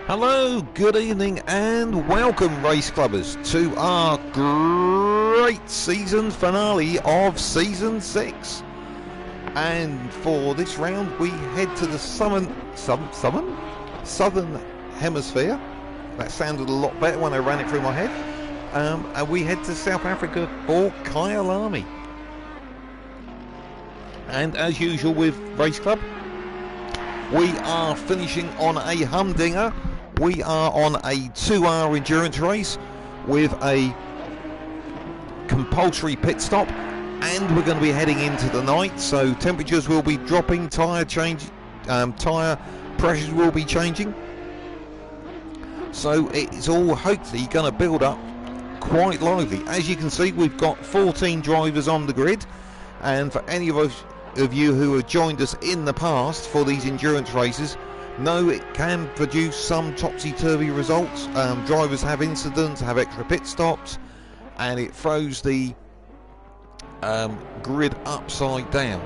Hello, good evening and welcome race clubbers to our great season finale of season 6. And for this round we head to the southern hemisphere. That sounded a lot better when I ran it through my head. And we head to South Africa for Kyalami. And as usual with Race Club, we are finishing on a humdinger. We are on a 2-hour endurance race with a compulsory pit stop, and we're going to be heading into the night, so temperatures will be dropping, tyre pressures will be changing, so it's all hopefully going to build up quite lively. As you can see, we've got 14 drivers on the grid, and for any of you who have joined us in the past for these endurance races, know it can produce some topsy-turvy results. Drivers have incidents, have extra pit stops, and it throws the grid upside down.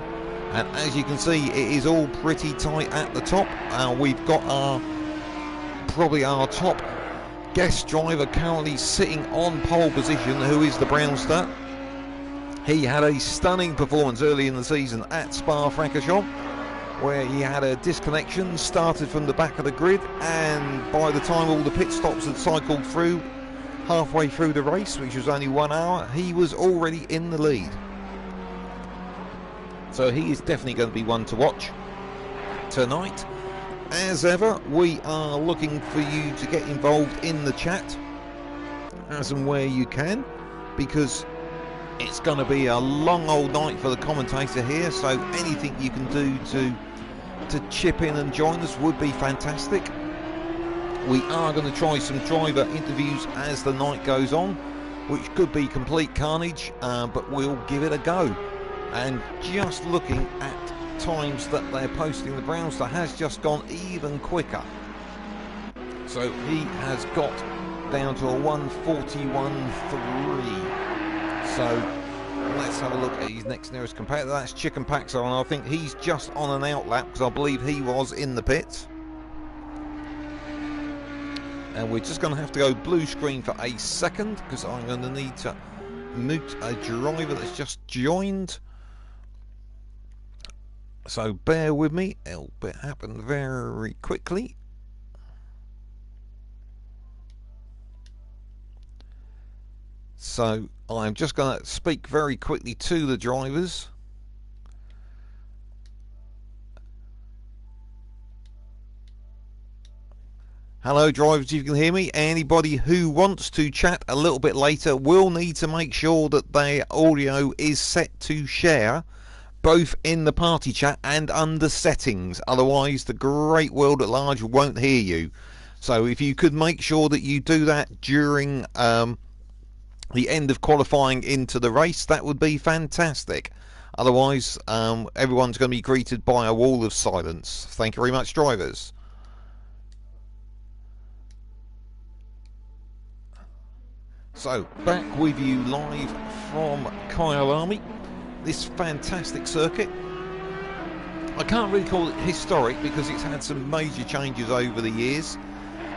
And as you can see, it is all pretty tight at the top. We've got probably our top guest driver currently sitting on pole position, who is the Brownster. He had a stunning performance early in the season at Spa-Francorchamps, where he had a disconnection, started from the back of the grid, and by the time all the pit stops had cycled through, halfway through the race, which was only 1 hour, he was already in the lead. So he is definitely going to be one to watch tonight. As ever, we are looking for you to get involved in the chat as and where you can, because it's going to be a long old night for the commentator here, so anything you can do to chip in and join us would be fantastic. We are going to try some driver interviews as the night goes on, which could be complete carnage, but we'll give it a go. And just looking at times that they're posting, the Brownster has just gone even quicker. So he has got down to a 1:41.3. So let's have a look at his next nearest competitor. That's Chicken Paxo, and I think he's just on an outlap because I believe he was in the pits. And we're just going to have to go blue screen for a second because I'm going to need to mute a driver that's just joined. So bear with me, it'll happen very quickly. So I'm just going to speak very quickly to the drivers. Hello drivers, if you can hear me. Anybody who wants to chat a little bit later will need to make sure that their audio is set to share, both in the party chat and under settings. Otherwise the great world at large won't hear you. So if you could make sure that you do that during the end of qualifying into the race, that would be fantastic. Otherwise, everyone's going to be greeted by a wall of silence. Thank you very much, drivers. So, back with you live from Kyalami, this fantastic circuit. I can't really call it historic because it's had some major changes over the years.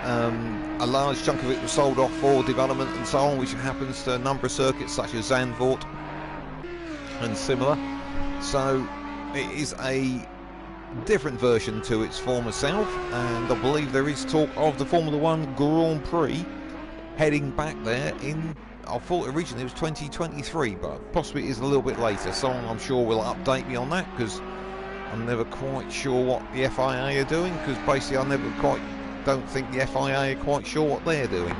A large chunk of it was sold off for development and so on, which happens to a number of circuits such as Zandvoort and similar. So it is a different version to its former self, and I believe there is talk of the Formula 1 Grand Prix heading back there in, I thought originally it was 2023, but possibly it is a little bit later. Someone I'm sure will update me on that, because I'm never quite sure what the FIA are doing, because basically I don't think the FIA are quite sure what they're doing.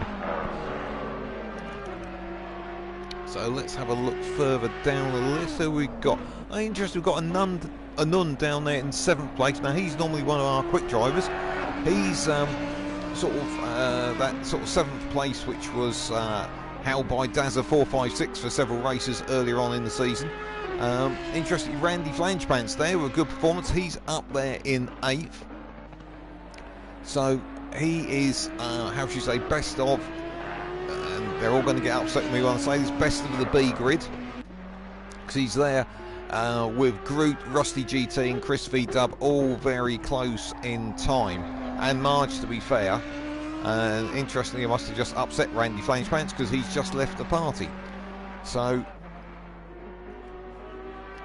So let's have a look further down the list. So we've got, interesting, we've got a nun down there in 7th place. Now he's normally one of our quick drivers. He's that sort of 7th place, which was held by Dazza 456 for several races earlier on in the season. Interestingly, Randy Flangepants there with a good performance. He's up there in 8th. So he is, how should you say, best of, and they're all going to get upset with me when I say this, best of the B grid, because he's there with Groot, Rusty GT and Chris V Dub all very close in time. And Marge, to be fair, And interestingly, he must have just upset Randy Flamespants because he's just left the party. So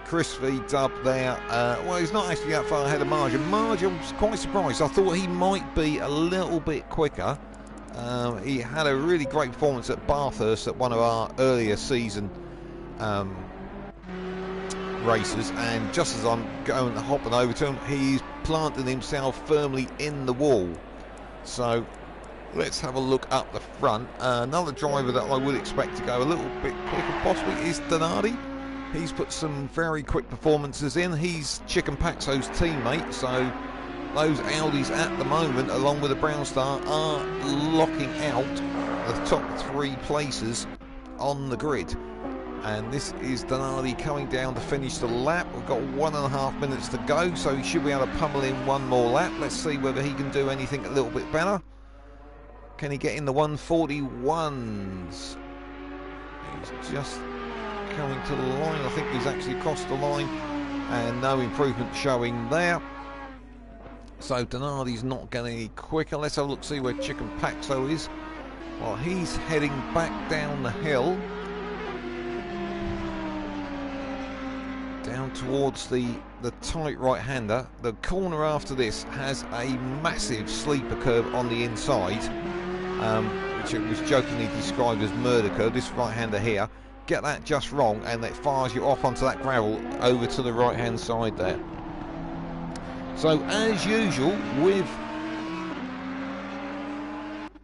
Chris V Dub there. Well, he's not actually that far ahead of Marge. And Marge, I was quite surprised. I thought he might be a little bit quicker. He had a really great performance at Bathurst at one of our earlier season races, and just as I'm going hopping over to him, he's planted himself firmly in the wall. So let's have a look up the front. Another driver that I would expect to go a little bit quicker possibly is Donardi. He's put some very quick performances in. He's Chicken Paxo's teammate, so those Audis at the moment, along with the Brown Star, are locking out the top 3 places on the grid. And this is Donardi coming down to finish the lap. We've got 1.5 minutes to go, so he should be able to pummel in one more lap. Let's see whether he can do anything a little bit better. Can he get in the 141s? He's just coming to the line. I think he's actually crossed the line, and no improvement showing there. So Donardi's not getting any quicker. Let's have a look, see where Chicken Paxo is. Well, he's heading back down the hill, down towards the tight right-hander. The corner after this has a massive sleeper curve on the inside, which was jokingly described as murder curve. This right-hander here, get that just wrong and it fires you off onto that gravel over to the right-hand side there. So as usual with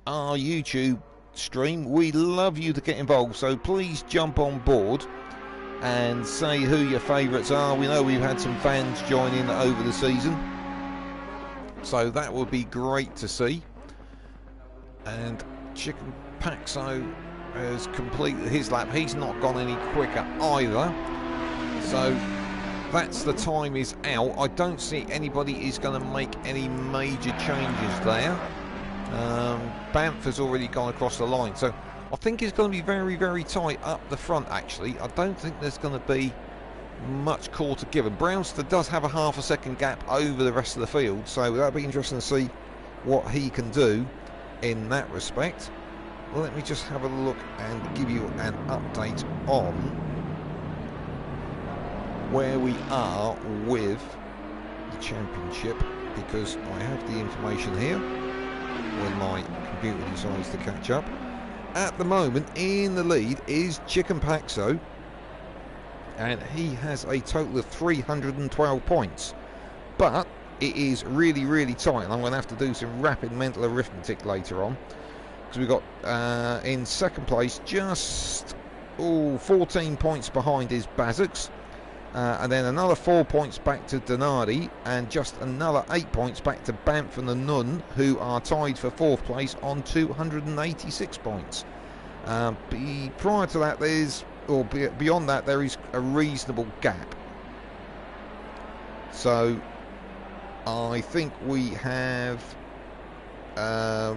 our YouTube stream, we love you to get involved, so please jump on board and say who your favourites are. We know we've had some fans join in over the season, so that would be great to see. And Chicken Paxo has completed his lap. He's not gone any quicker either, so that's the time is out. I don't see anybody is going to make any major changes there. Banff has already gone across the line, so I think it's going to be very, very tight up the front actually. I don't think there's going to be much quarter given. Brownster does have a half a second gap over the rest of the field, so that'll be interesting to see what he can do in that respect. Well, let me just have a look and give you an update on where we are with the championship, because I have the information here when my computer decides to catch up. At the moment in the lead is Chicken Paxo, and he has a total of 312 points, but it is really, really tight, and I'm going to have to do some rapid mental arithmetic later on, because we've got in second place just 14 points behind is Bazux, and then another 4 points back to Donardi, and just another 8 points back to Banff and the Nun, who are tied for 4th place on 286 points. Prior to that, beyond that, there is a reasonable gap. So I think we have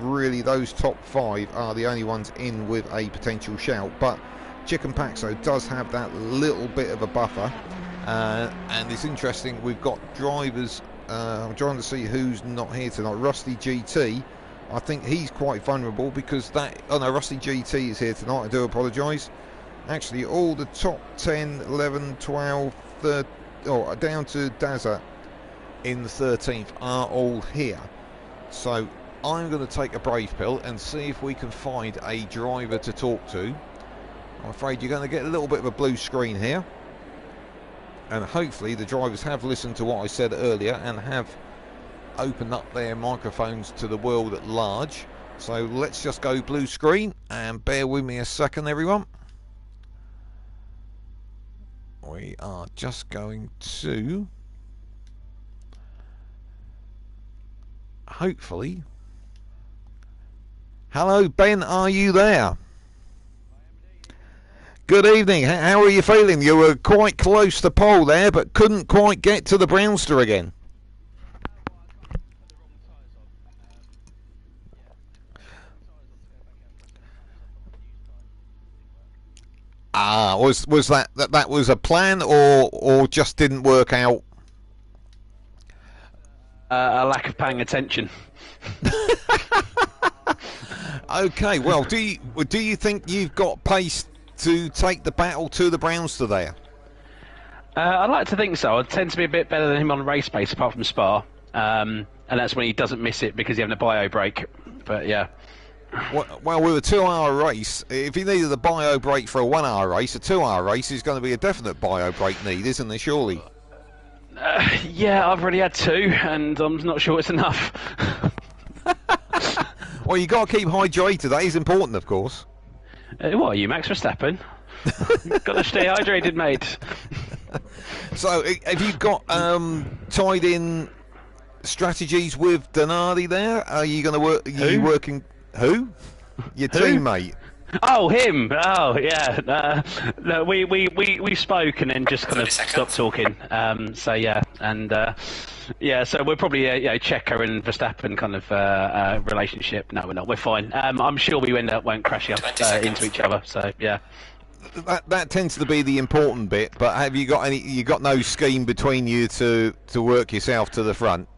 really those top 5 are the only ones in with a potential shout, but Chicken Paxo does have that little bit of a buffer. And it's interesting, we've got drivers, I'm trying to see who's not here tonight. Rusty GT, I think he's quite vulnerable because that, oh no, Rusty GT is here tonight, I do apologise. Actually, all the top 10, 11, 12, 13, down to Dazza in the 13th are all here. So I'm going to take a brave pill and see if we can find a driver to talk to. I'm afraid you're going to get a little bit of a blue screen here, and hopefully the drivers have listened to what I said earlier and have opened up their microphones to the world at large. So let's just go blue screen, and bear with me a second everyone. We are just going to hopefully. Hello Ben, are you there? Good evening. How are you feeling? You were quite close to pole there, but couldn't quite get to the Brownster again. Was that was a plan, or just didn't work out? A lack of paying attention. Okay, well, do you think you've got pace to take the battle to the Brownster there? I'd like to think so. I tend to be a bit better than him on race pace, apart from Spa. And that's when he doesn't miss it because he's having a bio break. But yeah. Well, with a 2-hour race, if he needed a bio break for a 1-hour race, a 2-hour race is going to be a definite bio break need, isn't there, surely? Yeah, I've already had 2, and I'm not sure it's enough. Well, you got to keep hydrated. That is important, of course. What are you, Max Verstappen? Got to stay hydrated, mate. So, have you got tied in strategies with Donardi there? Are you going to work? Are you working? Who? Your teammate. Oh, him. Oh, yeah. No, we spoke and then just kind of stopped talking. So yeah, and yeah, so we're probably Checo and Verstappen kind of relationship. No, we're not. We're fine. I'm sure we won't crash up into each other. So yeah. That tends to be the important bit. But have you got any? You got no scheme between you to work yourself to the front?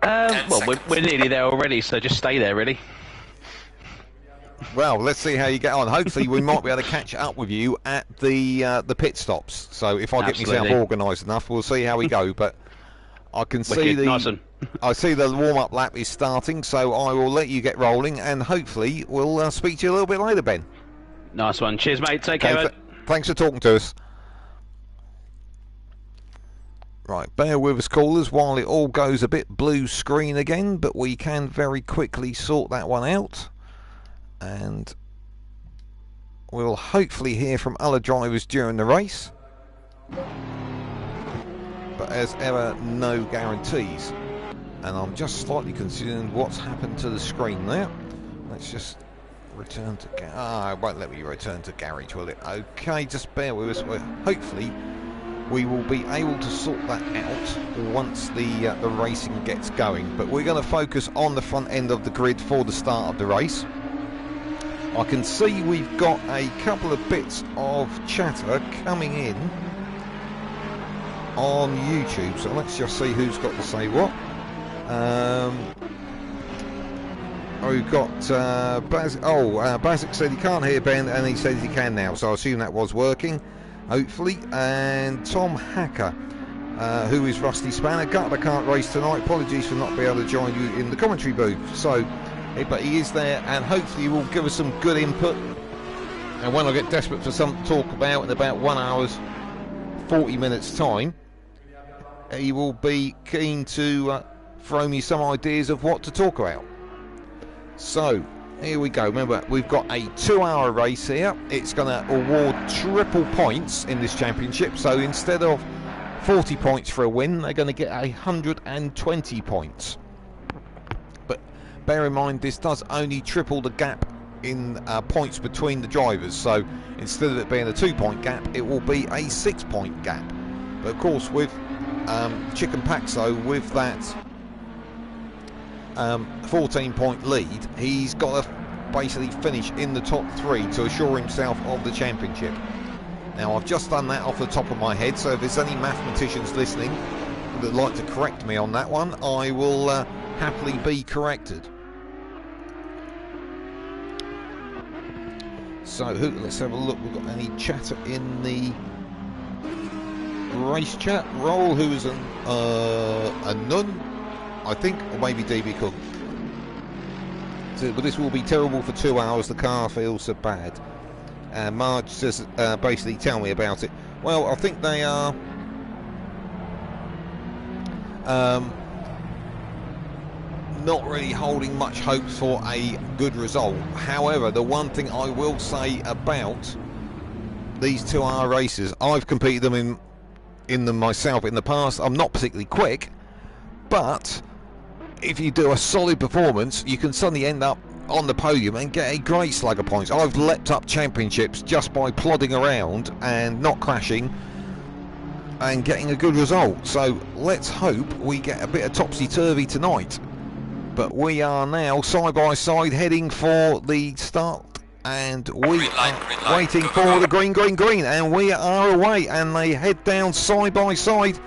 Well, we're nearly there already. So just stay there, really. Well, let's see how you get on. Hopefully, we might be able to catch up with you at the pit stops. So if I get myself organised enough, we'll see how we go. But I can see I see the warm-up lap is starting, so I will let you get rolling, and hopefully we'll speak to you a little bit later, Ben. Nice one. Cheers, mate. Take care. Thanks for talking to us. Right, bear with us, callers, while it all goes a bit blue screen again, but we can very quickly sort that one out. And we'll hopefully hear from other drivers during the race. But as ever, no guarantees. And I'm just slightly concerned what's happened to the screen there. Let's just return to... it won't let me return to garage, will it? Okay, just bear with us. Hopefully we will be able to sort that out once the racing gets going. But we're going to focus on the front end of the grid for the start of the race. I can see we've got a couple of bits of chatter coming in on YouTube, so let's just see who's got to say what. We've got Basic said he can't hear Ben, and he says he can now, so I assume that was working, hopefully. And Tom Hacker, who is Rusty Spanner, I can't race tonight, apologies for not being able to join you in the commentary booth. So but he is there, and hopefully he will give us some good input. And when I get desperate for something to talk about in about 1 hour 40 minutes time, he will be keen to throw me some ideas of what to talk about. So here we go. Remember, we've got a 2-hour race here. It's going to award triple points in this championship, so instead of 40 points for a win, they're going to get 120 points. Bear in mind, this does only triple the gap in points between the drivers. So instead of it being a 2-point gap, it will be a 6-point gap. But of course, with Chicken Paxo, with that 14-point lead, he's got to basically finish in the top 3 to assure himself of the championship. Now, I've just done that off the top of my head, so if there's any mathematicians listening that would like to correct me on that one, I will happily be corrected. So let's have a look. We've got any chatter in the race chat. Roll, who is a nun, I think, or maybe DB Cook. So, but this will be terrible for 2 hours. The car feels so bad. Marge says, basically, tell me about it. Well, I think they are. Not really holding much hope for a good result. However, the one thing I will say about these 2-hour races, I've competed them in them myself in the past. I'm not particularly quick, but if you do a solid performance, you can suddenly end up on the podium and get a great slug of points. I've leapt up championships just by plodding around and not crashing and getting a good result. So let's hope we get a bit of topsy-turvy tonight. But we are now side by side heading for the start, and we are waiting for the green, and we are away, and they head down side by side,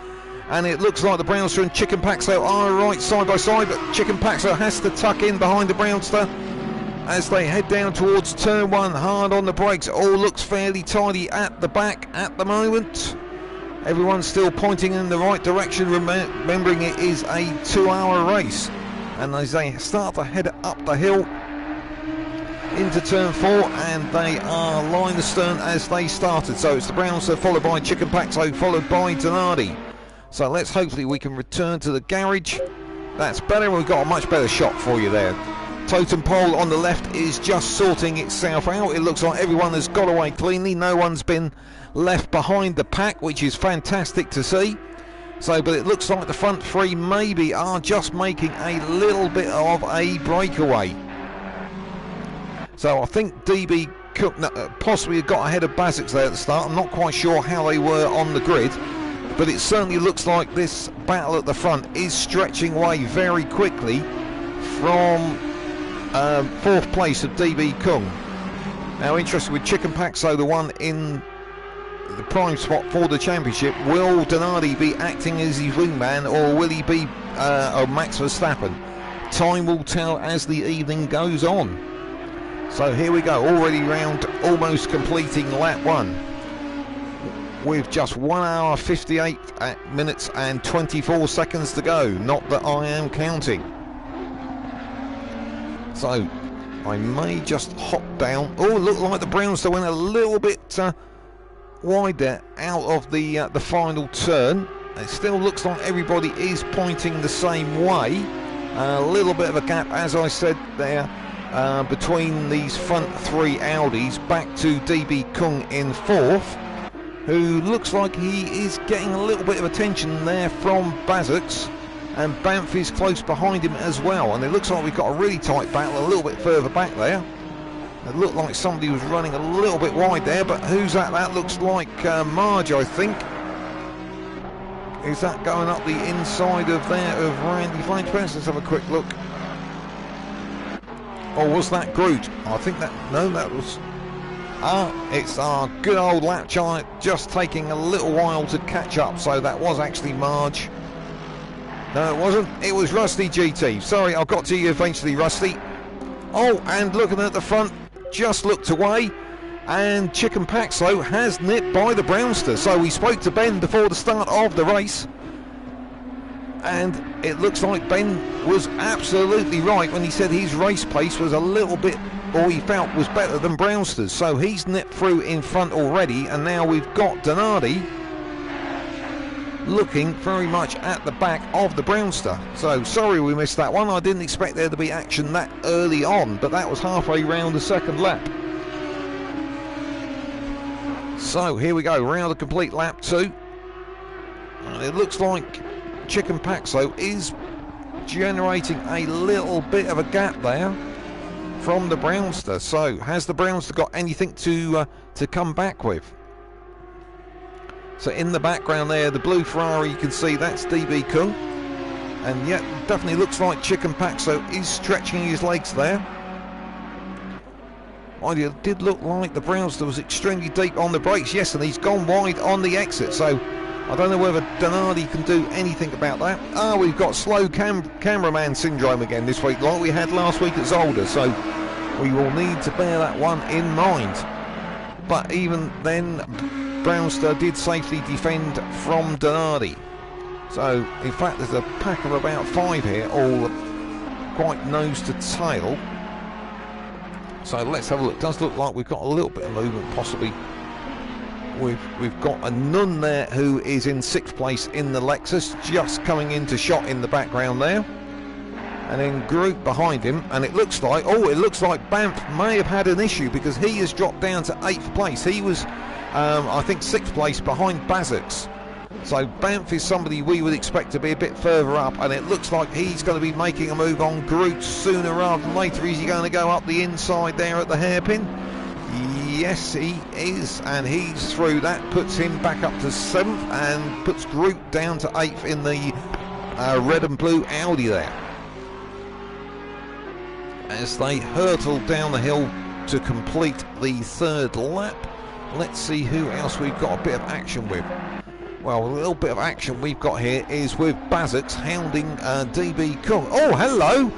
and it looks like the Brownster and Chicken Paxo are right side by side, but Chicken Paxo has to tuck in behind the Brownster, as they head down towards turn 1, hard on the brakes. It all looks fairly tidy at the back at the moment. Everyone's still pointing in the right direction, remembering it is a 2-hour race. And as they start to head up the hill into turn 4, and they are line astern as they started. So it's the Brownster followed by Chicken Paxo followed by Donardi. So let's hopefully we can return to the garage. That's better. We've got a much better shot for you there. Totem pole on the left is just sorting itself out. It looks like everyone has got away cleanly. No one's been left behind the pack, which is fantastic to see. So, but it looks like the front 3 maybe are just making a little bit of a breakaway. So I think DB Cook possibly got ahead of Basics there at the start. I'm not quite sure how they were on the grid, but it certainly looks like this battle at the front is stretching away very quickly from 4th place of DB Kung. Now interested with Chicken Paxo, the one in the prime spot for the championship. Will Donardi be acting as his wingman, or will he be Max Verstappen? Time will tell as the evening goes on. So here we go, already round almost completing lap 1 with just 1 hour 58 minutes and 24 seconds to go, not that I am counting. So I may just hop down. Oh, it looked like the Brownster went a little bit wide there out of the final turn. It still looks like everybody is pointing the same way. A little bit of a gap, as I said there, between these front 3 Audis, back to DB Kung in 4th, who looks like he is getting a little bit of attention there from Basics, and Banff is close behind him as well. And it looks like we've got a really tight battle a little bit further back there. It looked like somebody was running a little bit wide there, but who's that? That looks like Marge, I think. Is that going up the inside of there of Randy Flames? Let's have a quick look. Or was that Groot? I think that, no, that was... it's our good old lap chart, just taking a little while to catch up. So that was actually Marge. No, it wasn't. It was Rusty GT. Sorry, I got to you eventually, Rusty. Oh, and looking at the front, just looked away, and Chicken Paxo has nipped by the Brownster. So we spoke to Ben before the start of the race, and it looks like Ben was absolutely right when he said his race pace was a little bit, or he felt was better than Brownster's. So he's nipped through in front already, and now we've got Donardi looking very much at the back of the Brownster. So sorry we missed that one. I didn't expect there to be action that early on, but that was halfway round the second lap. So here we go, round the complete lap 2, and it looks like Chicken Paxo is generating a little bit of a gap there from the Brownster. So has the Brownster got anything to come back with? So in the background there, the blue Ferrari, you can see that's DB Kung. And yet, definitely looks like Chicken Paxo is stretching his legs there. Mind you, it did look like the Brownster was extremely deep on the brakes. Yes, and he's gone wide on the exit. So I don't know whether Donardi can do anything about that. We've got slow cameraman syndrome again this week, like we had last week at Zolder. So we will need to bear that one in mind. But even then, Brownster did safely defend from Donardi. So in fact there's a pack of about 5 here, all quite nose to tail. So let's have a look. It does look like we've got a little bit of movement possibly. We've got a Nun there who is in 6th place in the Lexus, just coming into shot in the background there. And then Groot behind him, and it looks like Banff may have had an issue because he has dropped down to 8th place. He was I think 6th place behind Basics. So Banff is somebody we would expect to be a bit further up, and it looks like he's going to be making a move on Groot sooner rather than later. Is he going to go up the inside there at the hairpin? Yes, he is, and he's through. That puts him back up to 7th and puts Groot down to 8th in the red and blue Audi there, as they hurtle down the hill to complete the 3rd lap. Let's see who else we've got a bit of action with. Well, a little bit of action we've got here is with Basics hounding DB Kung. Oh, hello!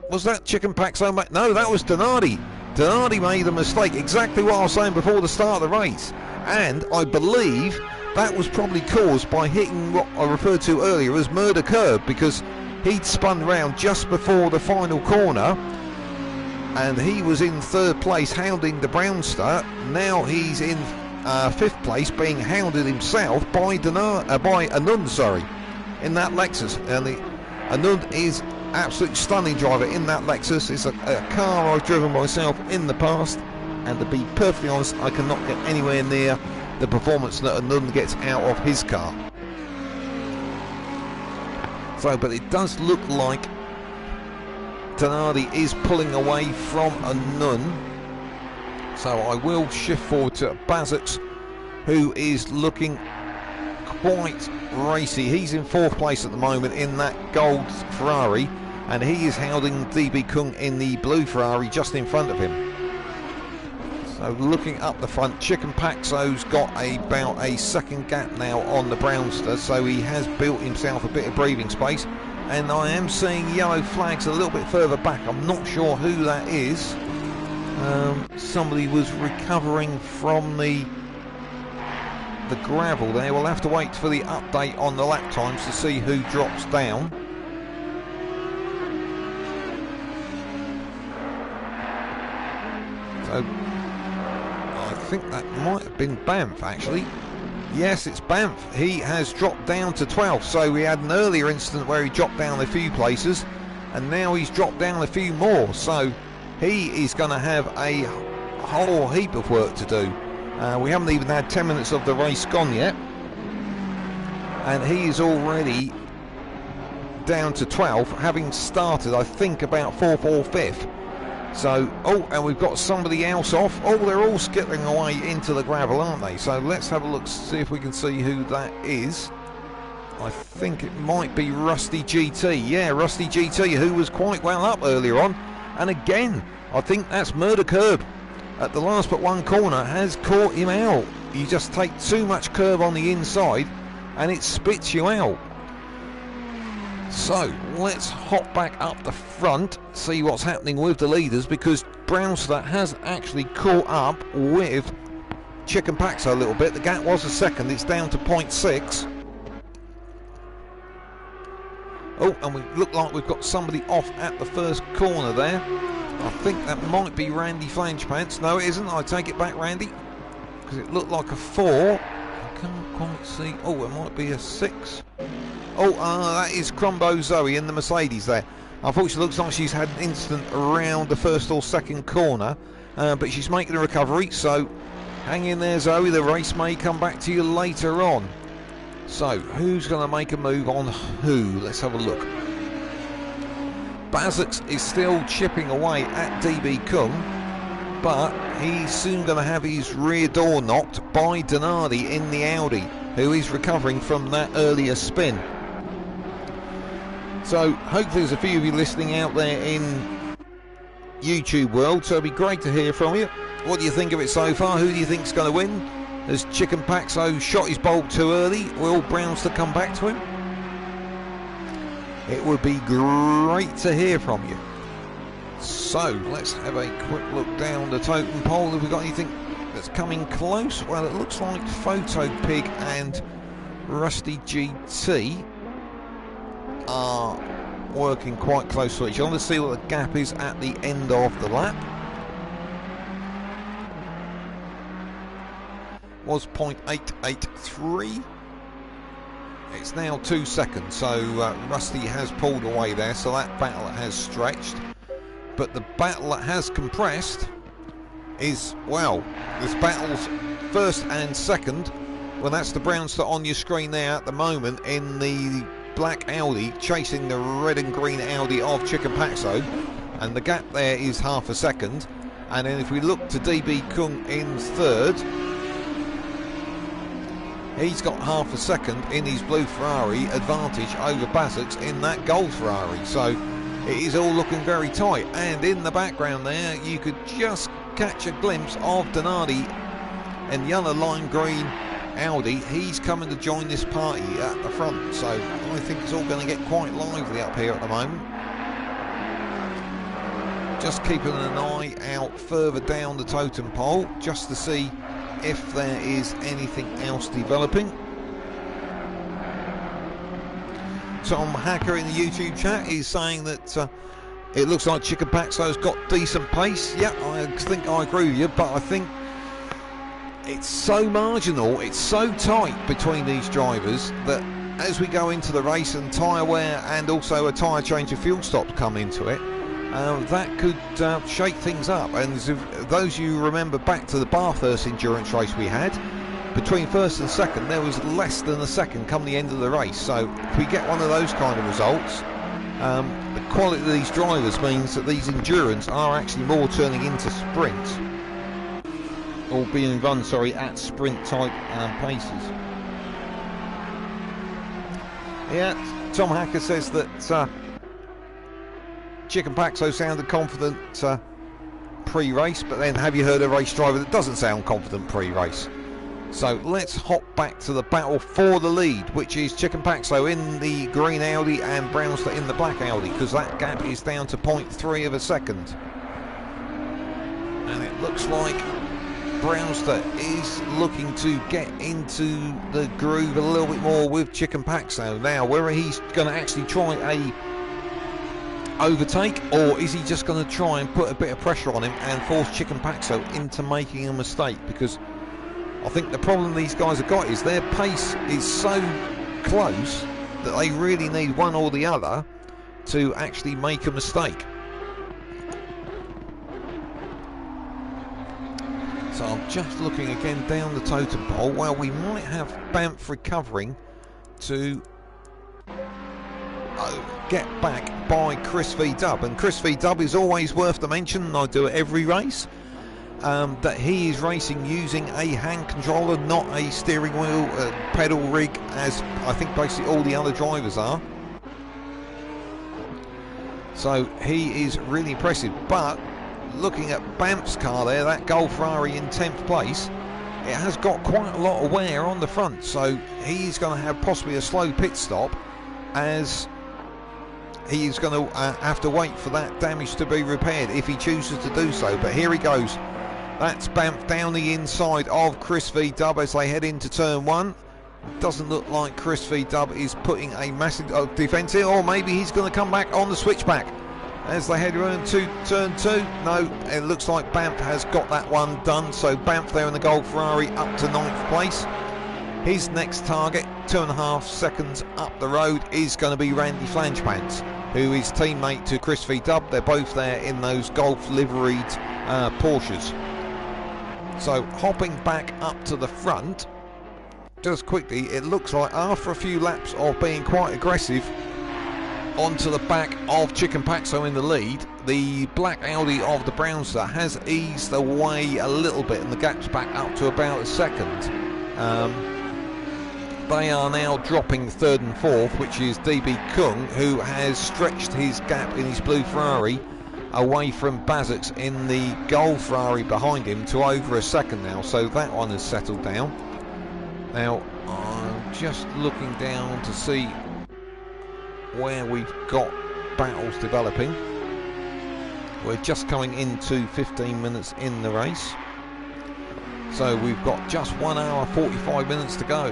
Was that Chicken Paxo? No, that was Donardi. Donardi made a mistake, exactly what I was saying before the start of the race. And I believe that was probably caused by hitting what I referred to earlier as murder curb, because he'd spun round just before the final corner and he was in third place hounding the Brownster. Now he's in fifth place being hounded himself by Anund, in that Lexus. And Anund is absolute stunning driver in that Lexus. It's a car I've driven myself in the past, and to be perfectly honest, I cannot get anywhere near the performance that Anund gets out of his car. So, but it does look like Donardi is pulling away from Anund. So I will shift forward to Bazux, who is looking quite racy. He's in fourth place at the moment in that gold Ferrari, and he is hounding DB Kung in the blue Ferrari just in front of him. So looking up the front, Chicken Paxo's got about a second gap now on the Brownster, so he has built himself a bit of breathing space. And I am seeing yellow flags a little bit further back. I'm not sure who that is. Somebody was recovering from the gravel there. We'll have to wait for the update on the lap times to see who drops down. So I think that might have been Banff, actually. Yes, it's Banff. He has dropped down to 12th. So we had an earlier incident where he dropped down a few places, and now he's dropped down a few more. So he is going to have a whole heap of work to do. We haven't even had 10 minutes of the race gone yet, and he is already down to 12, having started, I think, about 4th or 5th. So, oh, and we've got somebody else off. Oh, they're all skittering away into the gravel, aren't they? So let's have a look, see if we can see who that is. I think it might be Rusty GT. Yeah, Rusty GT, who was quite well up earlier on. And again, I think that's Murder Curb at the last but one corner has caught him out. You just take too much curb on the inside and it spits you out. So let's hop back up the front, see what's happening with the leaders, because Brownster has actually caught up with Chicken Paxo a little bit. The gap was a second, it's down to 0.6. Oh, and we look like we've got somebody off at the first corner there. I think that might be Randy Flangepants. No, it isn't. I take it back, Randy, because it looked like a 4. I can't quite see. Oh, it might be a 6. Oh, that is Crumbo Zoe in the Mercedes there. Unfortunately, looks like she's had an incident around the first or second corner, but she's making a recovery, so hang in there, Zoe. The race may come back to you later on. So, who's going to make a move on who? Let's have a look. Bazux is still chipping away at DB Kung, but he's soon going to have his rear door knocked by Donardi in the Audi, who is recovering from that earlier spin. So hopefully there's a few of you listening out there in YouTube world, so it'd be great to hear from you. What do you think of it so far? Who do you think's going to win? Has Chicken Paxo shot his bolt too early? Will Brownster come back to him? It would be great to hear from you. So let's have a quick look down the totem pole. Have we got anything that's coming close? Well, it looks like Photo Pig and Rusty GT are working quite close to each other. Let's see what the gap is at the end of the lap. Was 0.883. It's now 2 seconds, so Rusty has pulled away there, so that battle has stretched. But the battle that has compressed is, well, this battle's first and second. Well, that's the Brownster on your screen there at the moment in the black Audi, chasing the red and green Audi of Chicken Paxo. And the gap there is half a second. And then if we look to DB Kung in third, he's got half a second in his blue Ferrari advantage over Bazux in that gold Ferrari. So it is all looking very tight. And in the background there, you could just catch a glimpse of Donardi in the other lime green Audi. He's coming to join this party at the front. So I think it's all going to get quite lively up here at the moment. just keeping an eye out further down the totem pole just to see if there is anything else developing. Tom Hacker in the YouTube chat is saying that it looks like Chicken Paxo's got decent pace. Yeah, I think I agree with you, but I think it's so marginal, it's so tight between these drivers that as we go into the race and tyre wear and also a tyre change of fuel stops come into it, that could shake things up. And if those you remember back to the Bathurst endurance race we had, between first and second there was less than a second come the end of the race. So if we get one of those kind of results, the quality of these drivers means that these endurance are actually more turning into sprints, or being run, sorry, at sprint type paces. Yeah, Tom Hacker says that Chicken Paxo sounded confident pre-race, but then have you heard a race driver that doesn't sound confident pre-race? So let's hop back to the battle for the lead, which is Chicken Paxo in the green Audi and Brownster in the black Audi, because that gap is down to 0.3 of a second. And it looks like Brownster is looking to get into the groove a little bit more with Chicken Paxo. Now, whether he's going to actually try a overtake, or is he just going to try and put a bit of pressure on him and force Chicken Paxo into making a mistake? Because I think the problem these guys have got is their pace is so close that they really need one or the other to actually make a mistake. So I'm just looking again down the totem pole. Well, we might have Banff recovering to get back by Chris V Dub, and Chris V Dub is always worth the mention, and I do it every race. That he is racing using a hand controller, not a steering wheel pedal rig, as I think basically all the other drivers are. So he is really impressive. But looking at Banff's car there, that Golf Ferrari in 10th place, it has got quite a lot of wear on the front, so he's going to have possibly a slow pit stop, as he's going to have to wait for that damage to be repaired if he chooses to do so. But here he goes. That's Banff down the inside of Chris V Dub as they head into turn one. Doesn't look like Chris V Dub is putting a massive defence here, or maybe he's going to come back on the switchback as they head into turn two. No, it looks like Banff has got that one done. So Banff there in the Golf Ferrari up to 9th place. His next target, 2.5 seconds up the road, is going to be Randy Flangepants, who is teammate to Chris V Dub. They're both there in those Golf liveried Porsches. So hopping back up to the front, just quickly, it looks like after a few laps of being quite aggressive onto the back of Chicken Paxo in the lead, the black Audi of the Brownster has eased away a little bit, and the gap's back up to about a second. They are now dropping third and fourth, which is DB Kung, who has stretched his gap in his blue Ferrari away from Bazix in the gold Ferrari behind him to over a second now, so that one has settled down. Now I'm just looking down to see where we've got battles developing. We're just coming into 15 minutes in the race, so we've got just 1 hour 45 minutes to go.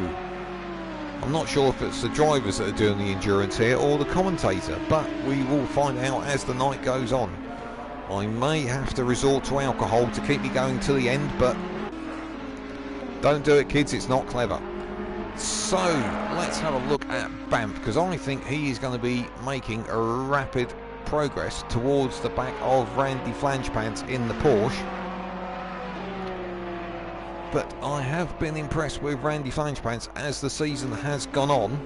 I'm not sure if it's the drivers that are doing the endurance here or the commentator, but we will find out as the night goes on. I may have to resort to alcohol to keep me going to the end, but don't do it, kids, it's not clever. So let's have a look at Banff, because I think he is going to be making a rapid progress towards the back of Randy Flangepants in the Porsche. But I have been impressed with Randy Flangepants as the season has gone on.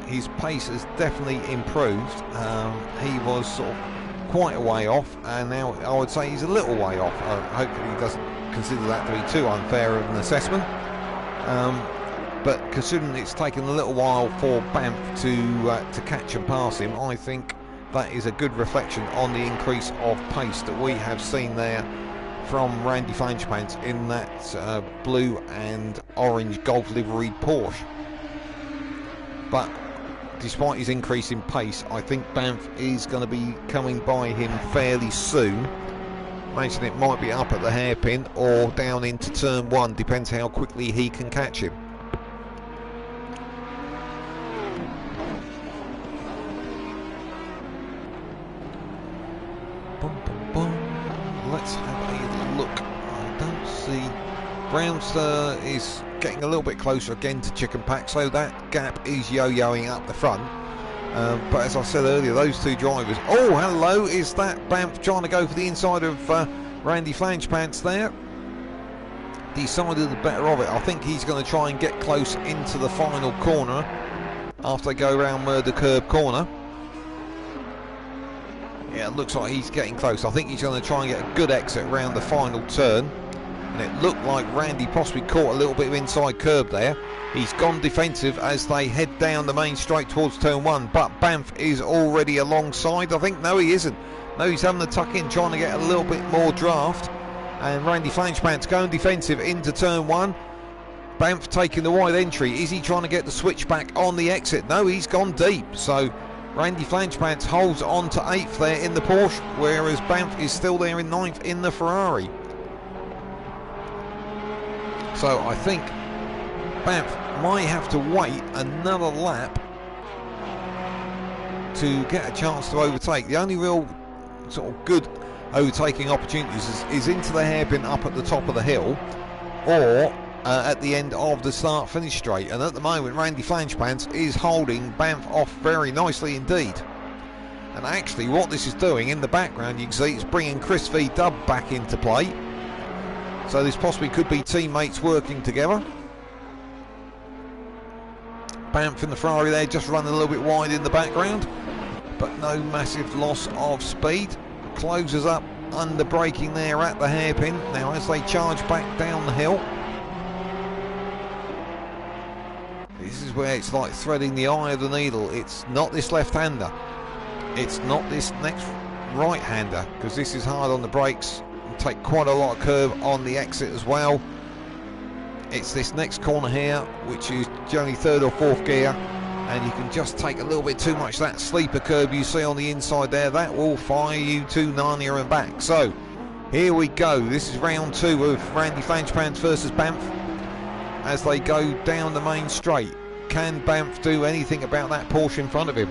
His pace has definitely improved. He was sort of quite a way off, and now I would say he's a little way off. Hopefully he doesn't consider that to be too unfair of an assessment. But considering it's taken a little while for Banff to catch and pass him, I think that is a good reflection on the increase of pace that we have seen there from Randy Flangepants in that blue and orange Golf liveried Porsche. But despite his increase in pace, I think Banff is going to be coming by him fairly soon. Imagine it might be up at the hairpin or down into turn 1, depends how quickly he can catch him. Let's have a look. I don't see. Brownster is getting a little bit closer again to Chicken Pack, so that gap is yo-yoing up the front. But as I said earlier, those two drivers. Oh, hello! Is that Banff trying to go for the inside of Randy Flangepants there? Decided the better of it. I think he's going to try and get close into the final corner after they go around Murder Curb corner. Yeah, it looks like he's getting close. I think he's going to try and get a good exit around the final turn. And it looked like Randy possibly caught a little bit of inside curb there. He's gone defensive as they head down the main straight towards turn 1. But Banff is already alongside. I think, no, he isn't. No, he's having the tuck in, trying to get a little bit more draft. And Randy Flangepants going defensive into turn 1. Banff taking the wide entry. Is he trying to get the switchback on the exit? No, he's gone deep. So Randy Flangepants holds on to 8th there in the Porsche, whereas Banff is still there in 9th in the Ferrari. So I think Banff might have to wait another lap to get a chance to overtake. The only real sort of good overtaking opportunities is into the hairpin up at the top of the hill, or at the end of the start-finish straight. And at the moment, Randy Flangepants is holding Banff off very nicely indeed. And actually, what this is doing in the background, you can see it's bringing Chris V Dub back into play. So this possibly could be teammates working together. Banff in the Ferrari there, just running a little bit wide in the background, but no massive loss of speed. Closes up under braking there at the hairpin. Now as they charge back down the hill, this is where it's like threading the eye of the needle. It's not this left-hander, it's not this next right-hander, because this is hard on the brakes. Take quite a lot of curve on the exit as well. It's this next corner here, which is generally 3rd or 4th gear, and you can just take a little bit too much. That sleeper curve you see on the inside there, that will fire you to Narnia and back. So here we go. This is round 2 of Randy Flangepants versus Banff as they go down the main straight. Can Banff do anything about that Porsche in front of him?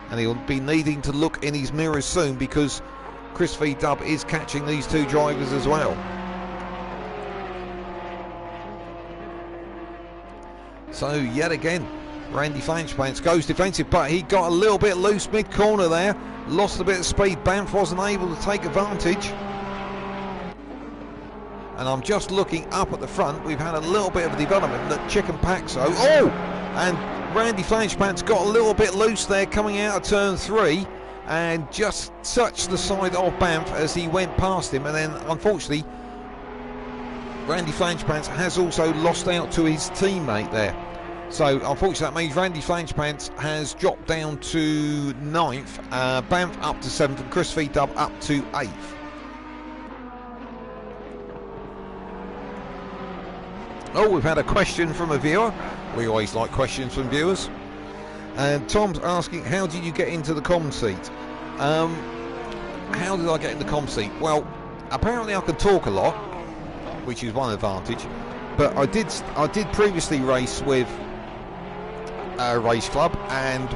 And he'll be needing to look in his mirrors soon, because Chris V Dub is catching these two drivers as well. So yet again, Randy Flangepants goes defensive, but he got a little bit loose mid-corner there, lost a bit of speed. Banff wasn't able to take advantage. And I'm just looking up at the front. We've had a little bit of a development that Chicken Paxo. Oh! And Randy Flangepants got a little bit loose there coming out of turn 3. And just touched the side of Banff as he went past him, and then unfortunately Randy Flangepants has also lost out to his teammate there. So unfortunately that means Randy Flangepants has dropped down to 9th, Banff up to 7th, and Chris V Dub up to 8th. Oh, we've had a question from a viewer. We always like questions from viewers. And Tom's asking, how did you get into the comm seat? How did I get in the comm seat? Well, apparently I can talk a lot, which is one advantage. But I did previously race with a race club, and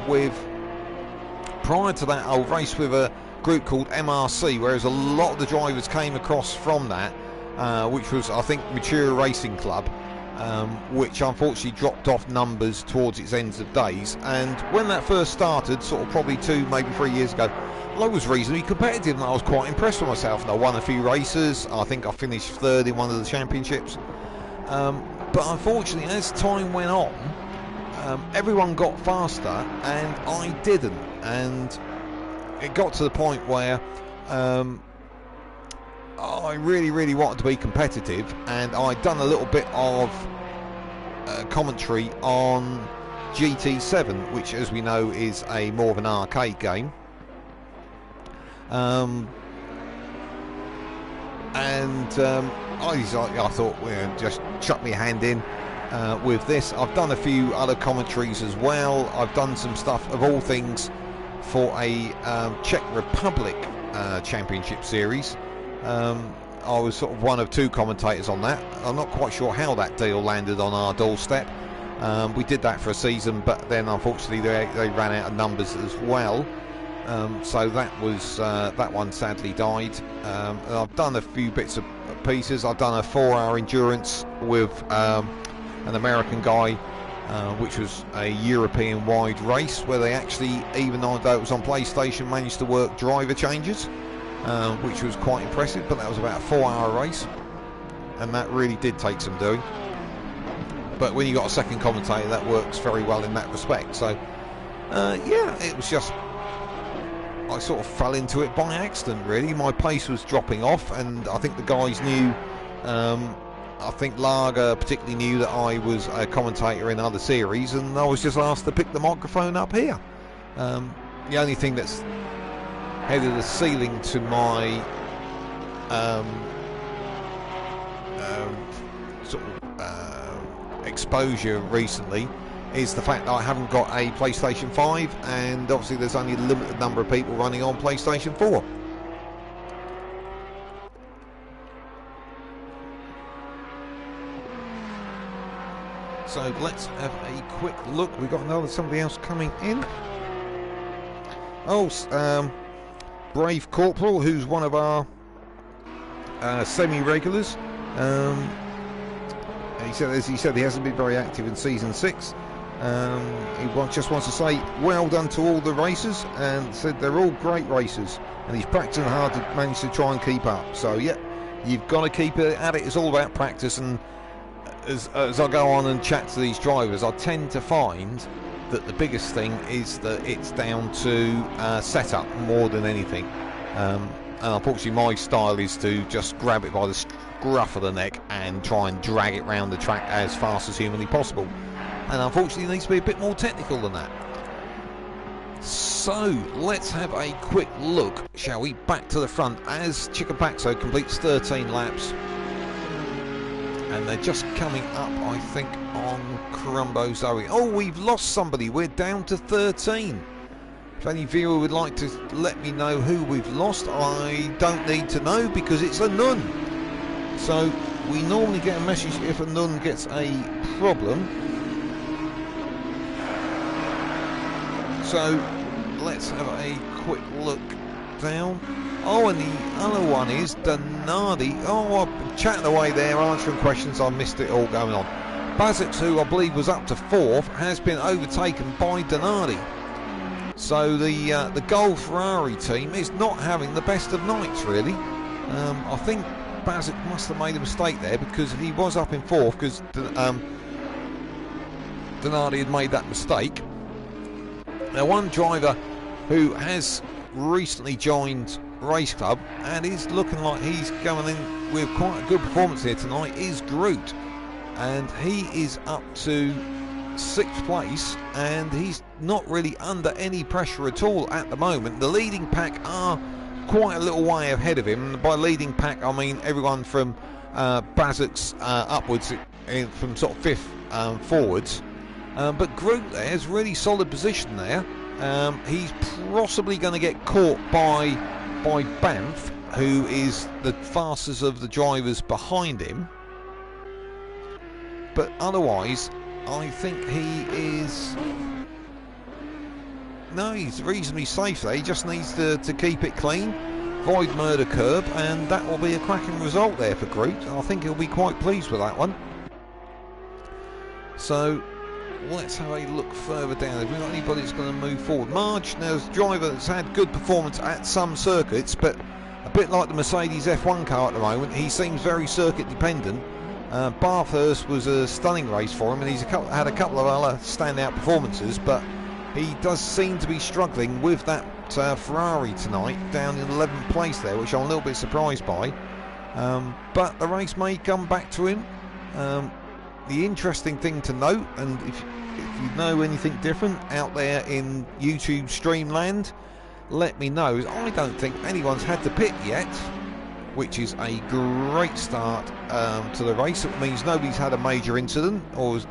prior to that I'll race with a group called MRC, whereas a lot of the drivers came across from that, which was, I think, Mature Racing Club. Which unfortunately dropped off numbers towards its ends of days. And when that first started, sort of probably 2, maybe 3 years ago, I was reasonably competitive and I was quite impressed with myself. And I won a few races. I think I finished 3rd in one of the championships. But unfortunately, as time went on, everyone got faster and I didn't. And it got to the point where I really wanted to be competitive, and I'd done a little bit of commentary on GT7, which, as we know, is more of an arcade game. I thought, well, just chuck me a hand in with this. I've done a few other commentaries as well. I've done some stuff, of all things, for a Czech Republic Championship Series. I was sort of one of two commentators on that. I'm not quite sure how that deal landed on our doorstep. We did that for a season, but then unfortunately they ran out of numbers as well. So that one sadly died. And I've done a few bits of pieces. I've done a 4-hour endurance with an American guy, which was a European-wide race where they actually, even though it was on PlayStation, managed to work driver changes, which was quite impressive. But that was about a 4-hour race, and that really did take some doing. But when you got a second commentator, that works very well in that respect. So yeah, it was just, I sort of fell into it by accident, really. My pace was dropping off, and I think the guys knew, I think Lager particularly knew that I was a commentator in other series, and I was just asked to pick the microphone up here. The only thing that's headed the ceiling to my sort of exposure recently is the fact that I haven't got a PlayStation 5, and obviously there's only a limited number of people running on PlayStation 4. So let's have a quick look. We've got somebody else coming in. Oh, Brave Corporal, who's one of our semi-regulars. He said, as he said, he hasn't been very active in Season 6. He just wants to say well done to all the racers, and said they're all great racers, and he's practicing hard to manage to try and keep up. So yeah, you've got to keep it at it. It's all about practice, and as I go on and chat to these drivers, I tend to find that the biggest thing is that it's down to setup more than anything. And unfortunately my style is to just grab it by the scruff of the neck and try and drag it round the track as fast as humanly possible. And unfortunately it needs to be a bit more technical than that. So let's have a quick look, shall we, back to the front as Chicapaxo completes 13 laps. And they're just coming up, I think, on Crumbo Zoe. Oh, we've lost somebody. We're down to 13. If any viewer would like to let me know who we've lost, I don't need to know because it's a nun. So we normally get a message if a nun gets a problem. So let's have a quick look down. Oh, and the other one is Donardi. Oh, I'm chatting away there, answering questions. I missed it all going on. Basics, who I believe was up to 4th, has been overtaken by Donardi. So the Gold Ferrari team is not having the best of nights, really. I think Basic must have made a mistake there because he was up in 4th because Donardi had made that mistake. Now, one driver who has recently joined Race Club and is looking like he's going in with quite a good performance here tonight is Groot, and he is up to 6th place, and he's not really under any pressure at all at the moment. The leading pack are quite a little way ahead of him. By leading pack I mean everyone from Basic's upwards, from sort of 5th forwards, but Groot there has really solid position there. He's possibly going to get caught by Banff, who is the fastest of the drivers behind him, but otherwise I think he's reasonably safe there. He just needs to keep it clean, avoid murder curb, and that will be a cracking result there for Groot. I think he'll be quite pleased with that one. So let's have a look further down. Have we got anybody that's going to move forward? Marge, now, is a driver that's had good performance at some circuits, but a bit like the Mercedes F1 car at the moment, he seems very circuit dependent. Bathurst was a stunning race for him, and he's had a couple of other standout performances, but he does seem to be struggling with that Ferrari tonight, down in 11th place there, which I'm a little bit surprised by. But the race may come back to him. The interesting thing to note, and if you know anything different out there in YouTube Streamland, let me know. I don't think anyone's had to pit yet which is a great start to the race. It means nobody's had a major incident or has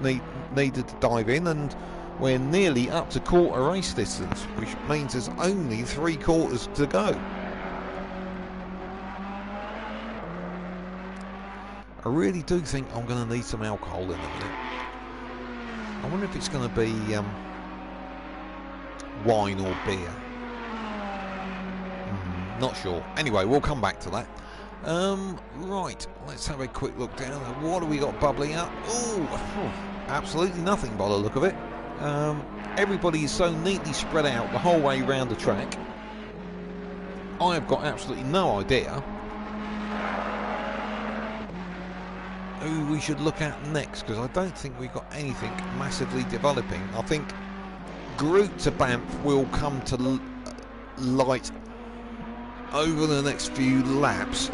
needed to dive in, and we're nearly up to quarter race distance, which means there's only 3 quarters to go. I really do think I'm going to need some alcohol in a minute. I wonder if it's going to be wine or beer. Not sure. Anyway, we'll come back to that. Right, let's have a quick look down. What have we got bubbling up? Oh, absolutely nothing by the look of it. Everybody is so neatly spread out the whole way around the track. I have got absolutely no idea who we should look at next, because I don't think we've got anything massively developing. I think Groot to Banff will come to light over the next few laps.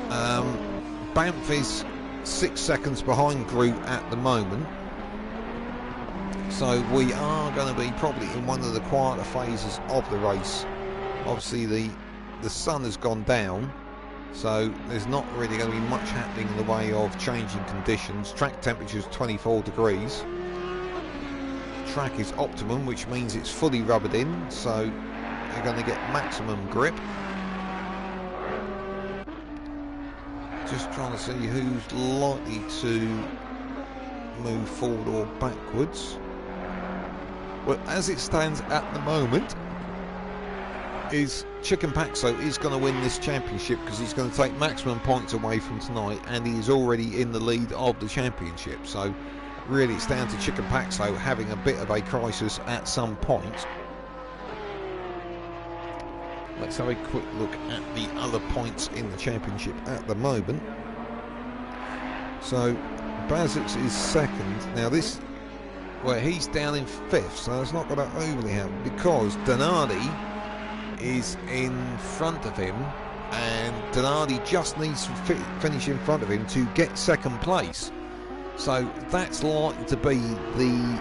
Banff is 6 seconds behind Groot at the moment, so we are going to be probably in one of the quieter phases of the race. Obviously the sun has gone down, so there's not really going to be much happening in the way of changing conditions. Track temperature is 24 degrees. Track is optimum, which means it's fully rubbered in, so you're going to get maximum grip. Just trying to see who's likely to move forward or backwards. Well, as it stands at the moment, is Chicken Paxo is going to win this championship because he's going to take maximum points away from tonight, and he is already in the lead of the championship. So really it's down to Chicken Paxo having a bit of a crisis at some point. Let's have a quick look at the other points in the championship at the moment. So Bazix is second. Now this, well, he's down in 5th, so it's not going to overly help because Donardi is in front of him, and Donardi just needs to finish in front of him to get 2nd place. So that's likely to be the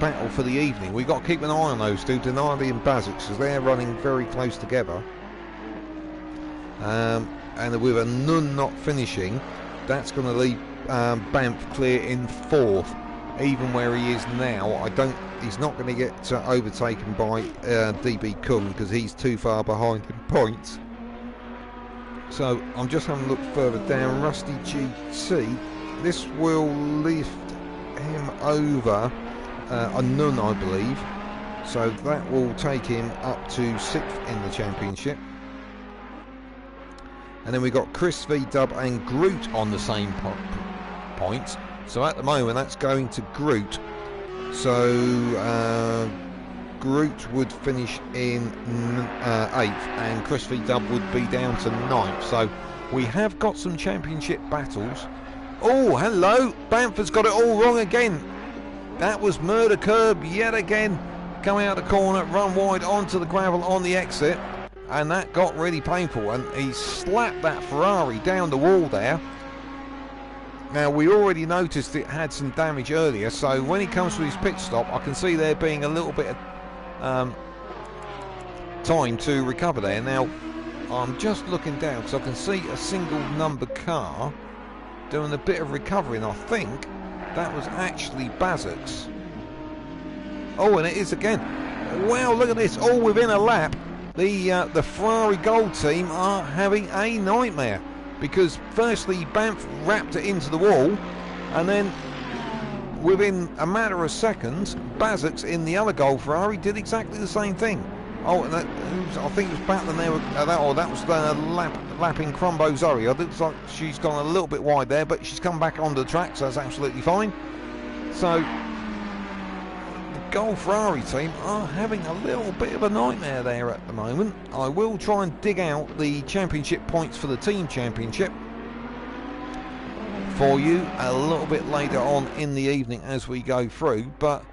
battle for the evening. We've got to keep an eye on those two, Donardi and Bazix, because they're running very close together. And with a Nun not finishing, that's going to leave Banff clear in 4th. Even where he is now, he's not going to get overtaken by DB Kung because he's too far behind in points. So I'm just having a look further down. Rusty GT, this will lift him over a Nun, I believe. So that will take him up to 6th in the championship. And then we've got Chris V Dub and Groot on the same points. So at the moment that's going to Groot. So Groot would finish in 8th and Chris V Dub would be down to 9th. So we have got some championship battles. Oh, hello. Banff has got it all wrong again. That was Murder Curb yet again. Coming out the corner, run wide onto the gravel on the exit. And that got really painful. And he slapped that Ferrari down the wall there. Now, we already noticed it had some damage earlier, so when he comes to his pit stop, I can see there being a little bit of time to recover there. Now, I'm just looking down because I can see a single number car doing a bit of recovering. I think that was actually Bazix. Oh, and it is again. Wow, look at this, all within a lap. The Ferrari Gold team are having a nightmare. Because firstly Banff wrapped it into the wall, and then within a matter of seconds Bazix in the other Gold Ferrari did exactly the same thing. Oh, and I think it was Batlin there, that was lapping Crombo Zoe. It looks like she's gone a little bit wide there, but she's come back onto the track, so that's absolutely fine. So the Gold Ferrari team are having a little bit of a nightmare there at the moment. I will try and dig out the championship points for the team championship for you a little bit later on in the evening as we go through, but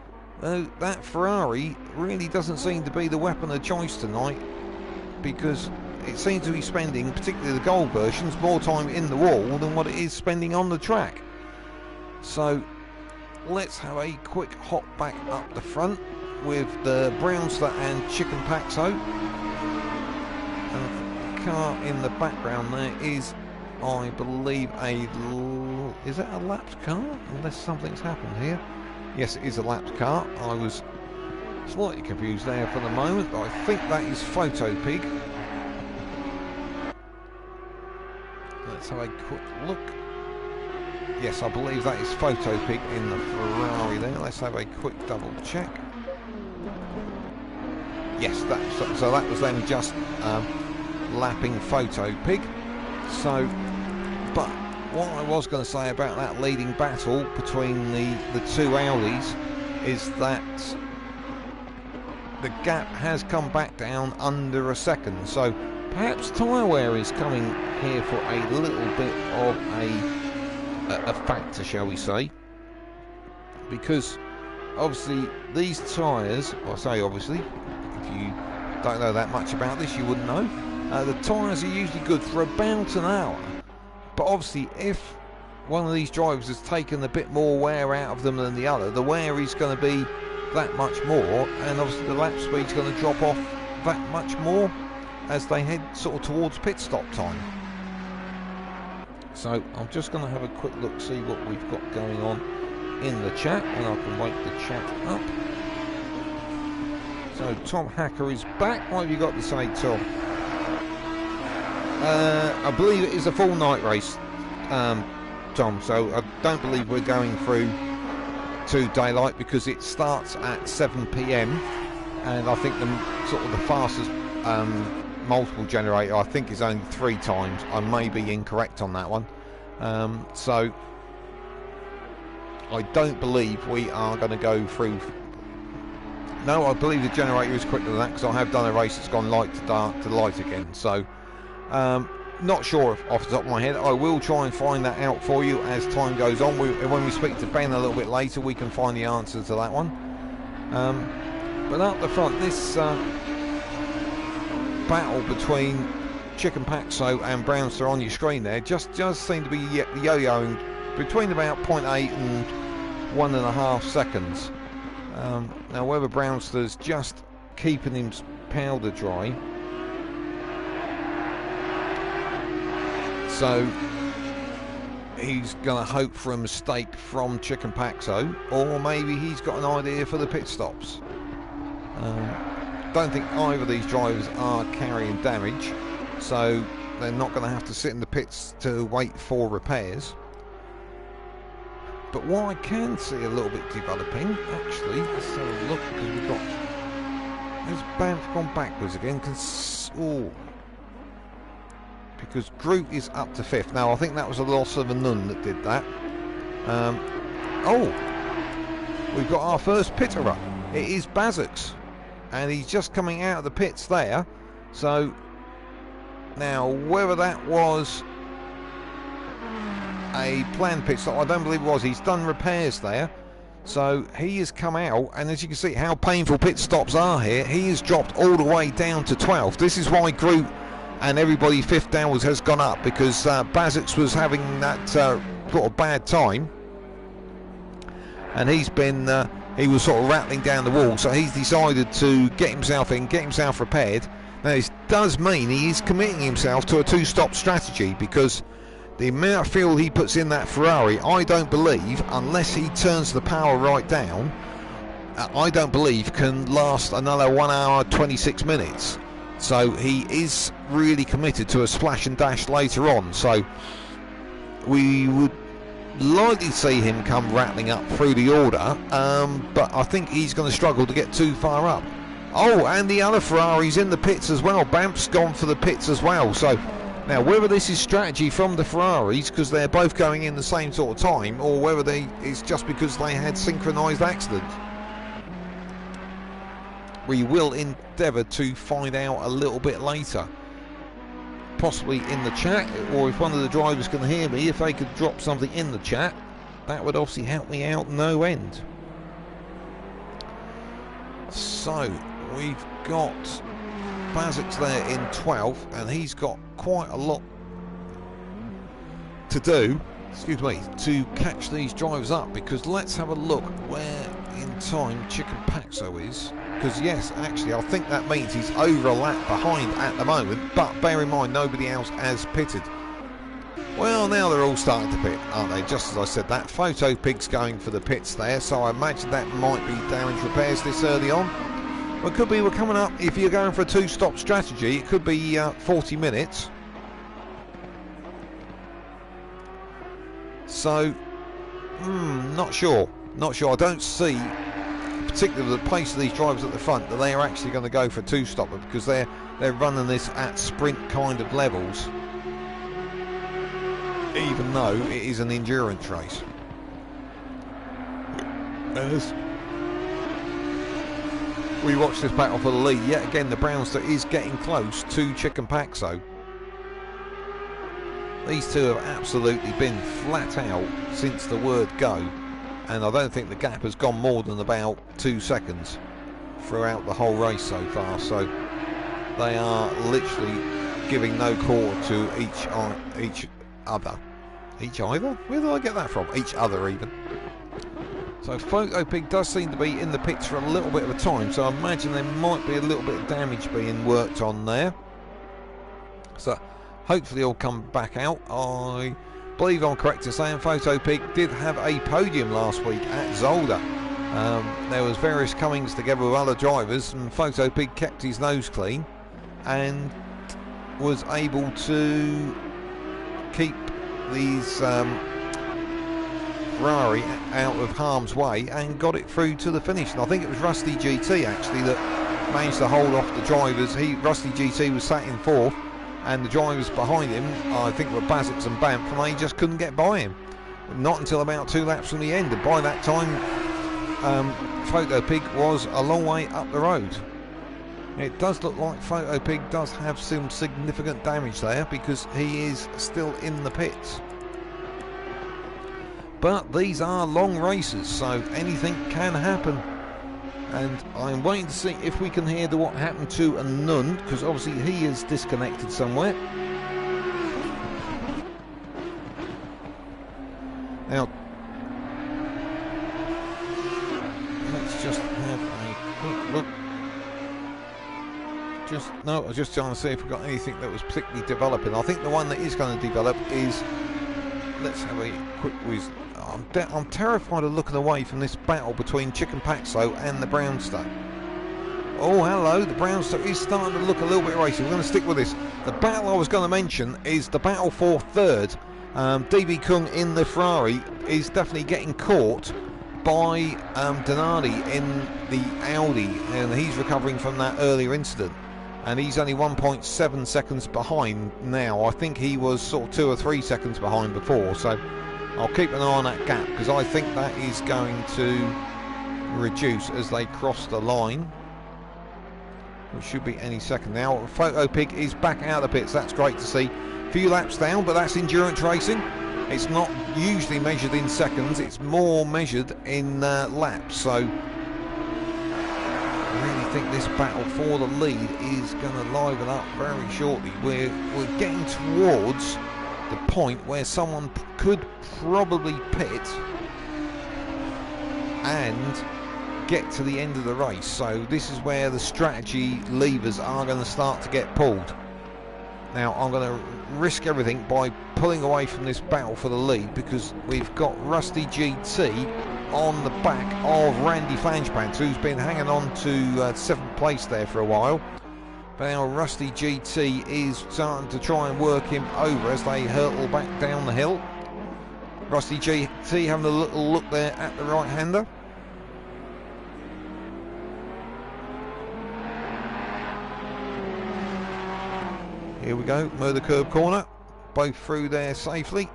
that Ferrari really doesn't seem to be the weapon of choice tonight, because it seems to be spending, particularly the gold versions, more time in the wall than what it is spending on the track. So let's have a quick hop back up the front with the Brownster and Chicken Paxo. And car in the background there is, I believe, is it a lapped car? Unless something's happened here. Yes, it is a lapped car. I was slightly confused there for the moment, but I think that is Photo Pig. Let's have a quick look. Yes, I believe that is Photo Pig in the Ferrari there. Let's have a quick double check. Yes, so that was then just lapping Photo Pig. So, but what I was going to say about that leading battle between the two Audis is that the gap has come back down under a second. So perhaps tyre wear is coming here for a little bit of a factor, shall we say, because obviously these tyres, I say obviously, if you don't know that much about this you wouldn't know, the tyres are usually good for about an hour, but obviously if one of these drivers has taken a bit more wear out of them than the other, the wear is going to be that much more, and obviously the lap speed's going to drop off that much more as they head sort of towards pit stop time. So I'm just going to have a quick look, see what we've got going on in the chat, and I can wake the chat up. So Tom Hacker is back. What have you got to say, Tom? I believe it is a full night race, Tom, so I don't believe we're going through to daylight because it starts at 7 PM, and I think the sort of the fastest multiple generator I think is only 3 times. I may be incorrect on that one, so I don't believe we are going to go through. No, I believe the generator is quicker than that because I have done a race that's gone light to dark to light again, so not sure off the top of my head. I will try and find that out for you as time goes on. When we speak to Ben a little bit later, we can find the answer to that one. But up the front, this battle between Chicken Paxo and Brownster on your screen there just seem to be yo-yoing between about 0.8 and 1.5 seconds. Now whether Brownster's just keeping him powder dry, so he's going to hope for a mistake from Chicken Paxo, or maybe he's got an idea for the pit stops. Don't think either of these drivers are carrying damage, so they're not going to have to sit in the pits to wait for repairs. But what I can see a little bit developing, actually, let's have a look, because we've got, has Banff gone backwards again? Because Groot is up to 5th. Now I think that was a loss of a nun that did that. We've got our first pitterer. It is Bazux, and he's just coming out of the pits there. So now whether that was a planned pit stop, I don't believe it was. He's done repairs there, so he has come out, and as you can see how painful pit stops are here, he has dropped all the way down to 12th. This is why Groot and everybody 5th downwards has gone up, because Bazux was having that sort of bad time, and he's been he was sort of rattling down the wall, so he's decided to get himself in, get himself repaired. Now this does mean he is committing himself to a 2-stop strategy, because the amount of fuel he puts in that Ferrari, I don't believe, unless he turns the power right down, I don't believe can last another 1 hour 26 minutes. So he is really committed to a splash and dash later on, so we would likely see him come rattling up through the order, but I think he's going to struggle to get too far up. Oh, and the other Ferrari's in the pits as well. Banff's gone for the pits as well. So now whether this is strategy from the Ferraris because they're both going in the same sort of time, or whether it's just because they had synchronised accidents, we will endeavour to find out a little bit later, possibly in the chat, or if one of the drivers can hear me, if they could drop something in the chat, that would obviously help me out no end. So we've got Bazux there in 12th, and he's got quite a lot to do, excuse me, to catch these drivers up, because let's have a look where in time Chicken Paxo is. because yes, actually I think that means he's over a lap behind at the moment, but bear in mind nobody else has pitted. Well, now they're all starting to pit, aren't they? Just as I said that. Photo Pig's going for the pits there, so I imagine that might be damage repairs this early on. Well, it could be we're coming up, if you're going for a two-stop strategy, it could be 40 minutes. So, not sure. Not sure. I don't see, particularly the pace of these drivers at the front, that they are actually going to go for a two-stopper, because they're running this at sprint kind of levels, even though it is an endurance race. As we watch this battle for the lead, yet again the Brownster is getting close to Chicken Paxo. These two have absolutely been flat out since the word go, and I don't think the gap has gone more than about 2 seconds throughout the whole race so far, so they are literally giving no quarter to each other. Each either? Where did I get that from? Each other even. So Photo Pig does seem to be in the pits for a little bit of a time, so I imagine there might be a little bit of damage being worked on there. So hopefully he'll come back out. I believe I'm correct in saying Photo Pig did have a podium last week at Zolder. There was various comings together with other drivers, and Photo Pig kept his nose clean and was able to keep these Ferrari out of harm's way and got it through to the finish. And I think it was Rusty GT actually that managed to hold off the drivers. Rusty GT was sat in fourth, and the drivers behind him, I think, were Bazix and Bamp, and they just couldn't get by him. Not until about 2 laps from the end, and by that time Photo Pig was a long way up the road. It does look like Photo Pig does have some significant damage there, because he is still in the pits. But these are long races, so anything can happen. And I'm waiting to see if we can hear what happened to a Nund, because obviously he is disconnected somewhere. Now, let's just have a quick look. No, I was just trying to see if we've got anything that was particularly developing. I think the one that is going to develop is, let's have a quick whiz. I'm terrified of looking away from this battle between Chicken Paxo and the Brownster. Oh, hello, the Brownster is starting to look a little bit racy. We're going to stick with this. The battle I was going to mention is the battle for third. DB Kung in the Ferrari is definitely getting caught by Donardi in the Audi, and he's recovering from that earlier incident. And he's only 1.7 seconds behind now. I think he was sort of 2 or 3 seconds behind before, so I'll keep an eye on that gap, because I think that is going to reduce as they cross the line, which should be any second now. Photo Pig is back out of the pits. That's great to see. A few laps down, but that's endurance racing. It's not usually measured in seconds, it's more measured in laps, so I really think this battle for the lead is going to liven up very shortly. We're getting towards the point where someone could probably pit and get to the end of the race, so this is where the strategy levers are going to start to get pulled. Now I'm going to risk everything by pulling away from this battle for the lead, because we've got Rusty GT on the back of Randy Flangepants, who's been hanging on to 7th place there for a while. But now Rusty GT is starting to try and work him over as they hurtle back down the hill. Rusty GT having a little look there at the right-hander. Here we go, Murder Curb corner, both through there safely.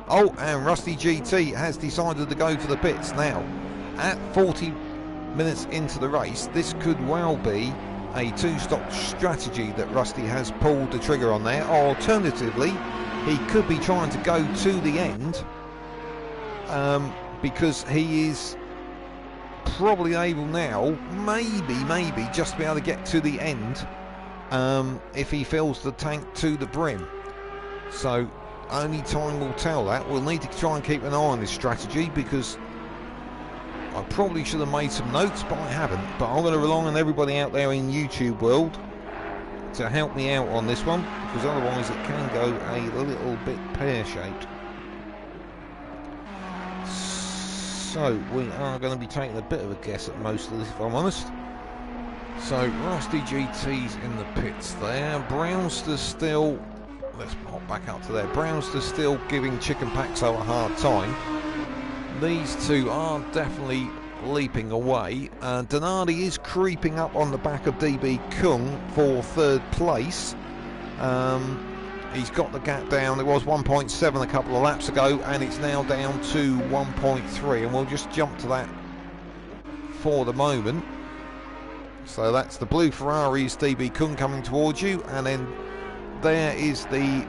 Oh, and Rusty GT has decided to go for the pits now. At 40 minutes into the race, this could well be a two-stop strategy that Rusty has pulled the trigger on there. Or alternatively, he could be trying to go to the end, because he is probably able now, maybe just to be able to get to the end, if he fills the tank to the brim. So only time will tell that. We'll need to try and keep an eye on this strategy, because I probably should have made some notes, but I haven't. But I'm going to rely on everybody out there in YouTube world to help me out on this one, because otherwise it can go a little bit pear-shaped. So we are going to be taking a bit of a guess at most of this, if I'm honest. So Rusty GT's in the pits there. Brownster's still, let's hop back up to there. Brownster's still giving Chicken Paxo a hard time. These two are definitely leaping away. Donardi is creeping up on the back of DB Kung for third place. He's got the gap down. It was 1.7 a couple of laps ago, and it's now down to 1.3, and we'll just jump to that for the moment. So that's the blue Ferrari's DB Kung coming towards you, and then there is the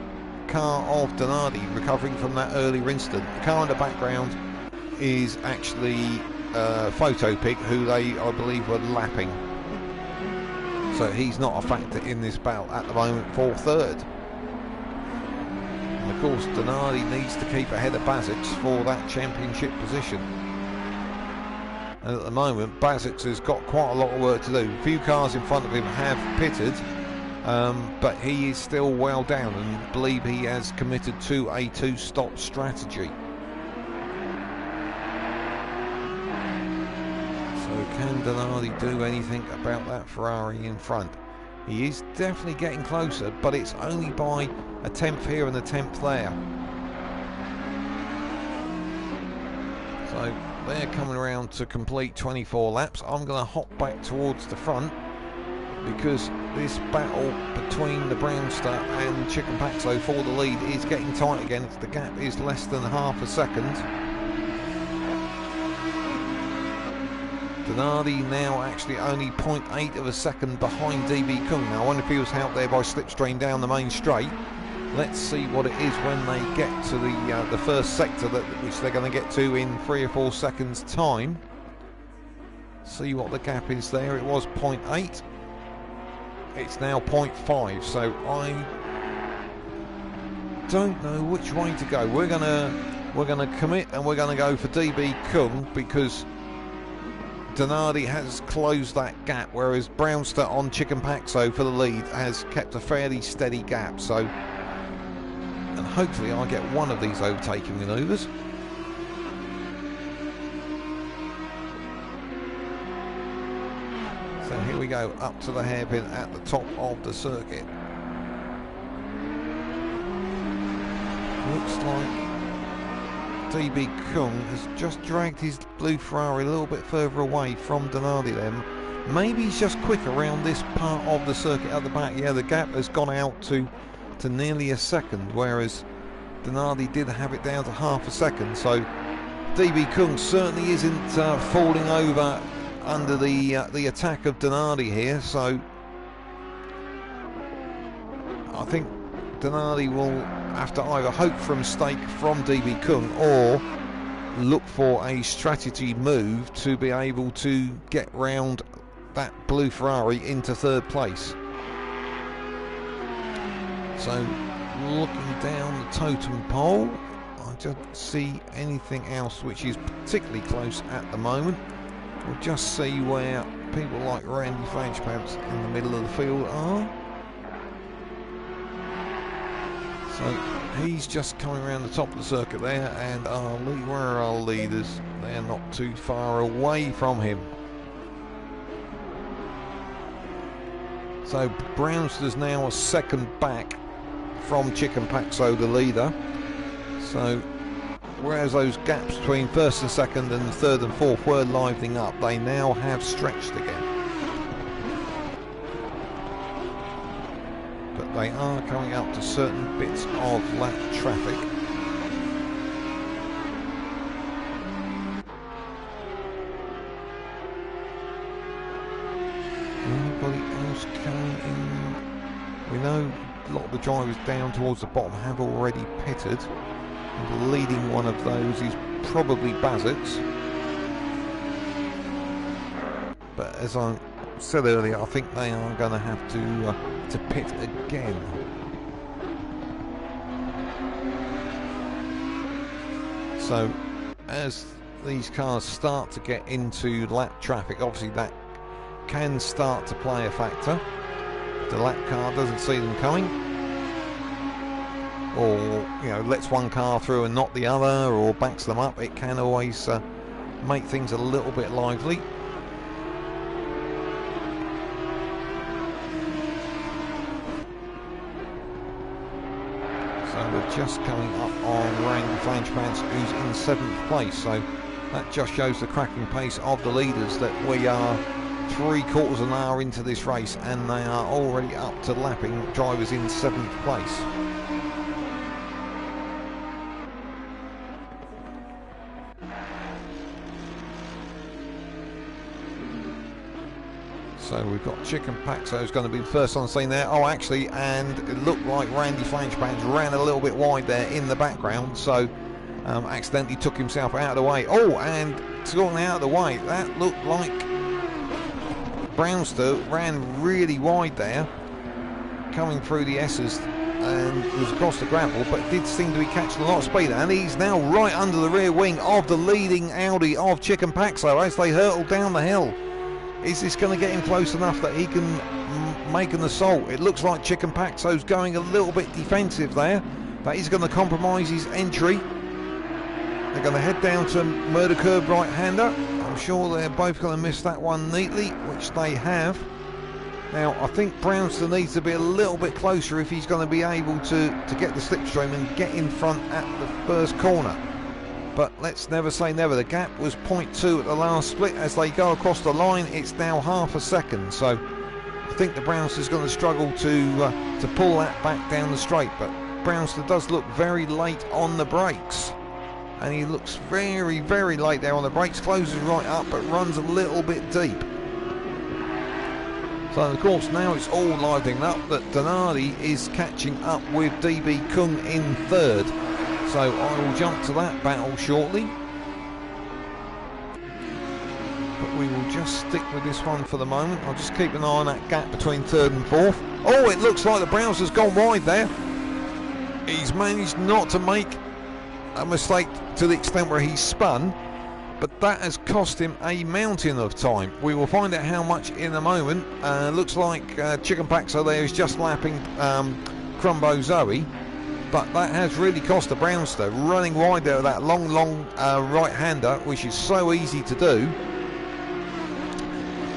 car of Donardi recovering from that earlier incident. The car in the background is actually Photo Pig, who they, I believe, were lapping. So he's not a factor in this battle at the moment for third. And of course, Donardi needs to keep ahead of Basics for that championship position. And at the moment, Basics has got quite a lot of work to do. A few cars in front of him have pitted, but he is still well down, and believe he has committed to a two-stop strategy. So can Donardi do anything about that Ferrari in front? He is definitely getting closer, but it's only by a tenth here and a tenth there. So they're coming around to complete 24 laps. I'm going to hop back towards the front, because this battle between the Brownster and Chicken Paxo for the lead is getting tight again. The gap is less than half a second. Donardi now actually only 0.8 of a second behind DB Kung. Now I wonder if he was helped there by slipstream down the main straight. Let's see what it is when they get to the first sector, which they're going to get to in 3 or 4 seconds time. See what the gap is there. It was 0.8. It's now 0.5. So I don't know which way to go. We're gonna commit, and we're gonna go for DB Kung, because Donardi has closed that gap, whereas Brownster on Chicken Paxo for the lead has kept a fairly steady gap. So, and hopefully I get one of these overtaking manoeuvres. So here we go, up to the hairpin at the top of the circuit. Looks like DB Kung has just dragged his blue Ferrari a little bit further away from Donardi then. Maybe he's just quick around this part of the circuit at the back. Yeah, the gap has gone out to nearly a second, whereas Donardi did have it down to half a second. So DB Kung certainly isn't falling over under the attack of Donardi here. So I think Donardi will have to either hope for a mistake from DB Kung or look for a strategy move to be able to get round that blue Ferrari into third place. So looking down the totem pole, I don't see anything else which is particularly close at the moment. We'll just see where people like Randy Flanchpants in the middle of the field are. So he's just coming around the top of the circuit there, and where are our leaders? They're not too far away from him. So Brownster's now a second back from Chicken Paxo, the leader. So whereas those gaps between first and second and third and fourth were livening up, they now have stretched again. But they are coming up to certain bits of lap traffic. Anybody else coming in? We know a lot of the drivers down towards the bottom have already pitted, and the leading one of those is probably Basics. But as I said earlier, I think they are going to have to pit again. So as these cars start to get into lap traffic, obviously that can start to play a factor. The lap car doesn't see them coming, or lets one car through and not the other, or backs them up. It can always make things a little bit lively. So we're just coming up on Randy Flanchpants, who's in 7th place, so that just shows the cracking pace of the leaders, that we are 3/4 of an hour into this race and they are already up to lapping drivers in 7th place. So we've got Chicken Paxo's going to be the first on the scene there. Oh, actually, and it looked like Randy Flanchpants ran a little bit wide there in the background, so accidentally took himself out of the way. Oh, and talking out of the way, that looked like Brownster ran really wide there, coming through the S's, and was across the gravel, but did seem to be catching a lot of speed, and he's now right under the rear wing of the leading Audi of Chicken Paxo as they hurtle down the hill. Is this going to get him close enough that he can make an assault? It looks like Chicken Paxo's going a little bit defensive there. That is going to compromise his entry. They're going to head down to Murder Curb right-hander. I'm sure they're both going to miss that one neatly, which they have. Now, I think Brownster needs to be a little bit closer if he's going to be able to get the slipstream and get in front at the first corner. But let's never say never. The gap was 0.2 at the last split. As they go across the line, it's now half a second. So I think the Brownster's going to struggle to pull that back down the straight. But Brownster does look very late on the brakes. And he looks very, very late there on the brakes. Closes right up, but runs a little bit deep. So of course now it's all livening up that Donardi is catching up with DB Kung in 3rd. So I will jump to that battle shortly. But we will just stick with this one for the moment. I'll just keep an eye on that gap between 3rd and 4th. Oh, it looks like the Brownster's gone wide there. He's managed not to make a mistake to the extent where he's spun, but that has cost him a mountain of time. We will find out how much in a moment. Looks like Chicken Paxo there is just lapping Crumbo Zoe. But that has really cost the Brownster, running wide there with that long right-hander, which is so easy to do.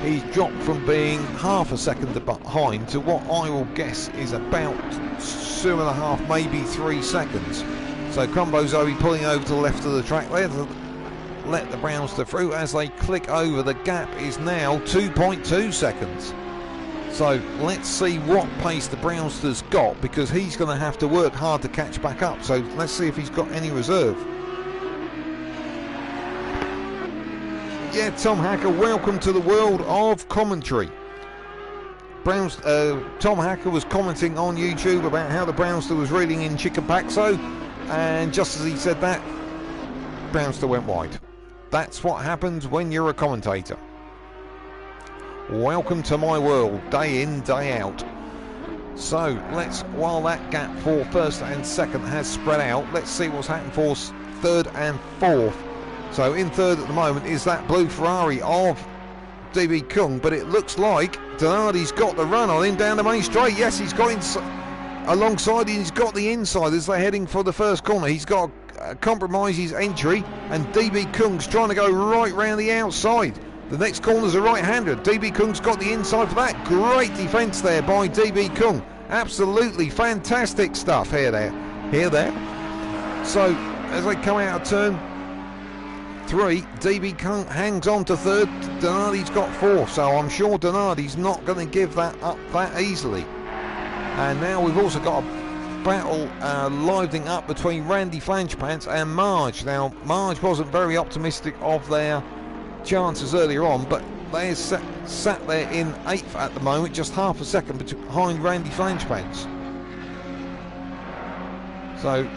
He's dropped from being half a second behind to what I will guess is about 2.5, maybe 3 seconds. So Crumbo Zoe pulling over to the left of the track there to let the Brownster through. As they click over, the gap is now 2.2 seconds. So let's see what pace the Brownster's got, because he's going to have to work hard to catch back up. So let's see if he's got any reserve. Yeah, Tom Hacker, welcome to the world of commentary. Tom Hacker was commenting on YouTube about how the Brownster was reeling in Chicken Paxo, and just as he said that, Brownster went wide. That's what happens when you're a commentator. Welcome to my world, day in, day out. So while that gap for 1st and 2nd has spread out, let's see what's happened for 3rd and 4th. So in 3rd at the moment is that blue Ferrari of DB Kung, but it looks like Donardi's got the run on him down the main straight. Yes, he's got alongside him, he's got the inside as they're heading for the first corner. He's got to compromise his entry, and DB Kung's trying to go right round the outside. The next corner's a right-hander. DB Kung's got the inside for that. Great defence there by DB Kung. Absolutely fantastic stuff here there. So as they come out of turn 3, DB Kung hangs on to 3rd. Donardi's got 4th, so I'm sure Donardi's not going to give that up that easily. And now we've also got a battle livening up between Randy Flanchpants and Marge. Now Marge wasn't very optimistic of their chances earlier on, but they sat there in 8th at the moment, just half a second behind Randy Flanchpants. So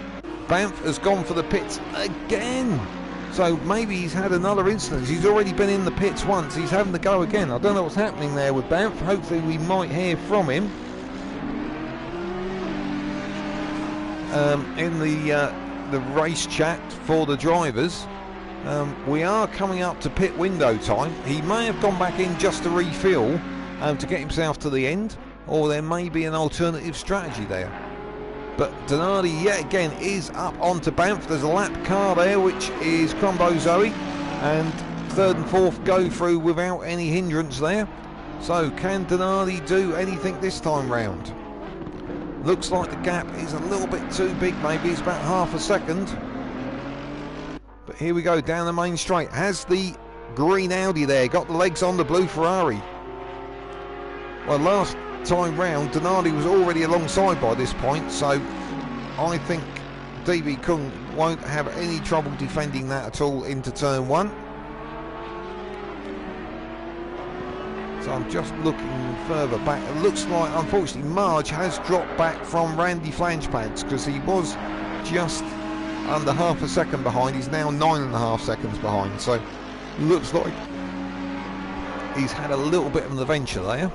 Banff has gone for the pits again. So maybe he's had another incident. He's already been in the pits once. He's having to go again. I don't know what's happening there with Banff. Hopefully we might hear from him in the race chat for the drivers. We are coming up to pit window time. He may have gone back in just to refuel to get himself to the end, or there may be an alternative strategy there. But Donardi yet again is up onto Banff. There's a lap car there which is Crumbo Zoe, and third and fourth go through without any hindrance there. So can Donardi do anything this time round? Looks like the gap is a little bit too big, maybe it's about half a second. But here we go down the main straight. Has the green Audi there got the legs on the blue Ferrari? Well, last time round Donardi was already alongside by this point, so I think DB Kung won't have any trouble defending that at all into turn one. So I'm just looking further back. It looks like unfortunately Marge has dropped back from Randy Flangepants, because he was just under half a second behind. He's now 9.5 seconds behind, so looks like he's had a little bit of an adventure there.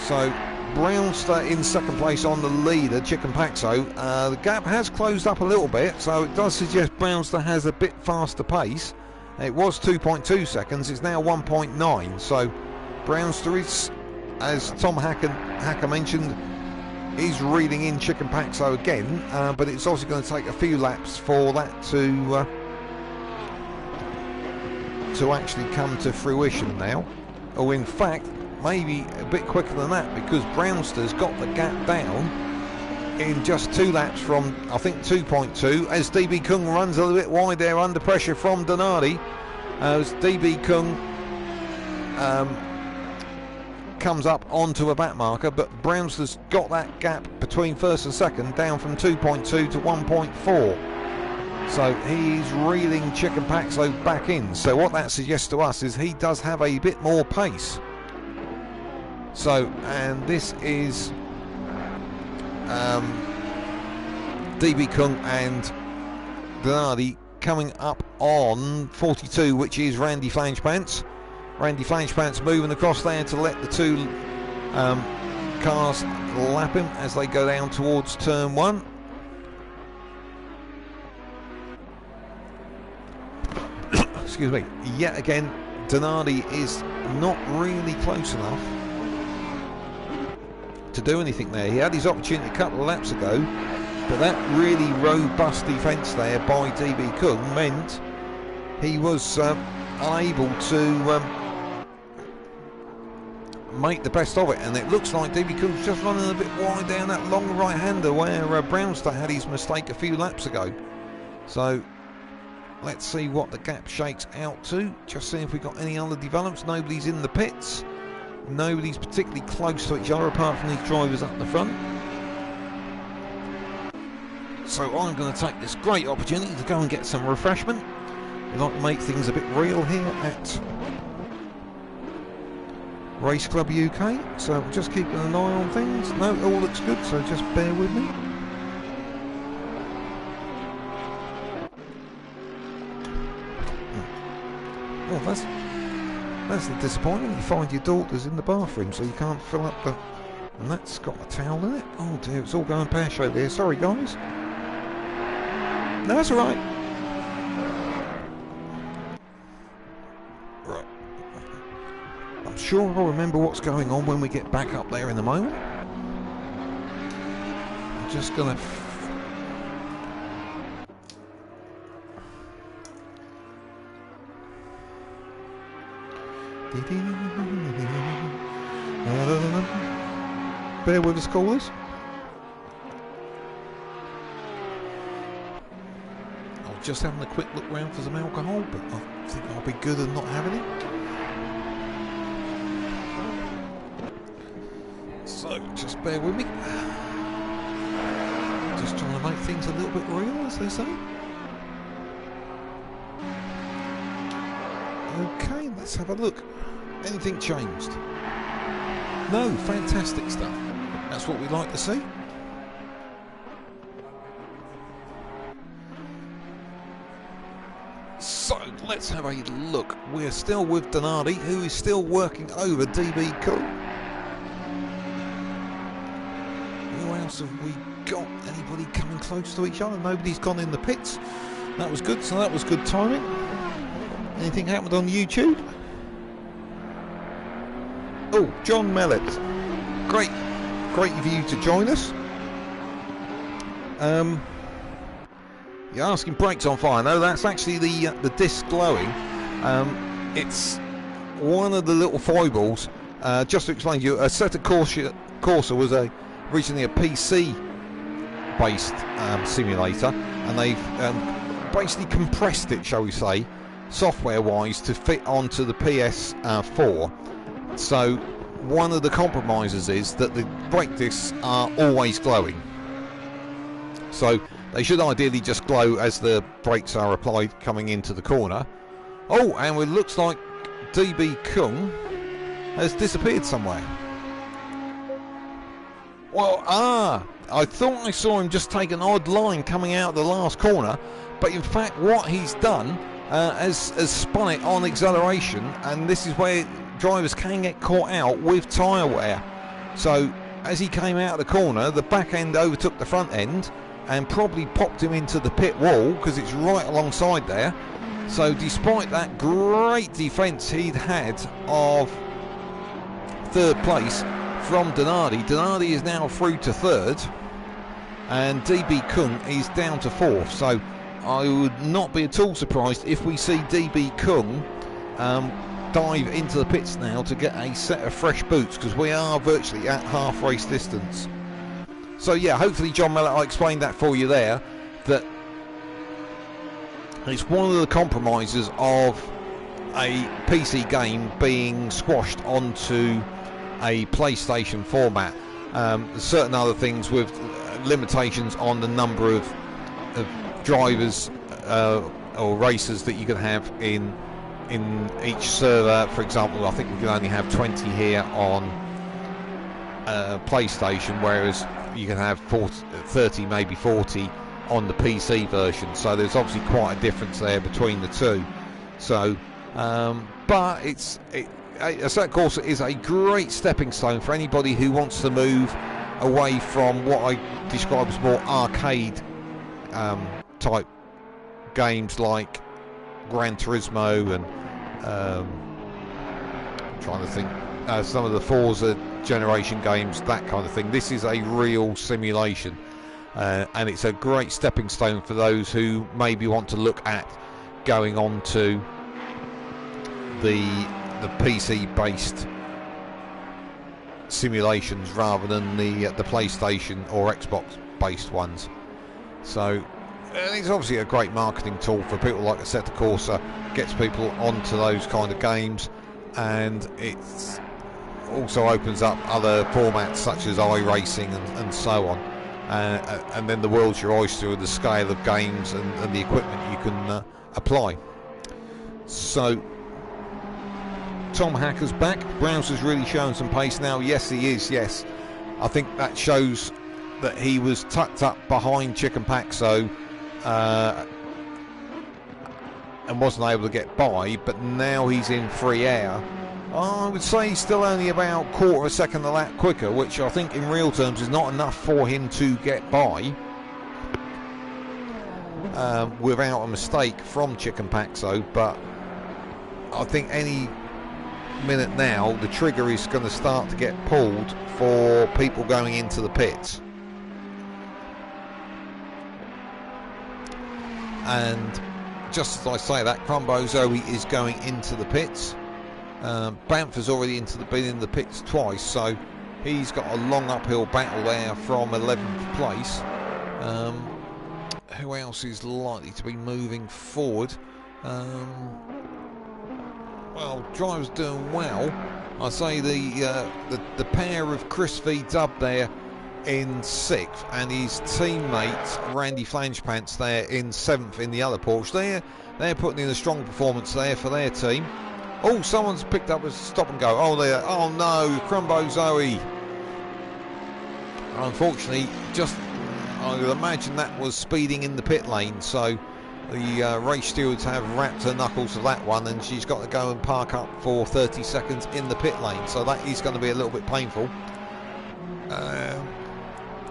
So Brownster in second place on the leader, Chicken Paxo. The gap has closed up a little bit, so it does suggest Brownster has a bit faster pace. It was 2.2 seconds, it's now 1.9. So Brownster is, as Tom Hacker mentioned, is reading in Chicken Paxo again, but it's also going to take a few laps for that to actually come to fruition now. Or in fact, maybe a bit quicker than that, because Brownster's got the gap down in just 2 laps from, I think, 2.2, as DB Kung runs a little bit wide there under pressure from Donardi, as DB Kung comes up onto a back marker, but Brownster's got that gap between first and second down from 2.2 to 1.4. So he's reeling Chicken Paxo back in. So what that suggests to us is he does have a bit more pace. So, and this is DB Kung and Donardi coming up on 42, which is Randy Flangepants. Randy Flangepants moving across there to let the two cars lap him as they go down towards turn one. Excuse me. Yet again, Donardi is not really close enough to do anything there. He had his opportunity a couple of laps ago, but that really robust defence there by DB Kung meant he was unable to make the best of it, and it looks like DB Kung's just running a bit wide down that long right-hander where Brownster had his mistake a few laps ago. So let's see what the gap shakes out to. Just see if we've got any other developments. Nobody's in the pits. Nobody's particularly close to each other apart from these drivers up the front. So I'm going to take this great opportunity to go and get some refreshment. We like to make things a bit real here at Race Club UK. So just keeping an eye on things. No, it all looks good, so just bear with me. Well, that's the disappointing. You find your daughter's in the bathroom, so you can't fill up the... And that's got a towel in it. Oh dear, it's all going pear-shaped there. Sorry, guys. No, that's all right. Right. I'm sure I'll remember what's going on when we get back up there in a moment. I'm just going to... Bear with us, callers. I was just having a quick look round for some alcohol, but I think I'll be good at not having it. So just bear with me. Just trying to make things a little bit real, as they say. Okay, let's have a look. Anything changed? No, fantastic stuff. That's what we like to see. So let's have a look. We're still with Donardi, who is still working over DB Kung. Who else have we got? Anybody coming close to each other? Nobody's gone in the pits. That was good. So that was good timing. Anything happened on YouTube? Oh, John Mellett. Great of you to join us. You're asking brakes on fire. No, that's actually the disc glowing. It's one of the little foibles. Just to explain to you, Assetto Corsa was originally a PC-based simulator, and they've basically compressed it, shall we say, software-wise, to fit onto the PS4. So one of the compromises is that the brake discs are always glowing. So they should ideally just glow as the brakes are applied coming into the corner. Oh, and it looks like DB Kung has disappeared somewhere. Well, I thought I saw him just take an odd line coming out of the last corner, but in fact what he's done has spun it on acceleration, and this is where drivers can get caught out with tyre wear. So as he came out of the corner, the back end overtook the front end and probably popped him into the pit wall because it's right alongside there. So despite that great defence he'd had of third place from Donardi is now through to third, and DB Kung is down to fourth. So I would not be at all surprised if we see DB Kung dive into the pits now to get a set of fresh boots, because we are virtually at half race distance. So yeah, hopefully John Mellett, I explained that for you there, that it's one of the compromises of a PC game being squashed onto a PlayStation format. Certain other things with limitations on the number of drivers or racers that you can have in each server. For example, I think we can only have 20 here on PlayStation, whereas you can have 30, maybe 40 on the PC version. So there's obviously quite a difference there between the two. So, but Assetto Corsa is a great stepping stone for anybody who wants to move away from what I describe as more arcade type games like Gran Turismo and I'm trying to think some of the Forza generation games, that kind of thing. This is a real simulation, and it's a great stepping stone for those who maybe want to look at going on to the PC based simulations rather than the PlayStation or Xbox based ones. So it's obviously a great marketing tool for people like Assetto Corsa, gets people onto those kind of games, and it's also opens up other formats such as iRacing and so on, and then the world's your oyster with the scale of games and the equipment you can apply. So Tom Hacker's back. Browser's really showing some pace now. Yes, he is. Yes, I think that shows that he was tucked up behind Chicken Paxo and wasn't able to get by, but now he's in free air. I would say he's still only about quarter of a second a lap quicker, which I think in real terms is not enough for him to get by without a mistake from Chicken Paxo. But I think any minute now the trigger is going to start to get pulled for people going into the pits. And just as I say that, Crumbo Zoe is going into the pits. Bamford's already been in the pits twice, so he's got a long uphill battle there from 11th place. Who else is likely to be moving forward? Well, drivers doing well. I say the pair of Chris V Dub there in 6th, and his teammate Randy Flangepants there in 7th in the other Porsche. They're putting in a strong performance there for their team. Oh, someone's picked up a stop and go. Oh, there. Oh no, Crumbo Zoe. Unfortunately, I would imagine that was speeding in the pit lane. So the race stewards have wrapped her knuckles of that one, and she's got to go and park up for 30 seconds in the pit lane. So that is going to be a little bit painful.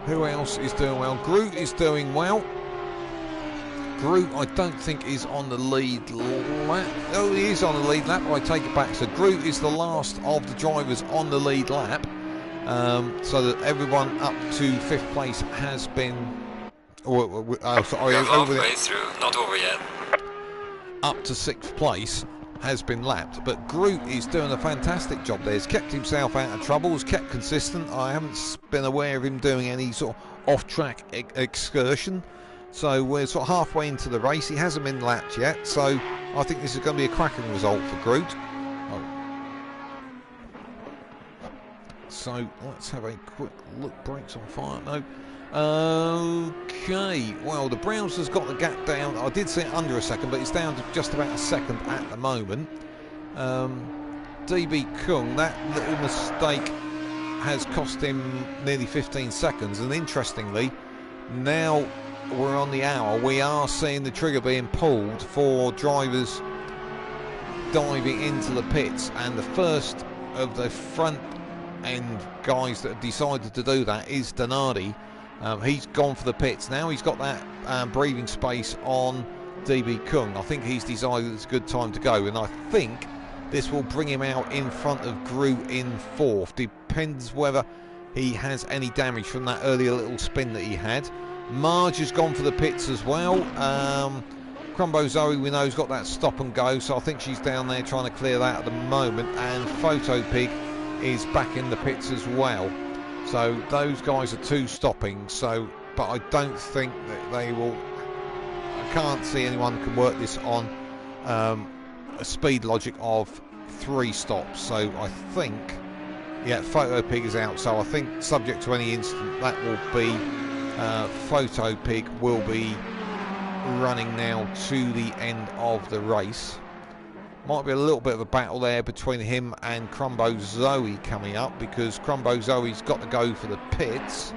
Who else is doing well? Groot is doing well. Groot, I don't think, is on the lead lap. Oh, he is on the lead lap. I take it back. So Groot is the last of the drivers on the lead lap. So that everyone up to 5th place has been... Oh, sorry. We're halfway through, not over yet. Up to 6th place has been lapped. But Groot is doing a fantastic job there. He's kept himself out of trouble. He's kept consistent. I haven't been aware of him doing any sort of off-track excursion. So we're sort of halfway into the race. He hasn't been lapped yet, so I think this is going to be a cracking result for Groot. Oh. So let's have a quick look. Brakes on fire. No. Okay. Well, the Browser's got the gap down. I did say under a second, but it's down to just about a second at the moment. DB Kung, that little mistake has cost him nearly 15 seconds. And interestingly, now we're on the hour, we are seeing the trigger being pulled for drivers diving into the pits, and the first of the front end guys that have decided to do that is Donardi. He's gone for the pits. Now he's got that breathing space on DB Kung. I think he's decided it's a good time to go, and I think this will bring him out in front of Groot in 4th. Depends whether he has any damage from that earlier little spin that he had. Marge has gone for the pits as well. Crumbo Zoe, we know, has got that stop and go, so I think she's down there trying to clear that at the moment. And Photo Pig is back in the pits as well. So those guys are 2 stopping. So, but I don't think that they will. I can't see anyone can work this on a speed logic of 3 stops. So I think, yeah, Photo Pig is out. So I think, subject to any incident, that will be. Photo Pig will be running now to the end of the race. Might be a little bit of a battle there between him and Crumbo Zoe coming up, because Crumbo Zoe's got to go for the pits,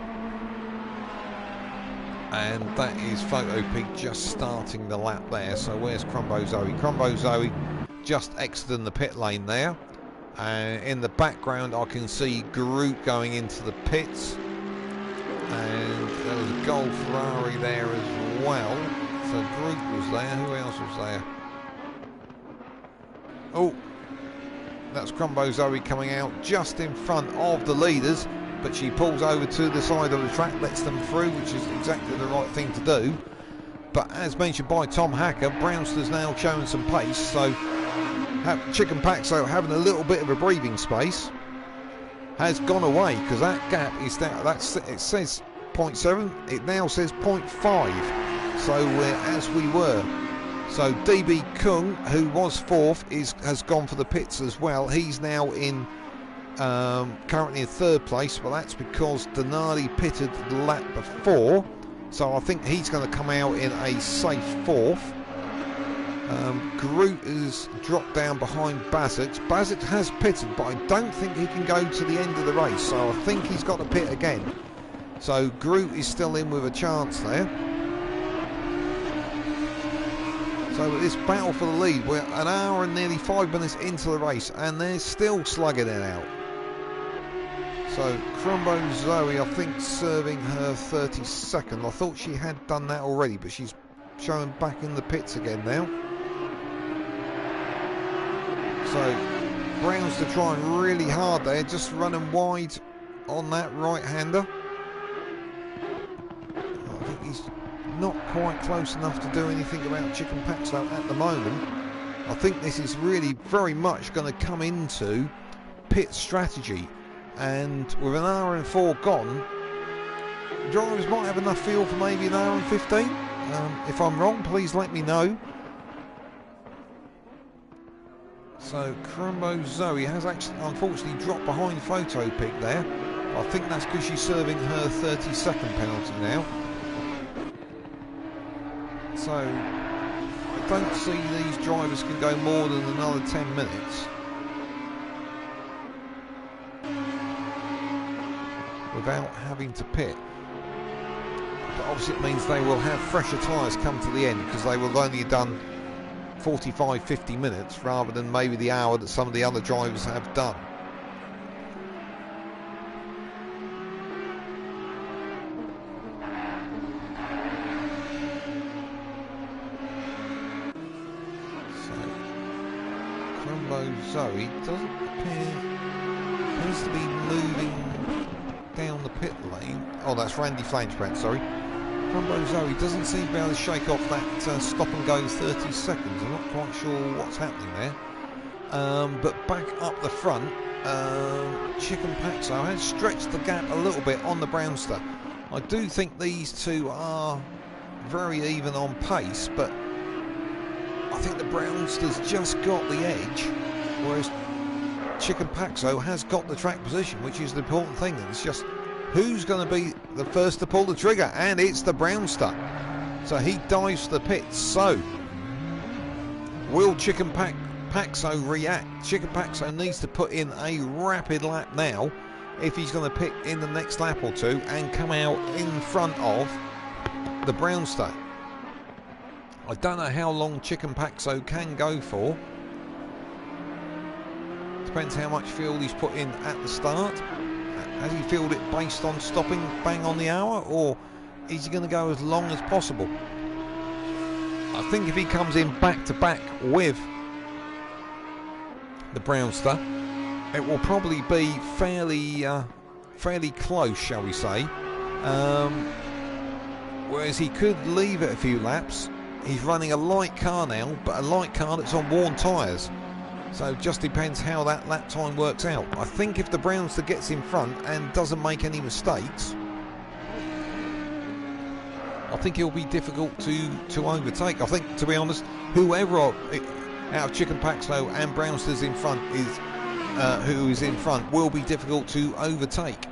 and that is Photo Pig just starting the lap there. So where's Crumbo Zoe? Crumbo Zoe just exiting the pit lane there. In the background I can see Groot going into the pits. And there was a gold Ferrari there as well. So Groot was there. Who else was there? Oh, that's Crumbo Zoe coming out just in front of the leaders. But she pulls over to the side of the track, lets them through, which is exactly the right thing to do. But as mentioned by Tom Hacker, Brownster's now showing some pace. So Chicken Paxo having a little bit of a breathing space has gone away, because that gap is down. It says 0.7, it now says 0.5. So we're as we were. So DB Kung, who was 4th, has gone for the pits as well. He's now in currently in 3rd place, but that's because Donardi pitted the lap before. So I think he's going to come out in a safe 4th. Groot has dropped down behind Bassett. Bassett has pitted, but I don't think he can go to the end of the race, so I think he's got to pit again. So Groot is still in with a chance there. So this battle for the lead, we're an hour and nearly 5 minutes into the race, and they're still slugging it out. So Crumbo Zoe, I think, serving her 32nd. I thought she had done that already, but she's showing back in the pits again now. So Browns to try really hard there, just running wide on that right-hander. I think he's not quite close enough to do anything about Chicken Paxo at the moment. I think this is really very much going to come into pit strategy, and with an hour and 4 gone, drivers might have enough fuel for maybe an hour and 15. If I'm wrong, please let me know. So Crumbo Zoe has actually unfortunately dropped behind Photo Pig there. I think that's because she's serving her 30-second penalty now. So I don't see these drivers can go more than another 10 minutes without having to pit. But obviously it means they will have fresher tyres come to the end, because they will only have done 45-50 minutes rather than maybe the hour that some of the other drivers have done. Rumbo Zoe doesn't appears to be moving down the pit lane. Oh, that's Randy Flangebrand, sorry. Rumbo Zoe doesn't seem to be able to shake off that stop and go 30 seconds. I'm not quite sure what's happening there. But back up the front, Chicken Paxo has stretched the gap a little bit on the Brownster. I do think these two are very even on pace, but I think the Brownster's just got the edge, whereas Chicken Paxo has got the track position, which is the important thing. It's just who's going to be the first to pull the trigger, and it's the Brownster. So he dives for the pits. So will Chicken Paxo react? Chicken Paxo needs to put in a rapid lap now if he's going to pit in the next lap or two and come out in front of the Brownster. I don't know how long Chicken Paxo can go for. Depends how much fuel he's put in at the start. Has he fueled it based on stopping bang on the hour, or is he going to go as long as possible? I think if he comes in back to back with the Brownster, it will probably be fairly close, shall we say. Whereas he could leave it a few laps. He's running a light car now, but a light car that's on worn tyres. So it just depends how that lap time works out. I think if the Brownster gets in front and doesn't make any mistakes, I think it'll be difficult to overtake. I think, to be honest, whoever out of Chicken Paxo and Brownster's in front who is in front will be difficult to overtake.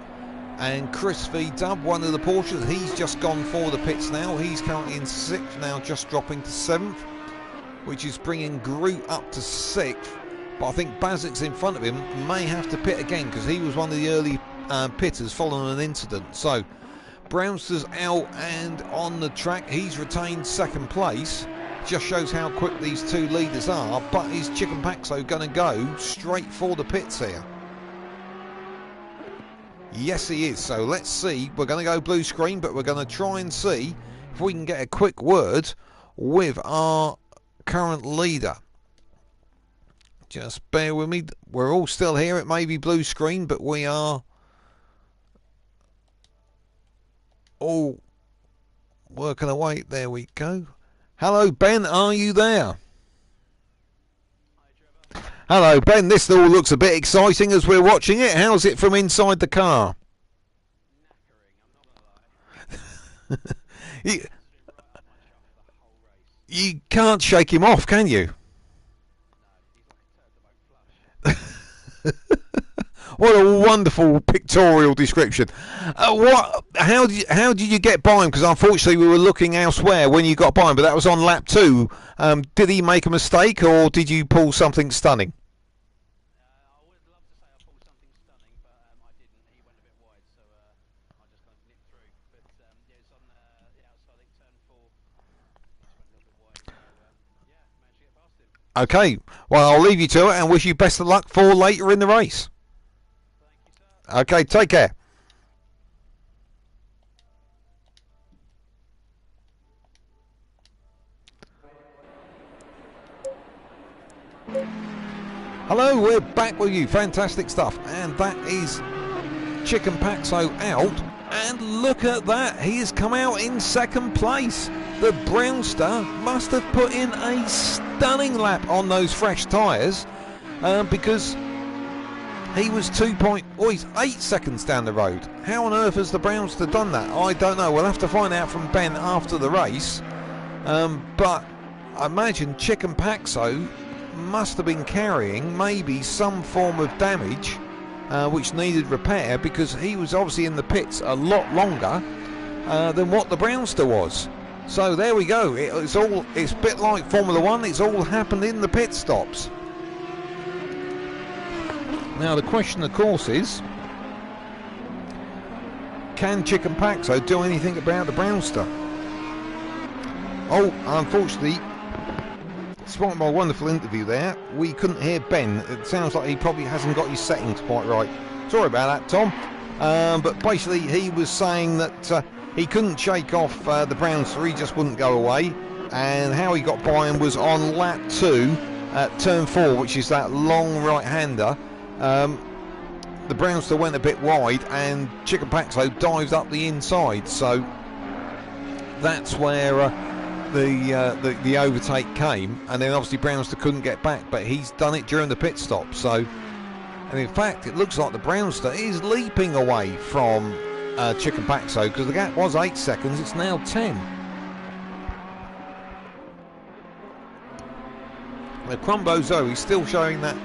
And Chris V Dub, one of the Porsches, he's just gone for the pits now. He's currently in 6th now, just dropping to 7th, which is bringing Groot up to 6th. But I think Bazik's in front of him, may have to pit again because he was one of the early pitters following an incident. So Brownster's out and on the track. He's retained 2nd place. Just shows how quick these two leaders are. But is Chicken Paxo going to go straight for the pits here? Yes, he is. So let's see. We're going to go blue screen, but we're going to try and see if we can get a quick word with our current leader. Just bear with me. We're all still here. It may be blue screen, but we are all working away. There we go. Hello, Ben. Are you there? Hello, Ben. This all looks a bit exciting as we're watching it. How's it from inside the car? You can't shake him off, can you? What a wonderful pictorial description. How did you get by him? Because unfortunately we were looking elsewhere when you got by him, but that was on lap 2. Did he make a mistake, or did you pull something stunning? I would love to say I pulled something stunning, but I didn't. He went a bit wide, so I just kind of nipped through. But yeah, it's on the outside, I think turn 4. Just went a little bit wide, so yeah, managed to get past him. Okay, well I'll leave you to it and wish you best of luck for later in the race. Okay, take care. Hello, we're back with you. Fantastic stuff. And that is Chicken Paxo out. And look at that. He has come out in 2nd place. The Brownster must have put in a stunning lap on those fresh tyres because he was he's 8 seconds down the road. How on earth has the Brownster done that? I don't know. We'll have to find out from Ben after the race. But I imagine Chicken Paxo must have been carrying maybe some form of damage which needed repair, because he was obviously in the pits a lot longer than what the Brownster was. So there we go. It's a bit like Formula 1. It's all happened in the pit stops. Now the question, of course, is can Chicken Paxo do anything about the Brownster? Oh, unfortunately, despite my wonderful interview there, we couldn't hear Ben. It sounds like he probably hasn't got his settings quite right. Sorry about that, Tom. But basically, he was saying that he couldn't shake off the Brownster. He just wouldn't go away. And how he got by him was on lap 2. at turn 4, which is that long right-hander, the Brownster went a bit wide and Chicken Paxo dived up the inside, so that's where the overtake came, and then obviously Brownster couldn't get back, but he's done it during the pit stop. So, and in fact, it looks like the Brownster is leaping away from Chicken Paxo, because the gap was 8 seconds, it's now 10. Now Crumbo Zoe still showing that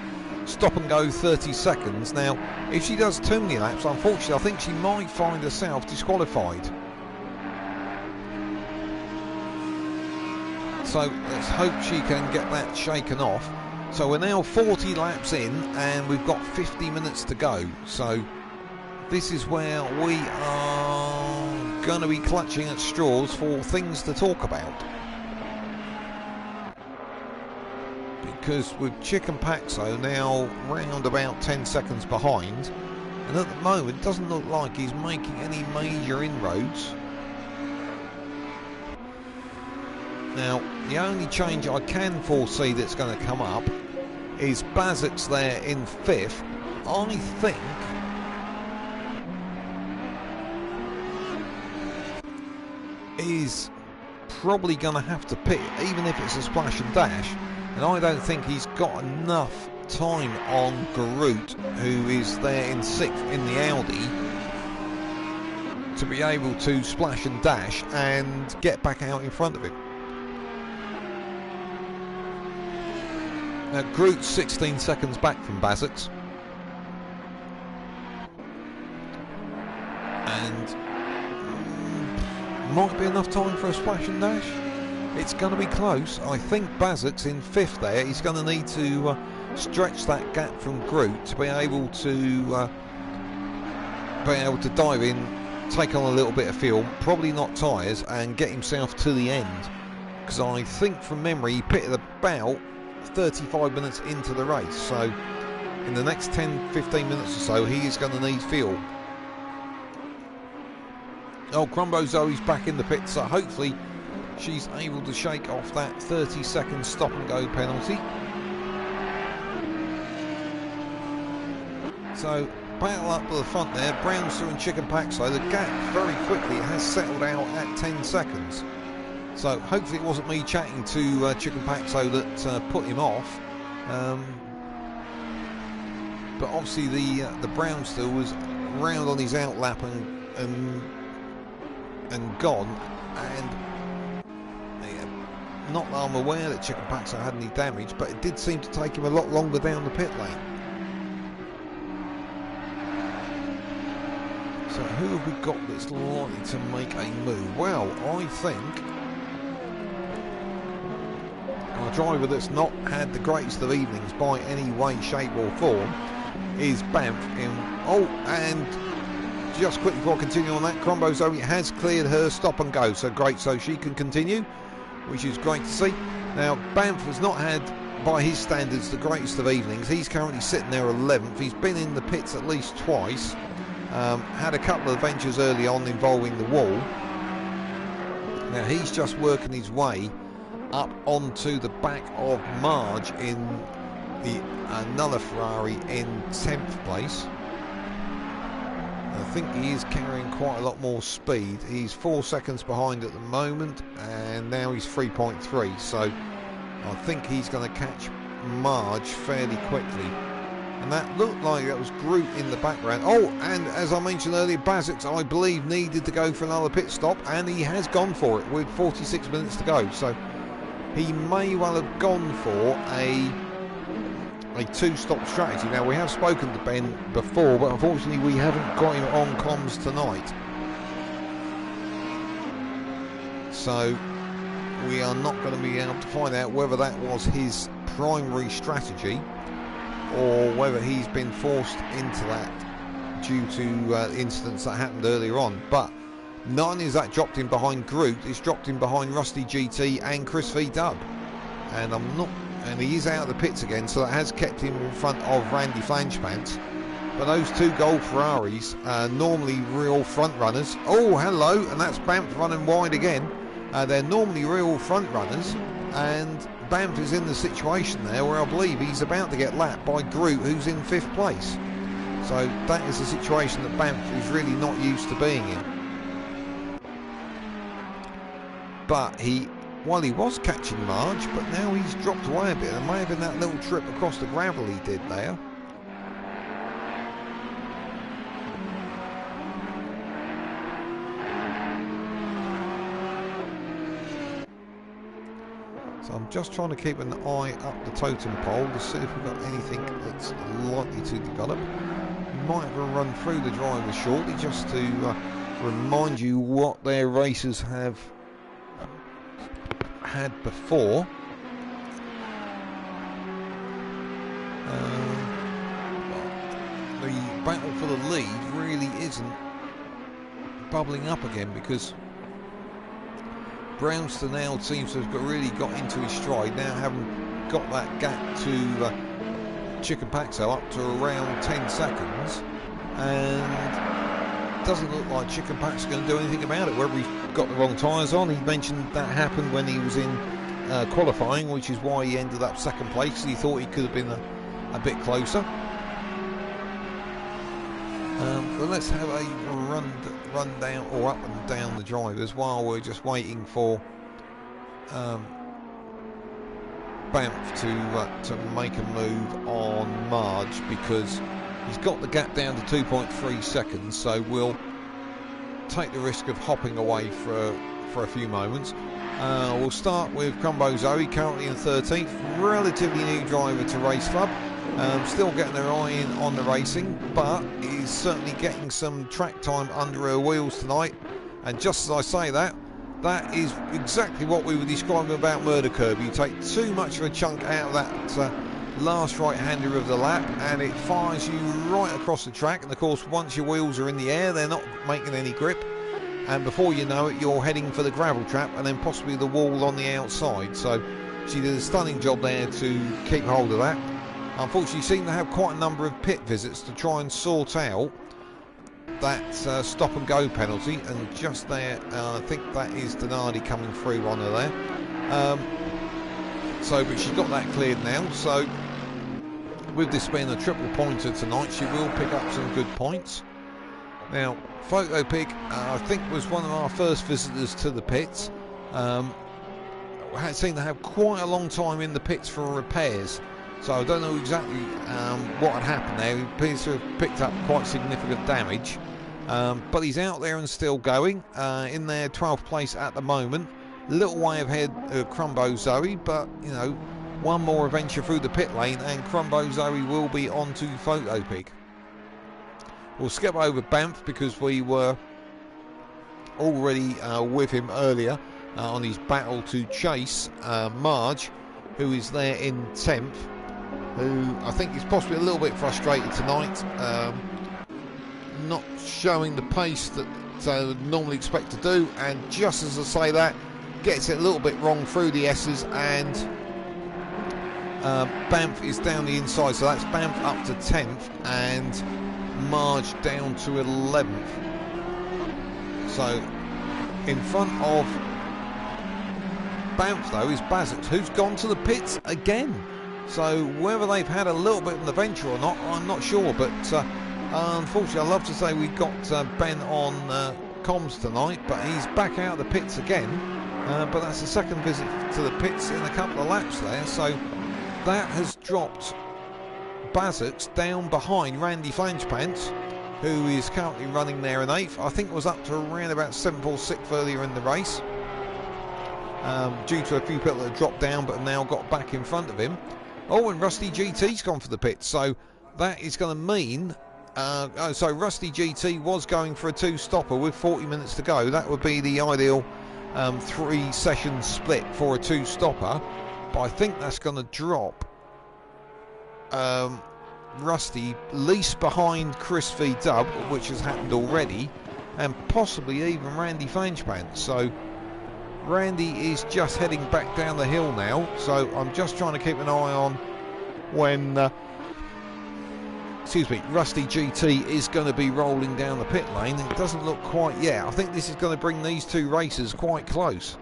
stop and go 30 seconds. Now, if she does too many laps, unfortunately, I think she might find herself disqualified. So let's hope she can get that shaken off. So we're now 40 laps in and we've got 50 minutes to go. So this is where we are going to be clutching at straws for things to talk about. Because with Chicken Paxo now round about 10 seconds behind, and at the moment it doesn't look like he's making any major inroads. Now, the only change I can foresee that's going to come up is Bazik's there in 5th. I think he's probably going to have to pit, even if it's a splash and dash. And I don't think he's got enough time on Groot, who is there in 6th in the Audi, to be able to splash and dash and get back out in front of him. Now, Groot's 16 seconds back from Bazik's. And might be enough time for a splash and dash. It's going to be close. I think Bazik's in 5th there. He's going to need to stretch that gap from Groot to be able to dive in, take on a little bit of fuel, probably not tyres, and get himself to the end. Because I think from memory he pitted about 35 minutes into the race. So in the next 10-15 minutes or so he is going to need fuel. Oh, Crumbo Zoe's back in the pit, so hopefully she's able to shake off that 30-second stop and go penalty. So battle up to the front there, Brownster and Chicken Paxo. The gap very quickly has settled out at 10 seconds. So hopefully it wasn't me chatting to Chicken Paxo that put him off. But obviously the Brownster was round on his outlap and gone, and not that I'm aware that Chicken Paxo had any damage, but it did seem to take him a lot longer down the pit lane. So who have we got that's likely to make a move? Well, I think a driver that's not had the greatest of evenings by any way, shape or form is Banff in. Oh, and just quickly before I continue on that, Crumbo Zoe has cleared her stop and go, so great, so she can continue, which is great to see. Now, Banff has not had, by his standards, the greatest of evenings. He's currently sitting there 11th. He's been in the pits at least twice. Had a couple of adventures early on involving the wall. Now, he's just working his way up onto the back of Marge in another Ferrari in 10th place. I think he is carrying quite a lot more speed. He's 4 seconds behind at the moment, and now he's 3.3, so I think he's going to catch Marge fairly quickly. And that looked like that was Groot in the background. Oh, and as I mentioned earlier, Bazik's, I believe, needed to go for another pit stop, and he has gone for it with 46 minutes to go. So he may well have gone for a two-stop strategy. Now, we have spoken to Ben before, but unfortunately we haven't got him on comms tonight. So we are not going to be able to find out whether that was his primary strategy or whether he's been forced into that due to incidents that happened earlier on. But not only is that dropped him behind Groot, it's dropped him behind Rusty GT and Chris V Dub. And he is out of the pits again, so that has kept him in front of Randy Flangepants. But those two gold Ferraris are normally real front runners. Oh, hello, and that's Banff running wide again. They're normally real front runners, and Banff is in the situation there where I believe he's about to get lapped by Groot, who's in 5th place. So that is a situation that Banff is really not used to being in. But he was catching Marge, but now he's dropped away a bit. It may have been that little trip across the gravel he did there. So I'm just trying to keep an eye up the totem pole to see if we've got anything that's likely to develop. Might have a run through the drivers shortly just to remind you what their races have had before. The battle for the lead really isn't bubbling up again, because Brownster now seems to have really got into his stride, now having got that gap to Chicken Paxo up to around 10 seconds, and doesn't look like Chicken Paxo's going to do anything about it. Whether he's got the wrong tyres on, he mentioned that happened when he was in qualifying, which is why he ended up 2nd place. He thought he could have been a bit closer. But let's have a run down, or up and down the drivers, while we're just waiting for Banff to make a move on Marge, because he's got the gap down to 2.3 seconds, so we'll take the risk of hopping away for a few moments. We'll start with Crumbo Zoe, currently in 13th, relatively new driver to Race Club. Still getting their eye in on the racing, but is certainly getting some track time under her wheels tonight. And just as I say that, that is exactly what we were describing about Murder Curb. You take too much of a chunk out of that last right-hander of the lap, and it fires you right across the track. And of course, once your wheels are in the air, they're not making any grip, and before you know it, you're heading for the gravel trap and then possibly the wall on the outside. So she did a stunning job there to keep hold of that. Unfortunately, seemed to have quite a number of pit visits to try and sort out that stop and go penalty, and just there, I think that is Donardi coming through on her there. But she's got that cleared now. So with this being a triple pointer tonight, she will pick up some good points. Now, Photo Pig, I think, was one of our first visitors to the pits. Had seemed to have quite a long time in the pits for repairs. So I don't know exactly what had happened there. He appears to have picked up quite significant damage. But he's out there and still going. In their 12th place at the moment. Little way ahead of Crumbo Zoe, but, you know, one more adventure through the pit lane and Crumbo Zoe will be on to Photo Pig. We'll skip over Banff because we were already with him earlier on his battle to chase Marge, who is there in 10th. Who I think is possibly a little bit frustrated tonight, not showing the pace that I would normally expect to do, and just as I say that, gets it a little bit wrong through the S's, and Banff is down the inside, so that's Banff up to 10th and Marge down to 11th. So in front of Banff though is Bazix, who's gone to the pits again. So whether they've had a little bit of an adventure or not, I'm not sure. But unfortunately, I'd love to say we got Ben on comms tonight, but he's back out of the pits again. But that's the second visit to the pits in a couple of laps there. So that has dropped Bazix down behind Randy Flanchpants, who is currently running there in 8th. I think it was up to around about 7th or 6th earlier in the race. Due to a few people that have dropped down but have now got back in front of him. Oh, and Rusty GT's gone for the pits, so that is going to mean... so Rusty GT was going for a 2-stopper with 40 minutes to go. That would be the ideal 3-session split for a 2-stopper, but I think that's going to drop Rusty least behind Chris V Dub, which has happened already, and possibly even Randy Flanchpants. So Randy is just heading back down the hill now, so I'm just trying to keep an eye on when Rusty GT is going to be rolling down the pit lane. It doesn't look quite yet. I think this is going to bring these two racers quite close.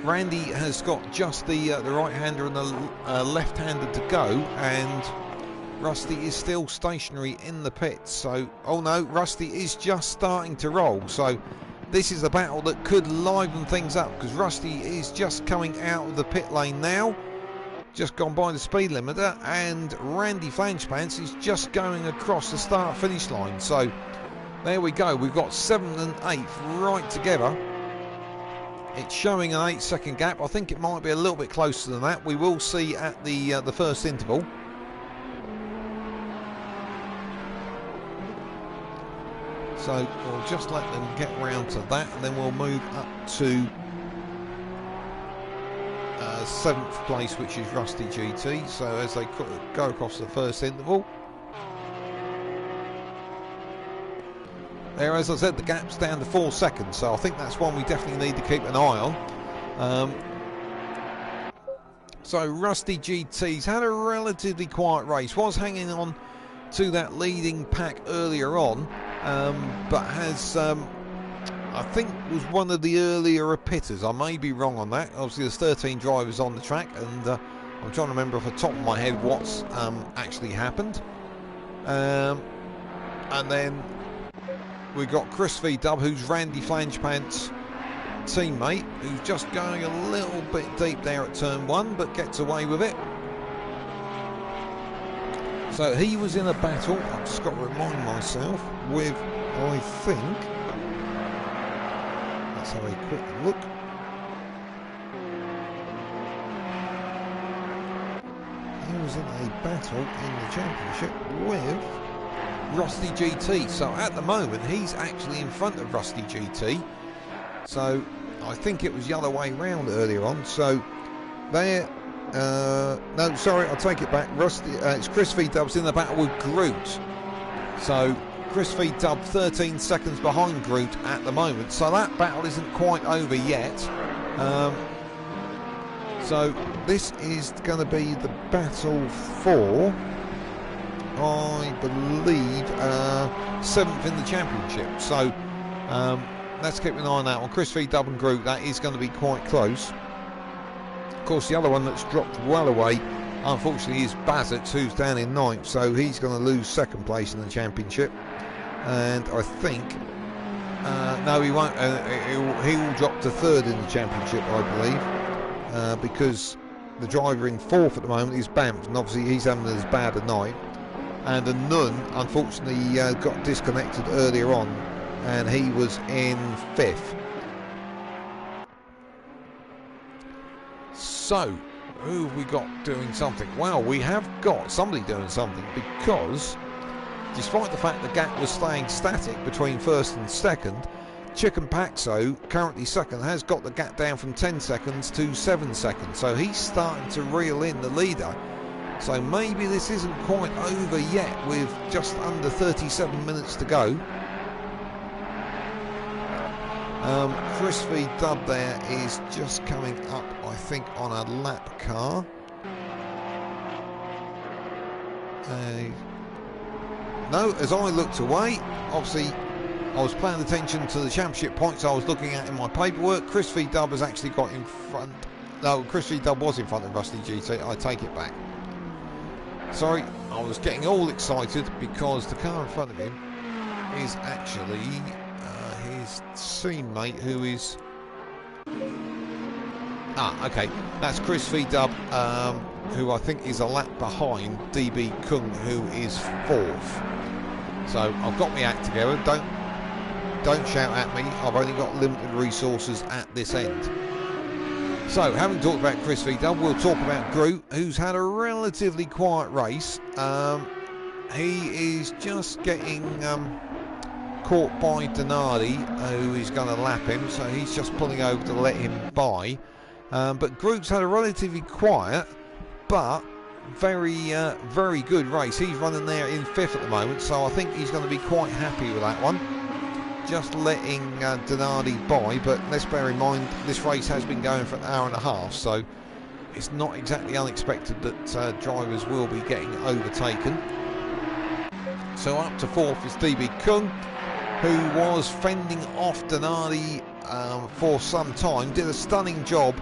Randy has got just the right-hander and the left-hander to go, and Rusty is still stationary in the pits. So, oh no, Rusty is just starting to roll. So this is a battle that could liven things up, because Rusty is just coming out of the pit lane now, just gone by the speed limiter, and Randy Flangepants is just going across the start-finish line. So there we go, we've got 7th and 8th right together. It's showing an 8-second gap. I think it might be a little bit closer than that. We will see at the first interval. So we'll just let them get round to that, and then we'll move up to 7th place, which is Rusty GT. So as they go across the first interval, there, as I said, the gap's down to 4 seconds, so I think that's one we definitely need to keep an eye on. So Rusty GT's had a relatively quiet race, was hanging on to that leading pack earlier on, but has, I think, was one of the earlier pitters. I may be wrong on that. Obviously there's 13 drivers on the track, and I'm trying to remember off the top of my head what's actually happened. And then we've got Chris V Dub, who's Randy Flangepants' teammate, who's just going a little bit deep there at turn 1, but gets away with it. So he was in a battle, I've just got to remind myself, with, I think, let's have a quick look. He was in a battle in the championship with Rusty GT. So at the moment he's actually in front of Rusty GT. So I think it was the other way round earlier on. So there, no, sorry, I'll take it back. Rusty, it's Chris V Dub's in the battle with Groot. So Chris V Dub 13 seconds behind Groot at the moment. So that battle isn't quite over yet. So this is going to be the battle for, I believe, 7th in the championship. So let's keep an eye on that one. Chris V Dub and Groot, that is going to be quite close. Of course, the other one that's dropped well away, unfortunately, is Bazett, who's down in 9th. So he's going to lose 2nd place in the championship. And I think, no, he won't. He will drop to 3rd in the championship, I believe, because the driver in 4th at the moment is Bamf, and obviously he's having as bad a night. And the Nun, unfortunately, got disconnected earlier on, and he was in 5th. So, who have we got doing something? Well, we have got somebody doing something, because despite the fact the gap was staying static between 1st and 2nd, Chicken Paxo, currently 2nd, has got the gap down from 10 seconds to 7 seconds. So he's starting to reel in the leader. So maybe this isn't quite over yet with just under 37 minutes to go. Chris V Dub there is just coming up, I think, on a lap car. No, as I looked away, obviously I was paying attention to the championship points I was looking at in my paperwork. Chris V Dub has actually got in front. No, Chris V Dub was in front of Rusty GT. I take it back. Sorry, I was getting all excited because the car in front of him is actually his teammate, who is... okay, that's Chris V Dub, who I think is a lap behind DB Kung, who is 4th. So I've got my act together. Don't shout at me. I've only got limited resources at this end. So, having talked about Chris V Dub, we'll talk about Groot, who's had a relatively quiet race. He is just getting caught by Donardi, who is going to lap him, so he's just pulling over to let him by. But Groot's had a relatively quiet, but very good race. He's running there in 5th at the moment, so I think he's going to be quite happy with that one. Just letting Donardi by, but let's bear in mind this race has been going for an hour and a half, so it's not exactly unexpected that drivers will be getting overtaken. So up to 4th is DB Kung, who was fending off Donardi for some time, did a stunning job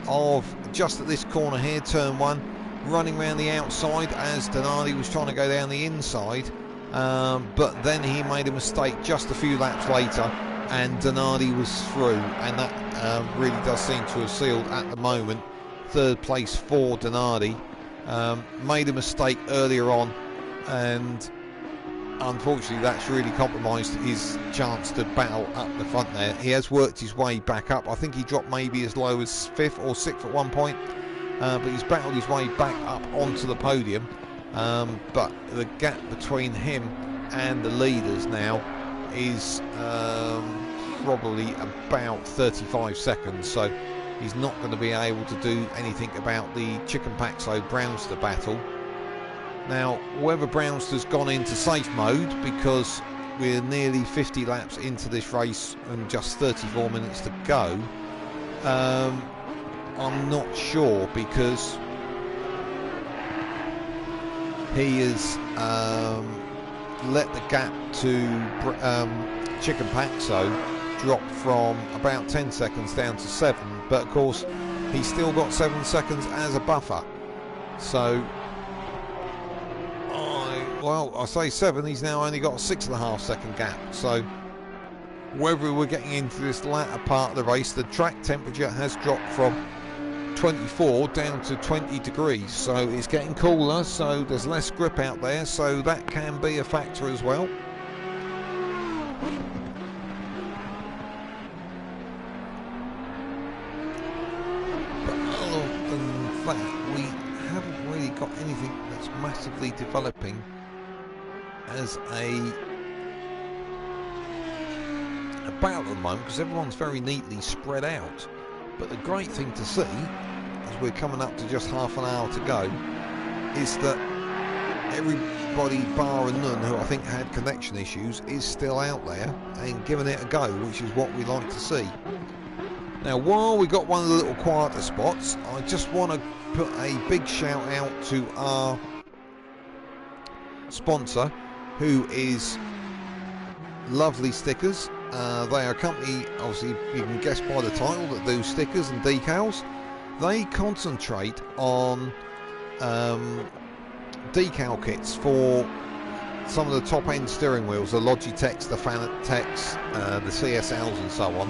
of just at this corner here, turn 1, running around the outside as Donati was trying to go down the inside, but then he made a mistake just a few laps later and Donati was through, and that really does seem to have sealed at the moment third place for Donati. Made a mistake earlier on, and unfortunately that's really compromised his chance to battle up the front there. He has worked his way back up. I think he dropped maybe as low as 5th or 6th at one point, but he's battled his way back up onto the podium. But the gap between him and the leaders now is probably about 35 seconds, so he's not going to be able to do anything about the Chicken Paxo Brownster battle. Now, whether Brownster's gone into safe mode because we're nearly 50 laps into this race and just 34 minutes to go, I'm not sure, because he has let the gap to Chicken Paxo drop from about 10 seconds down to 7, but of course he's still got 7 seconds as a buffer. So I say 7, he's now only got a 6.5 second gap. So whether we're getting into this latter part of the race, the track temperature has dropped from 24 down to 20 degrees, so it's getting cooler, so there's less grip out there, so that can be a factor as well. But other than that, we haven't really got anything that's massively developing as a battle at the moment, because everyone's very neatly spread out. But the great thing to see, as we're coming up to just half an hour to go, is that everybody bar and none who I think had connection issues is still out there and giving it a go, which is what we like to see. Now, while we got one of the little quieter spots, I just want to put a big shout out to our sponsor, who is Lovely Stickers. They are a company, obviously you can guess by the title, that do stickers and decals. They concentrate on decal kits for some of the top end steering wheels, the Logitechs, the Fanatechs, the CSLs and so on,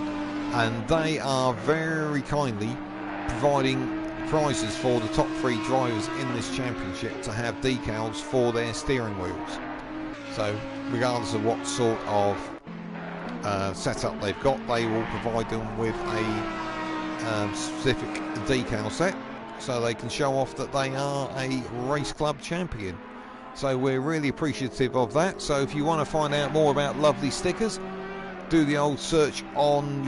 and they are very kindly providing prizes for the top 3 drivers in this championship to have decals for their steering wheels. So regardless of what sort of setup they've got, they will provide them with a specific decal set, so they can show off that they are a race club champion. So we're really appreciative of that. So if you want to find out more about Lovely Stickers, do the old search on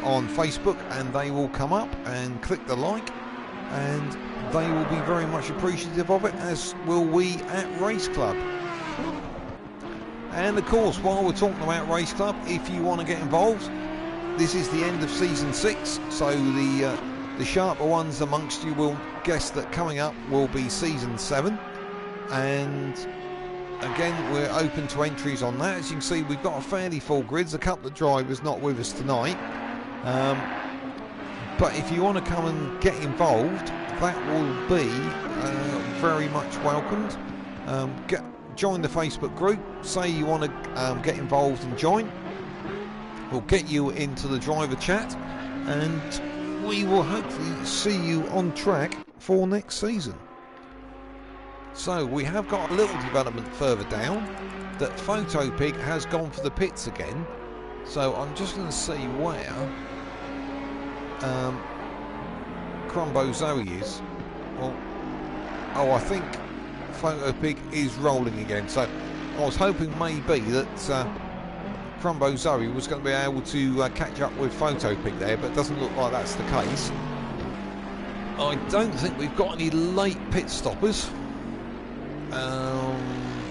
on Facebook, and they will come up, and click the like, and they will be very much appreciative of it, as will we at Race Club. And of course, while we're talking about Race Club, if you want to get involved, this is the end of season 6, so the sharper ones amongst you will guess that coming up will be season 7, and again, we're open to entries on that. As you can see, we've got a fairly full grid. There's a couple of drivers not with us tonight, but if you want to come and get involved, that will be very much welcomed. Join the Facebook group, say you want to get involved and join. We'll get you into the driver chat, and we will hopefully see you on track for next season. So we have got a little development further down, that Photopig has gone for the pits again. So I'm just going to see where Crumbo Zoe is. Well, oh, I think Photopig is rolling again. So I was hoping maybe that Crumbo Zoe was going to be able to catch up with Photopig there, but it doesn't look like that's the case. I don't think we've got any late pit stoppers.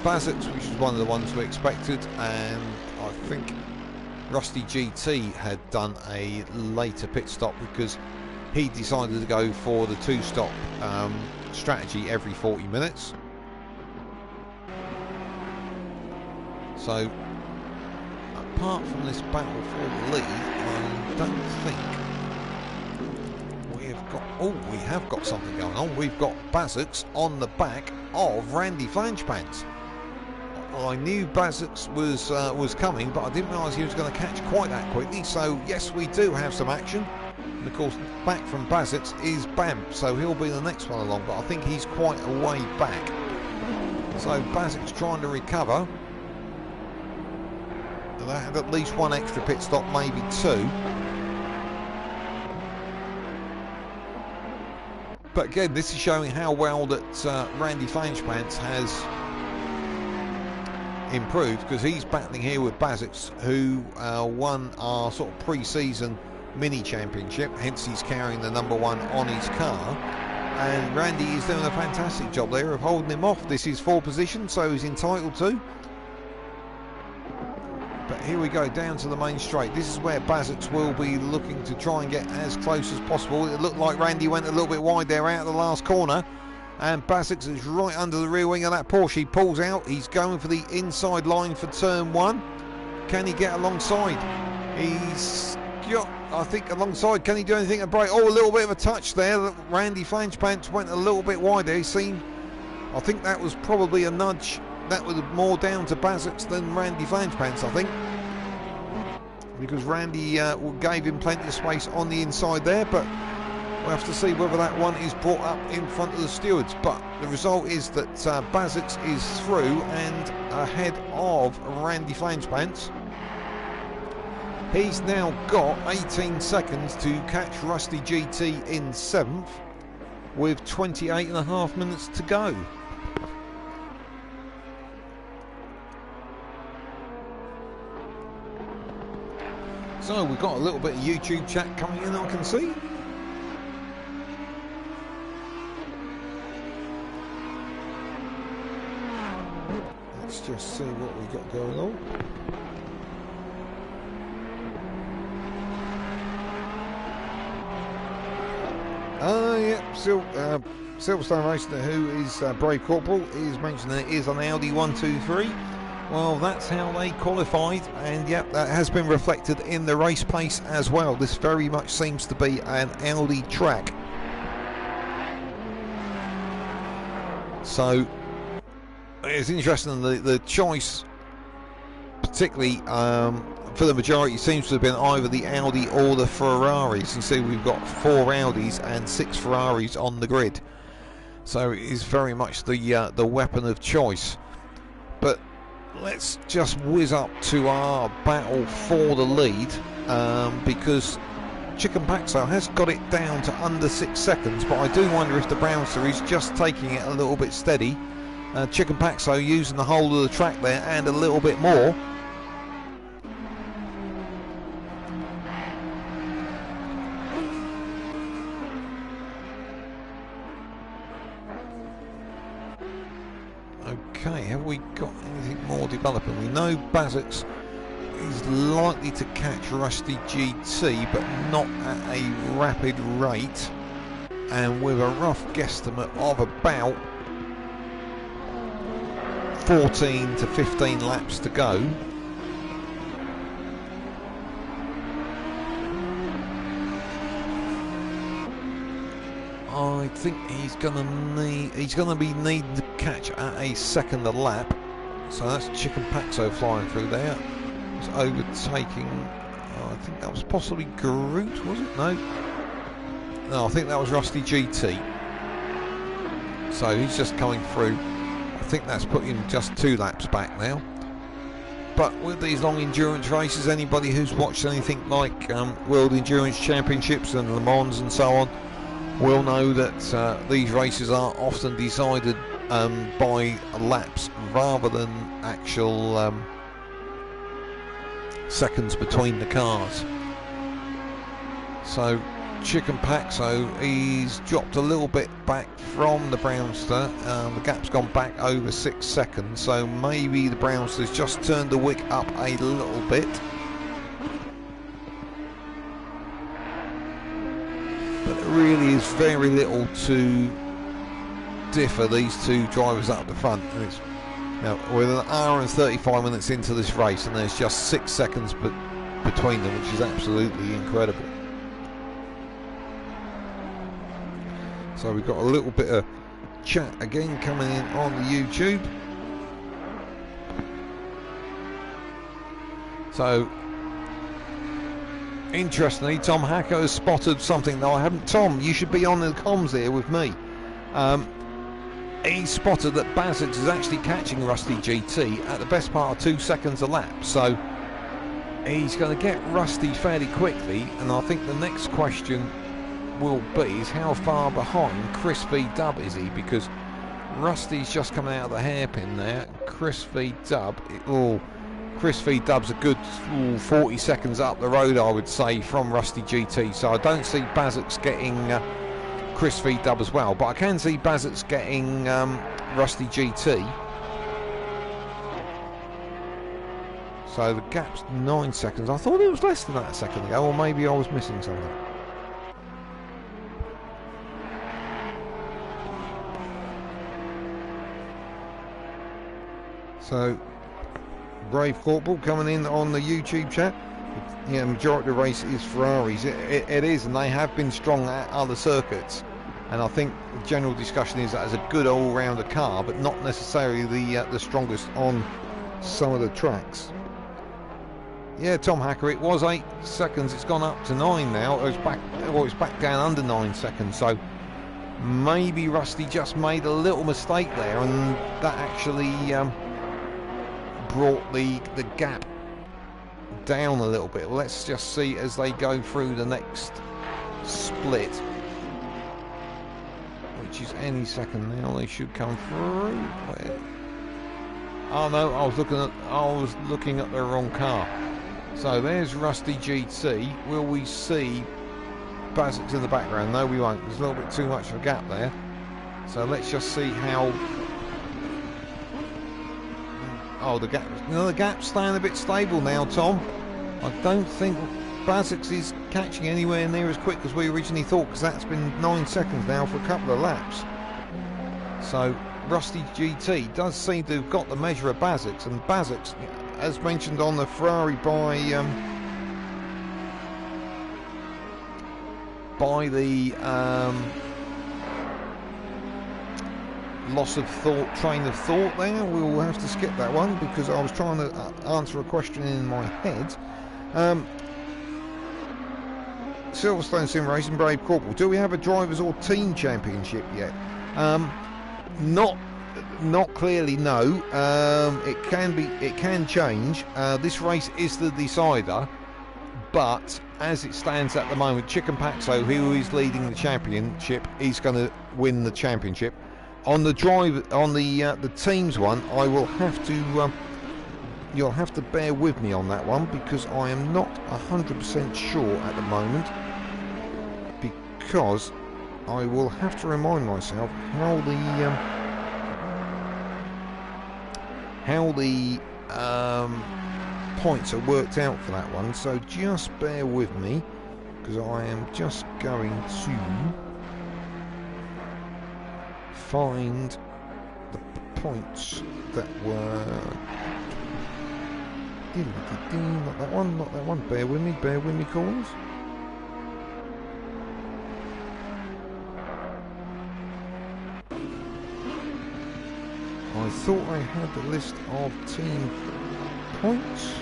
Bazix, which is one of the ones we expected, and I think Rusty GT had done a later pit stop because he decided to go for the 2-stop strategy every 40 minutes. So apart from this battle for the lead, I don't think we have got something going on. We've got Bazux on the back of Randy Flangepants. I knew Bazux was coming, but I didn't realise he was going to catch quite that quickly. So yes, we do have some action. And of course, back from Bazux is Bam, so he'll be the next one along. But I think he's quite a way back. So Bazux trying to recover. They had at least one extra pit stop, maybe two. But again, this is showing how well that Randy Flangepants has improved, because he's battling here with Bazux, who won our sort of pre-season mini championship, hence he's carrying the number one on his car, and Randy is doing a fantastic job there of holding him off. This is 4th position, so he's entitled to. But here we go down to the main straight. This is where Bazux will be looking to try and get as close as possible. It looked like Randy went a little bit wide there out of the last corner, and Bazux is right under the rear wing of that Porsche. He pulls out. He's going for the inside line for turn 1. Can he get alongside? He's got, I think, alongside. Can he do anything to break? Oh, a little bit of a touch there. Randy Flangepants went a little bit wide there. I think that was probably a nudge. That was more down to Bazux than Randy Flangepants, I think, because Randy gave him plenty of space on the inside there. But we'll have to see whether that one is brought up in front of the stewards. But the result is that Bazux is through and ahead of Randy Flangepants. He's now got 18 seconds to catch Rusty GT in 7th with 28.5 minutes to go. So we've got a little bit of YouTube chat coming in, I can see. Let's just see what we've got going on. Yeah, Silverstone Racing, who is Brave Corporal, is mentioning it is an Audi 123. Well, that's how they qualified, and yep, that has been reflected in the race pace as well. This very much seems to be an Audi track. So it's interesting, the choice, particularly for the majority, seems to have been either the Audi or the Ferraris. And see, we've got 4 Audis and 6 Ferraris on the grid, so it is very much the weapon of choice. But let's just whiz up to our battle for the lead, because Chicken Paxo has got it down to under 6 seconds, but I do wonder if the Brownster is just taking it a little bit steady. Chicken Paxo using the whole of the track there and a little bit more. Okay, have we got anything more developing? We know Bazux is likely to catch Rusty GT, but not at a rapid rate, and with a rough guesstimate of about 14 to 15 laps to go. I think he's going to be needing to catch at a second a lap. So that's Chicken Paxo flying through there. He's overtaking, I think that was possibly Groot, was it? No, I think that was Rusty GT. So he's just coming through. I think that's put him just 2 laps back now. But with these long endurance races, anybody who's watched anything like World Endurance Championships and Le Mans and so on will know that these races are often decided by laps rather than actual seconds between the cars. So Chicken Paxo, he's dropped a little bit back from the Brownster. The gap's gone back over 6 seconds, so maybe the Brownster's just turned the wick up a little bit. But there really is very little to differ these two drivers up the front. And it's, now, we're an hour and 35 minutes into this race, and there's just 6 seconds between them, which is absolutely incredible. So we've got a little bit of chat again coming in on the YouTube. So interestingly, Tom Hacker has spotted something that I haven't. Tom, you should be on the comms here with me. He spotted that Bazix is actually catching Rusty GT at the best part of 2 seconds a lap. So he's going to get Rusty fairly quickly, and I think the next question will be is how far behind Chris V Dub is he, because Rusty's just coming out of the hairpin there. Chris V Dub's a good 40 seconds up the road, I would say, from Rusty GT, so I don't see Bazix getting Chris V Dub as well, but I can see Bazix getting Rusty GT. So the gap's 9 seconds. I thought it was less than that a second ago, or maybe I was missing something. So Brave Corporal coming in on the YouTube chat. Yeah, majority of the race is Ferraris. It is, and they have been strong at other circuits. And I think the general discussion is that it's a good all-rounder car, but not necessarily the strongest on some of the tracks. Yeah, Tom Hacker, it was 8 seconds. It's gone up to 9 now. It's back down under 9 seconds. So maybe Rusty just made a little mistake there, and that actually brought the gap down a little bit. Well, let's just see as they go through the next split, which is any second now. They should come through. Oh no, I was looking at the wrong car. So there's Rusty GT. Will we see Bazix in the background? No, we won't. There's a little bit too much of a gap there. So let's just see how. Oh, the gap's staying a bit stable now, Tom. I don't think Bazix is catching anywhere near as quick as we originally thought, because that's been 9 seconds now for a couple of laps. So Rusty GT does seem to have got the measure of Bazix, and Bazix, as mentioned on the Ferrari by the loss of thought, train of thought there, we will have to skip that one because I was trying to answer a question in my head. Silverstone Sim Racing, Brave Corporal, do we have a drivers or team championship yet? Not clearly, no. It can change. This race is the decider, but as it stands at the moment, Chicken Paxo, who is leading the championship, is going to win the championship. On the the teams one, I will have to. You'll have to bear with me on that one because I am not 100% sure at the moment, because I will have to remind myself how the points are worked out for that one. So just bear with me because I am just going to find the points that were. Not that one, not that one. Bear with me, callers. I thought I had the list of team points.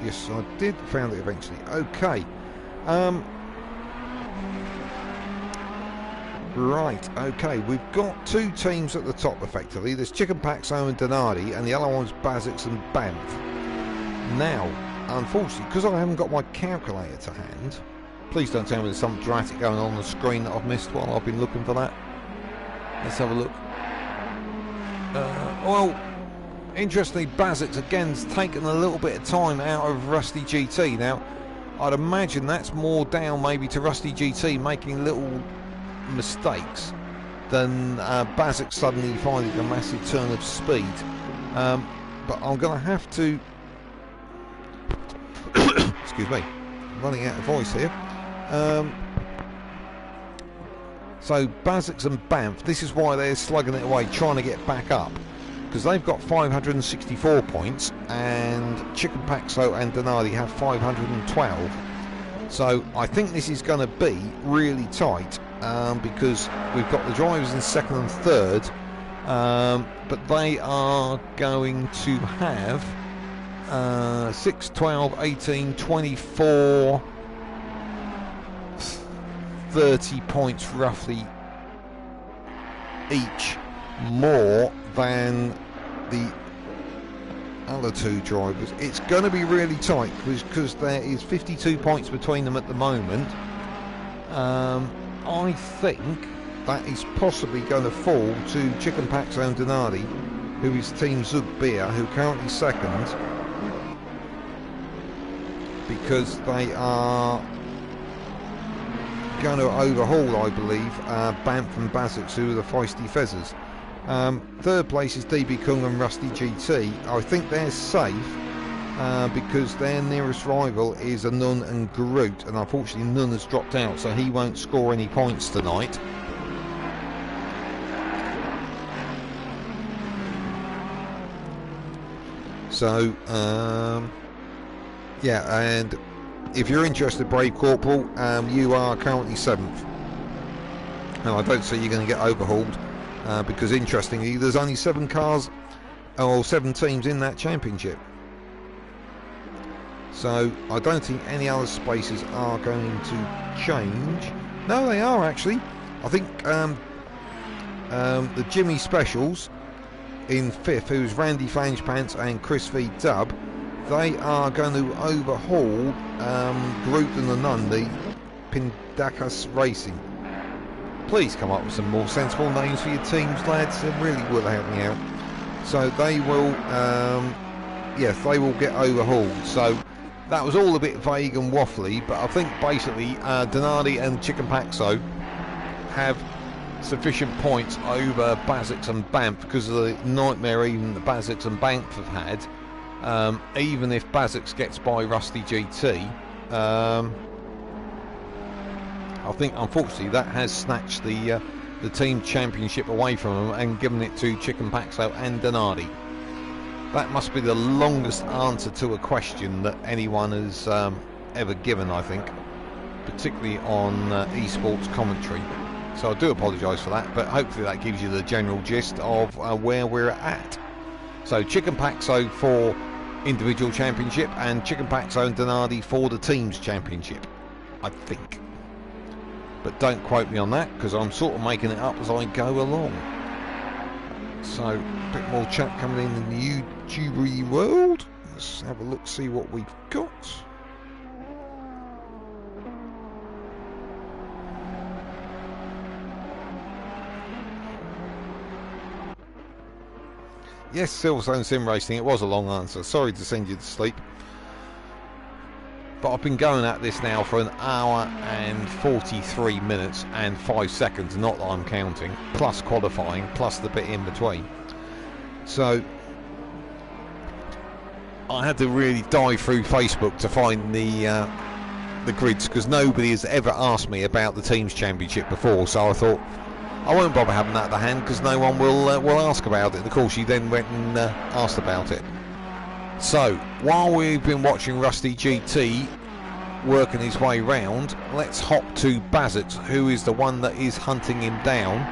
Yes, I did. Found it eventually. Okay. Right, okay, we've got two teams at the top effectively. There's Chicken Paxo and Donardi, and the other one's Bazix and Banff. Now, unfortunately, because I haven't got my calculator to hand, please don't tell me there's something dramatic going on the screen that I've missed while I've been looking for that. Let's have a look. Well, interestingly, Bazix again's taken a little bit of time out of Rusty GT. Now, I'd imagine that's more down maybe to Rusty GT making little mistakes than Bazix suddenly finding a massive turn of speed. But I'm going to have to excuse me, running out of voice here. So Bazix and Banff, this is why they're slugging it away, trying to get back up, because they've got 564 points and Chicken Paxo and Donardi have 512. So I think this is going to be really tight because we've got the drivers in second and third, but they are going to have 6, 12, 18, 24, 30 points roughly each more than the other two drivers. It's going to be really tight because there is 52 points between them at the moment. I think that is possibly going to fall to Chicken Paxo and Donardi, who is Team Zug Beer, who currently second, because they are going to overhaul, I believe, Banff and Basix, who are the feisty fezzers. Third place is DB Kung and Rusty GT. I think they're safe because their nearest rival is a Nun and Groot, and unfortunately Nun has dropped out, so he won't score any points tonight. So yeah, and if you're interested, Brave Corporal, you are currently 7th. Now I don't see you're going to get overhauled because interestingly there's only 7 cars or 7 teams in that championship. So I don't think any other spaces are going to change. No, they are actually. I think the Jimmy Specials in 5th, who's Randy Flangepants and Chris V Dub, they are going to overhaul Groot and the Nun, the Pindakas Racing. Please come up with some more sensible names for your teams, lads. It really will help me out. So they will, yes, they will get overhauled. So that was all a bit vague and waffly, but I think basically Donardi and Chicken Paxo have sufficient points over Basix and Banff because of the nightmare even the Basix and Banff have had. Even if Basix gets by Rusty GT, I think unfortunately that has snatched the team championship away from them and given it to Chicken Paxo and Donardi. That must be the longest answer to a question that anyone has ever given, I think, particularly on esports commentary. So I do apologise for that, but hopefully that gives you the general gist of where we're at. So Chicken Paxo for individual championship and Chicken Paxo and Donardi for the teams championship, I think. But don't quote me on that because I'm sort of making it up as I go along. So a bit more chat coming in the YouTubery world. Let's have a look, see what we've got. Yes, Silverstone Sim Racing, it was a long answer. Sorry to send you to sleep. But I've been going at this now for 1 hour and 43 minutes and 5 seconds, not that I'm counting, plus qualifying, plus the bit in between. So I had to really dive through Facebook to find the grids because nobody has ever asked me about the Teams Championship before. So I thought, I won't bother having that at the hand because no one will ask about it. And of course, she then went and asked about it. So while we've been watching Rusty GT working his way round, let's hop to Basix, who is the one that is hunting him down.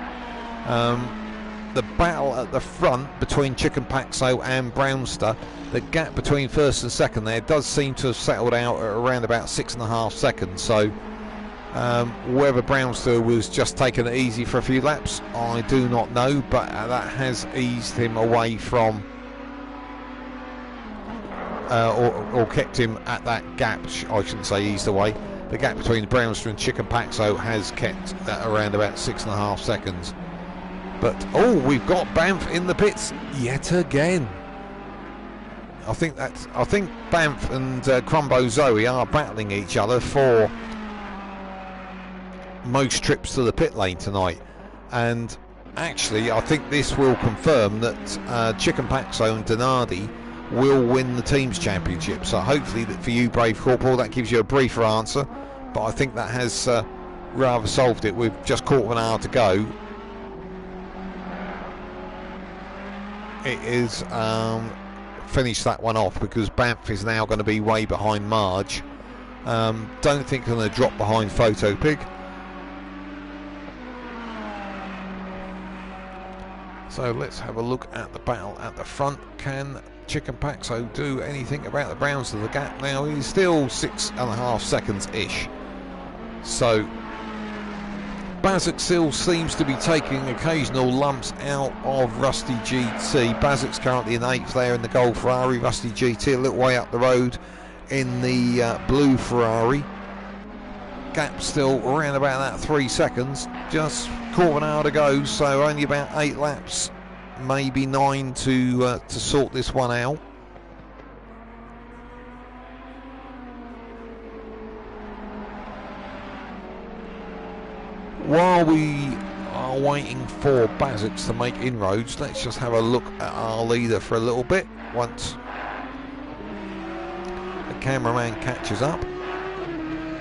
The battle at the front between Chicken Paxo and Brownster, the gap between first and second there does seem to have settled out at around about 6.5 seconds. So whether Brownster was just taking it easy for a few laps, I do not know, but that has eased him away from or kept him at that gap. I shouldn't say eased away. The gap between Brownster and Chicken Paxo has kept that around about 6.5 seconds. But oh, we've got Banff in the pits yet again. I think Banff and Crumbo Zoe are battling each other for most trips to the pit lane tonight, and actually I think this will confirm that Chicken Paxo and Donardi will win the teams championship. So hopefully that for you, Brave Corporal, that gives you a briefer answer, but I think that has rather solved it. We've just 1/4 hour to go. It is finished that one off because Banff is now going to be way behind Marge Don't think I'm going to drop behind Photo Pig. So let's have a look at the battle at the front. Can Chicken Paxo do anything about the Browns to the gap now? He's still 6.5 seconds-ish. So Bazek still seems to be taking occasional lumps out of Rusty GT. Bazek's currently in 8th there in the gold Ferrari. Rusty GT a little way up the road in the blue Ferrari. Gap still around about that 3 seconds. Just quarter of an hour to go, so only about 8 laps, maybe 9 to sort this one out. While we are waiting for Bazek to make inroads, let's just have a look at our leader for a little bit once the cameraman catches up.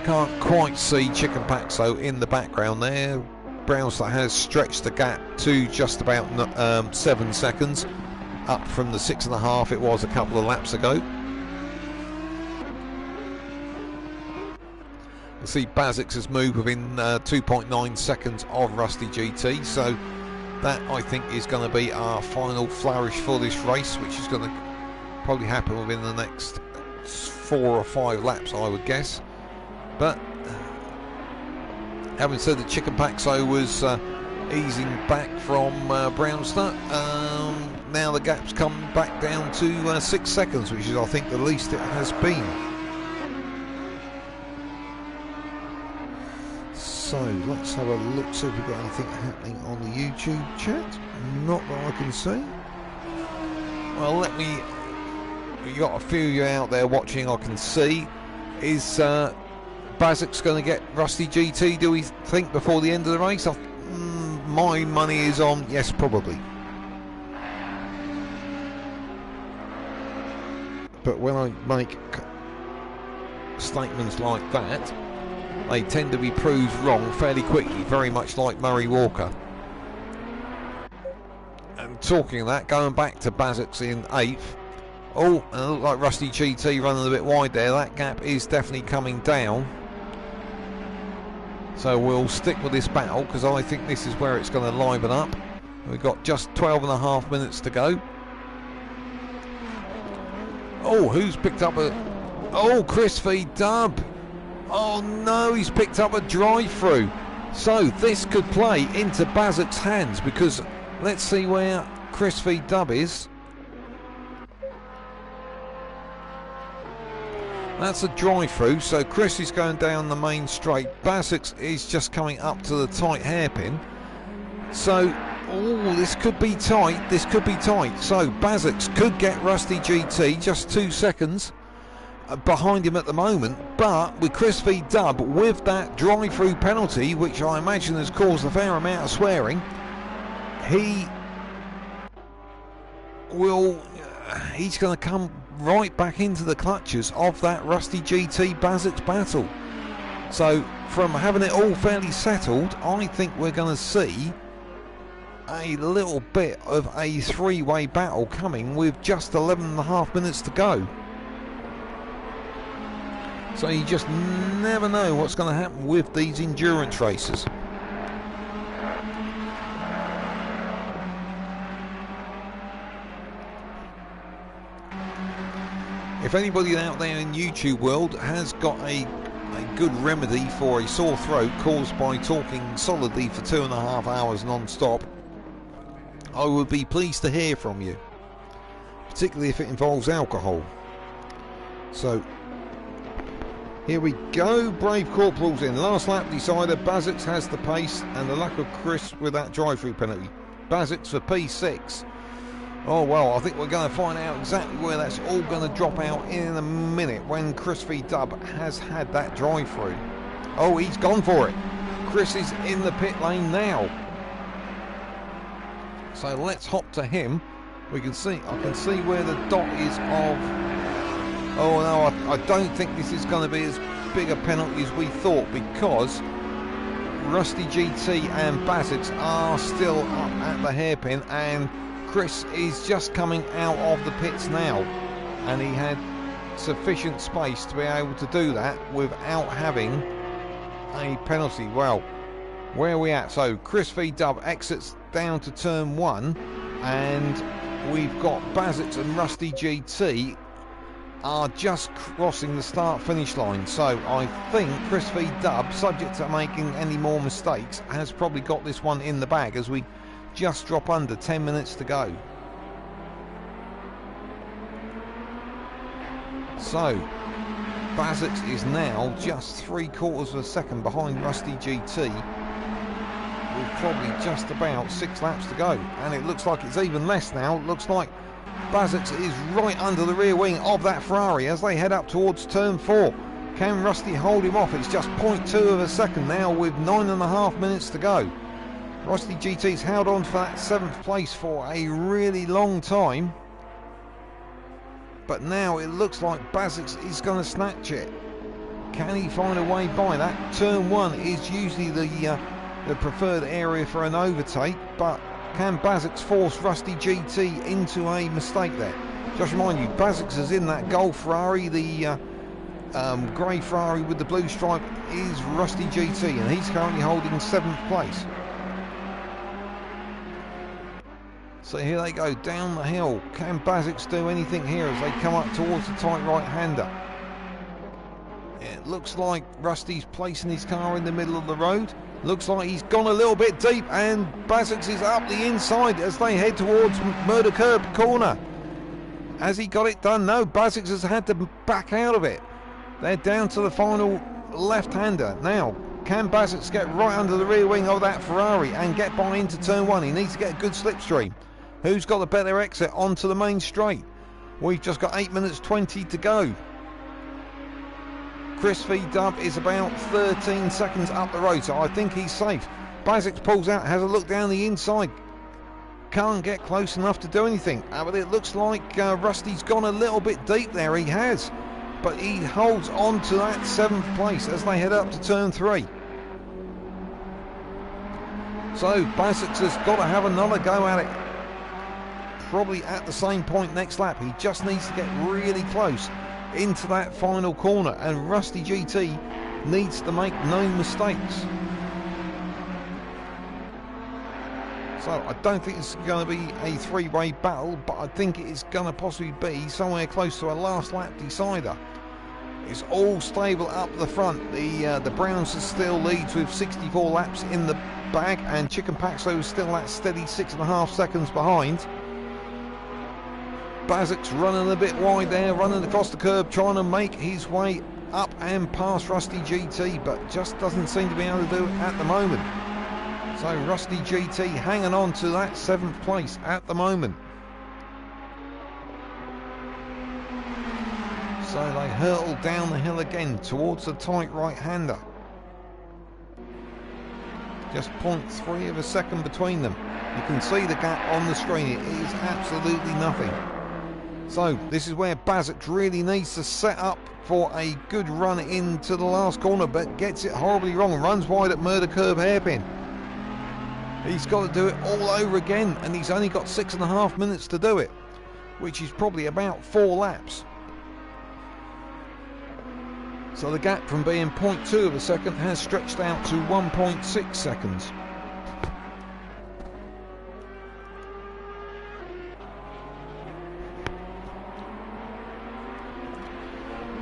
Can't quite see Chicken Paxo in the background there. Brownster has stretched the gap to just about 7 seconds, up from the 6.5 it was a couple of laps ago. You see Bazek has moved within 2.9 seconds of Rusty GT, so that I think is going to be our final flourish for this race, which is going to probably happen within the next 4 or 5 laps, I would guess. But having said that, Chicken Paxo was easing back from Brownster, now the gap's come back down to 6 seconds, which is I think the least it has been. So let's have a look, see if we've got anything happening on the YouTube chat. Not that I can see. Well, we got a few of you out there watching, I can see. Is Bazek's going to get Rusty GT, do we think, before the end of the race? My money is on yes, probably. But when I make statements like that, they tend to be proved wrong fairly quickly, very much like Murray Walker. And talking of that, going back to Bazek's in 8th. Oh, and it looked like Rusty GT running a bit wide there. That gap is definitely coming down. So we'll stick with this battle, because I think this is where it's going to liven up. We've got just 12.5 minutes to go. Oh, who's picked up a... Oh, Chris V. Dub. Oh no, he's picked up a drive-through. So this could play into Bazek's hands, because let's see where Chris V. Dub is. That's a drive-through, so Chris is going down the main straight. Bazek is just coming up to the tight hairpin. So, oh, this could be tight. This could be tight. So Bazek could get Rusty GT just 2 seconds behind him at the moment, but with Chris V. Dub with that drive-through penalty, which I imagine has caused a fair amount of swearing, he's going to come right back into the clutches of that Rusty GT Bazek battle. So from having it all fairly settled, I think we're going to see a little bit of a 3-way battle coming with just 11.5 minutes to go. So you just never know what's going to happen with these endurance races. If anybody out there in YouTube world has got a good remedy for a sore throat caused by talking solidly for 2.5 hours non-stop, I would be pleased to hear from you, particularly if it involves alcohol. So here we go, Brave Corporal's in. Last lap decider, Bazek has the pace and the lack of Chris with that drive-through penalty. Bazek for P6. Oh well, I think we're going to find out exactly where that's all going to drop out in a minute when Chris V. Dub has had that drive-through. Oh, he's gone for it. Chris is in the pit lane now. So let's hop to him. I can see where the dot is of... Oh no, I don't think this is going to be as big a penalty as we thought, because Rusty GT and Bazek are still up at the hairpin, and Chris is just coming out of the pits now, and he had sufficient space to be able to do that without having a penalty. Well, where are we at? So Chris V Dub exits down to turn 1, and we've got Bazix and Rusty GT are just crossing the start-finish line. So I think Chris V Dub, subject to making any more mistakes, has probably got this one in the bag as we just drop under 10 minutes to go. So Bazix is now just 3/4 of a second behind Rusty GT, with probably just about 6 laps to go, and it looks like it's even less now. It looks like Bazix is right under the rear wing of that Ferrari as they head up towards turn 4. Can Rusty hold him off? It's just 0.2 of a second now with 9.5 minutes to go. Rusty GT's held on for that 7th place for a really long time, but now it looks like Bazix is going to snatch it. Can he find a way by that? Turn 1 is usually the preferred area for an overtake, but can Bazix force Rusty GT into a mistake there? Just remind you, Bazix is in that gold Ferrari. The grey Ferrari with the blue stripe is Rusty GT, and he's currently holding 7th place. So here they go down the hill. Can Bazix do anything here as they come up towards the tight right-hander? It looks like Rusty's placing his car in the middle of the road. Looks like he's gone a little bit deep, and Bazix is up the inside as they head towards Murder Curb corner. Has he got it done? No, Bazix has had to back out of it. They're down to the final left-hander. Now, can Bazix get right under the rear wing of that Ferrari and get by into turn 1? He needs to get a good slipstream. Who's got the better exit onto the main straight? We've just got 8 minutes 20 to go. Chris V Dub is about 13 seconds up the road, so I think he's safe. Bazix pulls out, has a look down the inside. Can't get close enough to do anything. But it looks like Rusty's gone a little bit deep there. He has. But he holds on to that 7th place as they head up to turn 3. So Bazix has got to have another go at it. Probably at the same point next lap. He just needs to get really close into that final corner, and Rusty GT needs to make no mistakes. So I don't think it's going to be a 3-way battle, but I think it is going to possibly be somewhere close to a last lap decider. It's all stable up the front. The Browns still leads with 64 laps in the bag, and Chicken Paxo is still at steady 6.5 seconds behind. Bazix running a bit wide there, running across the curb, trying to make his way up and past Rusty GT, but just doesn't seem to be able to do it at the moment. So Rusty GT hanging on to that 7th place at the moment. So they hurtle down the hill again towards the tight right-hander. Just 0.3 of a second between them. You can see the gap on the screen. It is absolutely nothing. So this is where Bazix really needs to set up for a good run into the last corner, but gets it horribly wrong and runs wide at Murder Curb hairpin. He's got to do it all over again, and he's only got 6.5 minutes to do it, which is probably about 4 laps. So the gap from being 0.2 of a second has stretched out to 1.6 seconds.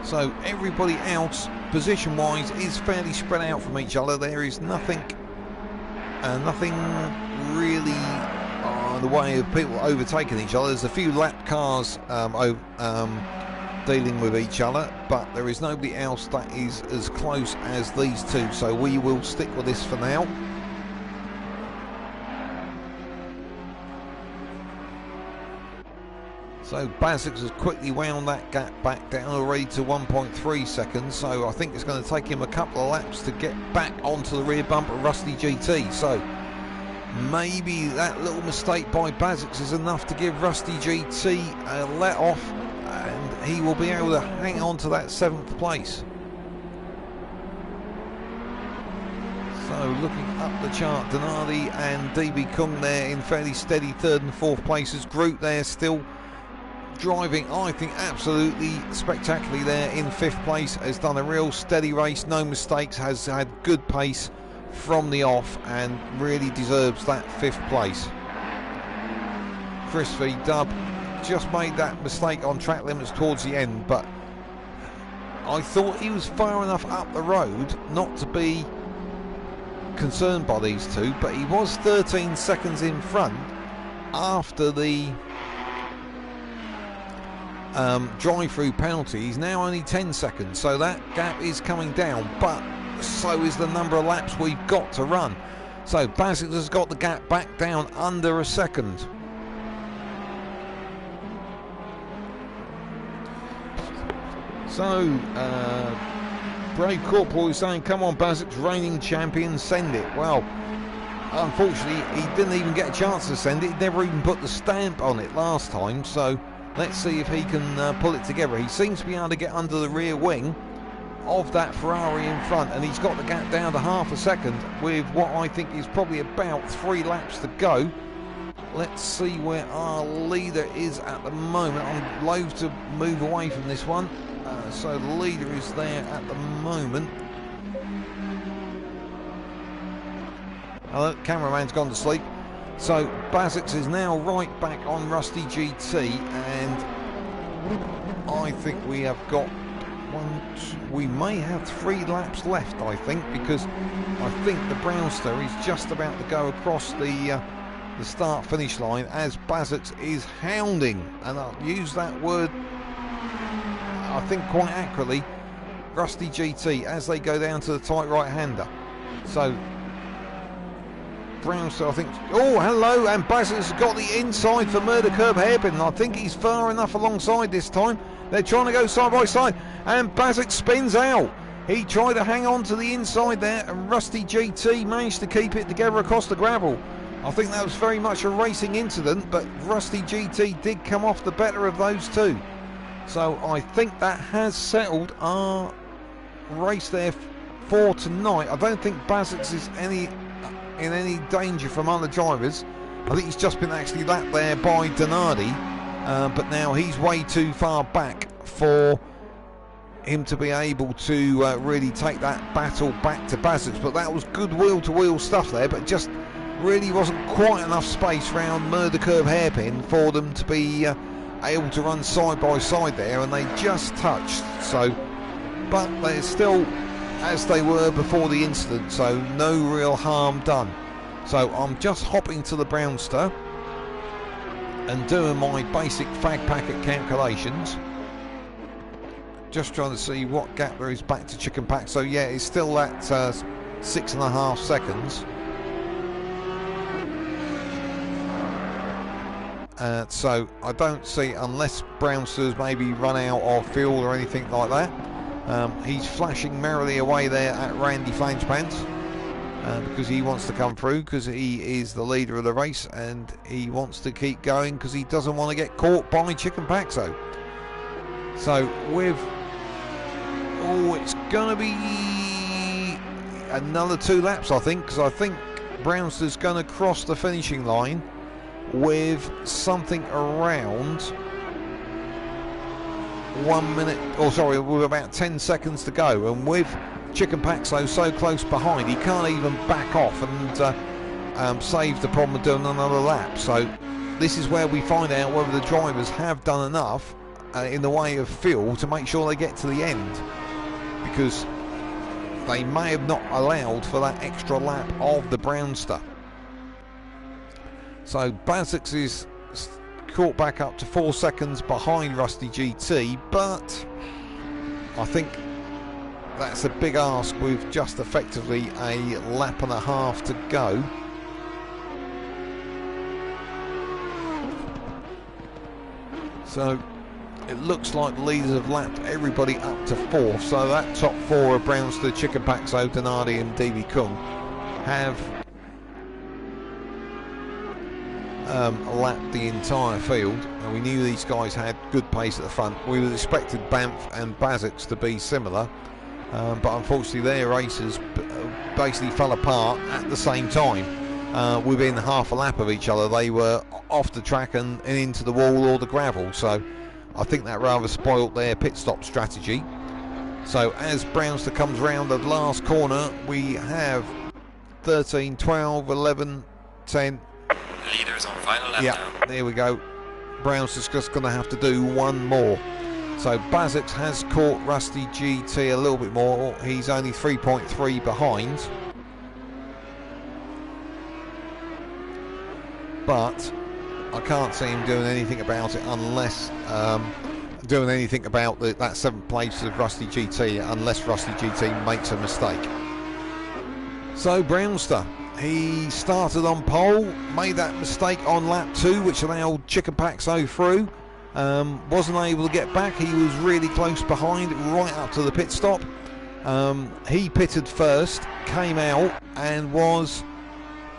So everybody else, position-wise, is fairly spread out from each other. There is nothing really in the way of people overtaking each other. There's a few lap cars dealing with each other, but there is nobody else that is as close as these two. So we will stick with this for now. So Bazix has quickly wound that gap back down already to 1.3 seconds. So I think it's going to take him a couple of laps to get back onto the rear bumper of Rusty GT. So maybe that little mistake by Bazix is enough to give Rusty GT a let off, and he will be able to hang on to that 7th place. So looking up the chart, Denardi and DB Kung there in fairly steady 3rd and 4th places. Groot there still driving, I think, absolutely spectacularly there in 5th place. Has done a real steady race, no mistakes, has had good pace from the off, and really deserves that 5th place. Chris V Dub just made that mistake on track limits towards the end, but I thought he was far enough up the road not to be concerned by these two, but he was 13 seconds in front after the drive-through penalty. He's now only 10 seconds, so that gap is coming down, but so is the number of laps we've got to run. So Basic has got the gap back down under a second. So Brave Corporal is saying, come on Basic's reigning champion, send it. Well, unfortunately he didn't even get a chance to send it. He never even put the stamp on it last time, so let's see if he can pull it together. He seems to be able to get under the rear wing of that Ferrari in front, and he's got the gap down to half a second with what I think is probably about 3 laps to go. Let's see where our leader is at the moment. I'm loath to move away from this one. So the leader is there at the moment. Oh, cameraman's gone to sleep. So Basics is now right back on Rusty GT, and I think we have got we may have 3 laps left, I think, because I think the Brownster is just about to go across the start-finish line as Basics is hounding, and I'll use that word I think quite accurately, Rusty GT as they go down to the tight right-hander. So Brownster, I think, oh hello, and Basics has got the inside for Murder Curb hairpin, and I think he's far enough alongside this time. They're trying to go side by side, and Basic spins out. He tried to hang on to the inside there, and Rusty GT managed to keep it together across the gravel. I think that was very much a racing incident, but Rusty GT did come off the better of those two. So I think that has settled our race there for tonight. I don't think Basics is in any danger from other drivers. I think he's just been actually lapped there by Donardi, but now he's way too far back for him to be able to really take that battle back to Basics. But that was good wheel-to-wheel stuff there, but just really wasn't quite enough space around Murder Curb hairpin for them to be able to run side by side there, and they just touched. So, but they're still as they were before the incident, so no real harm done. So I'm just hopping to the Brownster and doing my basic fag packet calculations, just trying to see what gap there is back to Chicken Pack. So yeah, it's still at 6.5 seconds. So I don't see, unless Brownster's maybe run out of fuel or anything like that. He's flashing merrily away there at Randy Flangepants because he wants to come through, because he is the leader of the race, and he wants to keep going because he doesn't want to get caught by Chicken Paxo. So with it's going to be another 2 laps, I think, because I think Brownster's going to cross the finishing line with something around 1 minute, or sorry, with about 10 seconds to go, and with Chicken Paxo so close behind, he can't even back off and save the problem of doing another lap. So this is where we find out whether the drivers have done enough in the way of fuel to make sure they get to the end, because they may have not allowed for that extra lap of the Brownster. So Basics is caught back up to 4 seconds behind Rusty GT, but I think that's a big ask with just effectively a lap and a half to go. So it looks like the leaders have lapped everybody up to 4th, so that top 4 of Brownster, Chicken Paxo, Donardi and DB Kung have lapped the entire field, and we knew these guys had good pace at the front. We would expected Banff and Basics to be similar, but unfortunately their races basically fell apart at the same time. Within half a lap of each other, they were off the track and into the wall or the gravel. So I think that rather spoilt their pit stop strategy. So as Brownster comes round the last corner, we have 13, 12, 11, 10. Leaders on final lap Yeah, now. there we go. Brownster's just going to have to do one more. So Bazix has caught Rusty GT a little bit more. He's only 3.3 behind. But I can't see him doing anything about it unless doing anything about that 7th place of Rusty GT unless Rusty GT makes a mistake. So Brownster, he started on pole, made that mistake on lap 2, which allowed Chicken Paxo through. Wasn't able to get back. He was really close behind, right up to the pit stop. He pitted first, came out, and was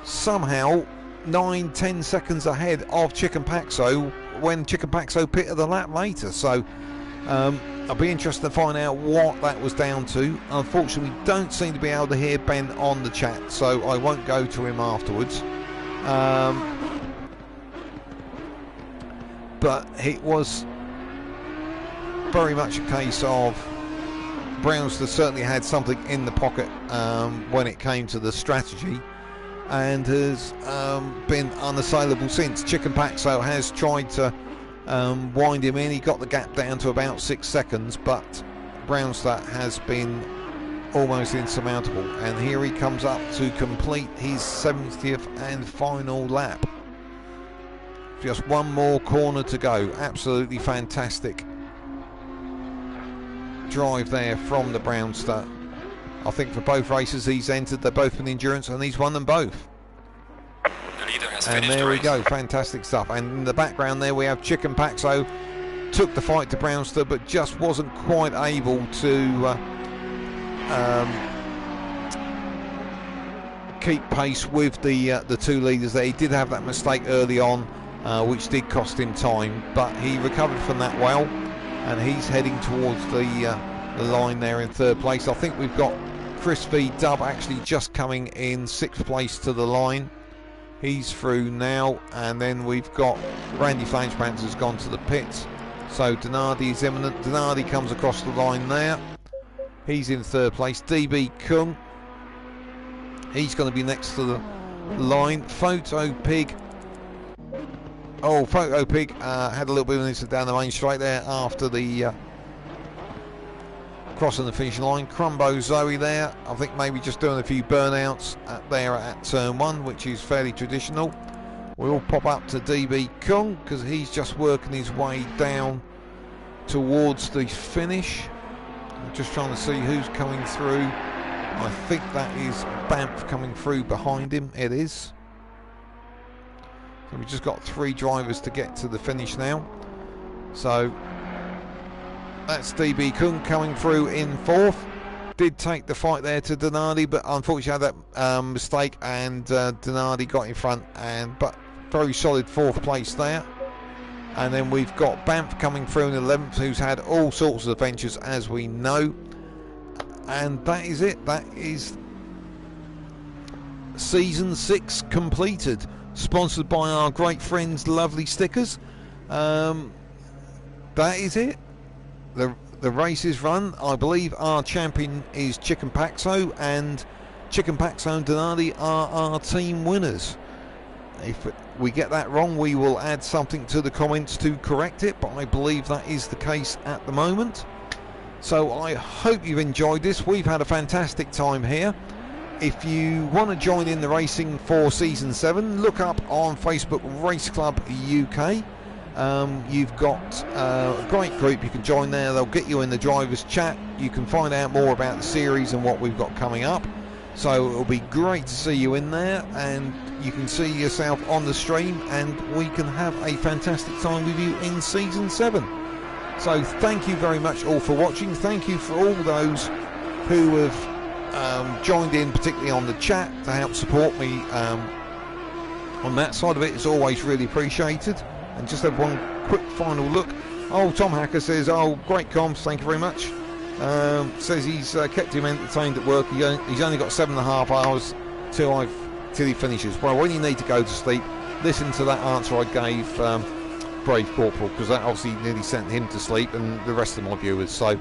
somehow 9-10 seconds ahead of Chicken Paxo when Chicken Paxo pitted a lap later. So I'll be interested to find out what that was down to. Unfortunately, we don't seem to be able to hear Ben on the chat, so I won't go to him afterwards. But it was very much a case of Brownster certainly had something in the pocket when it came to the strategy, and has been unassailable since. Chicken Paxo has tried to wind him in. He got the gap down to about 6 seconds, but Brownster has been almost insurmountable. And here he comes up to complete his 70th and final lap. Just one more corner to go. Absolutely fantastic drive there from the Brownster. I think for both races he's entered, they've both been endurance, and he's won them both. The leader has And finished there the we race. go, fantastic stuff. And in the background there we have Chicken Paxo, took the fight to Brownster, but just wasn't quite able to keep pace with the two leaders there. He did have that mistake early on, which did cost him time, but he recovered from that well, and he's heading towards the line there in 3rd place. I think we've got Chris V Dub actually just coming in 6th place to the line. He's through now, and then we've got Randy Flangebrand has gone to the pits. So Donardi is imminent. Donardi comes across the line there. He's in 3rd place. DB Kung, he's going to be next to the line. Photo Pig. Oh, Photo Pig had a little bit of an incident down the main straight there after the crossing the finish line. Crumbo Zoe there, I think maybe just doing a few burnouts there at turn 1, which is fairly traditional. We'll pop up to DB Kung because he's just working his way down towards the finish. I'm just trying to see who's coming through. I think that is Banff coming through behind him. It is. So we've just got 3 drivers to get to the finish now. So that's DB Kung coming through in 4th. Did take the fight there to Donardi, but unfortunately had that mistake, and Donardi got in front, but very solid 4th place there. And then we've got Banff coming through in 11th, who's had all sorts of adventures, as we know. And that is it. That is season 6 completed, sponsored by our great friends Lovely Stickers. That is it. The race is run. I believe our champion is Chicken Paxo, and Chicken Paxo and Donardi are our team winners. If we get that wrong, we will add something to the comments to correct it, but I believe that is the case at the moment. So I hope you've enjoyed this. We've had a fantastic time here. If you want to join in the racing for season 7, look up on Facebook Race Club UK. You've got a great group. You can join there. They'll get you in the drivers chat. You can find out more about the series and what we've got coming up. So it'll be great to see you in there, and you can see yourself on the stream, and we can have a fantastic time with you in season 7. So thank you very much all for watching. Thank you for all those who have joined in, particularly on the chat, to help support me on that side of it. It's always really appreciated. And just have one quick final look. Oh, Tom Hacker says, oh, great comms, thank you very much. Says he's kept him entertained at work. He's only got 7.5 hours till he finishes. Well, when you need to go to sleep, listen to that answer I gave brave corporal, because that obviously nearly sent him to sleep and the rest of my viewers. So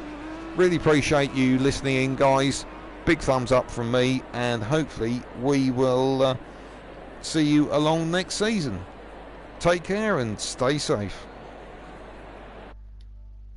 really appreciate you listening in, guys. Big thumbs up from me, and hopefully we will see you along next season. Take care and stay safe.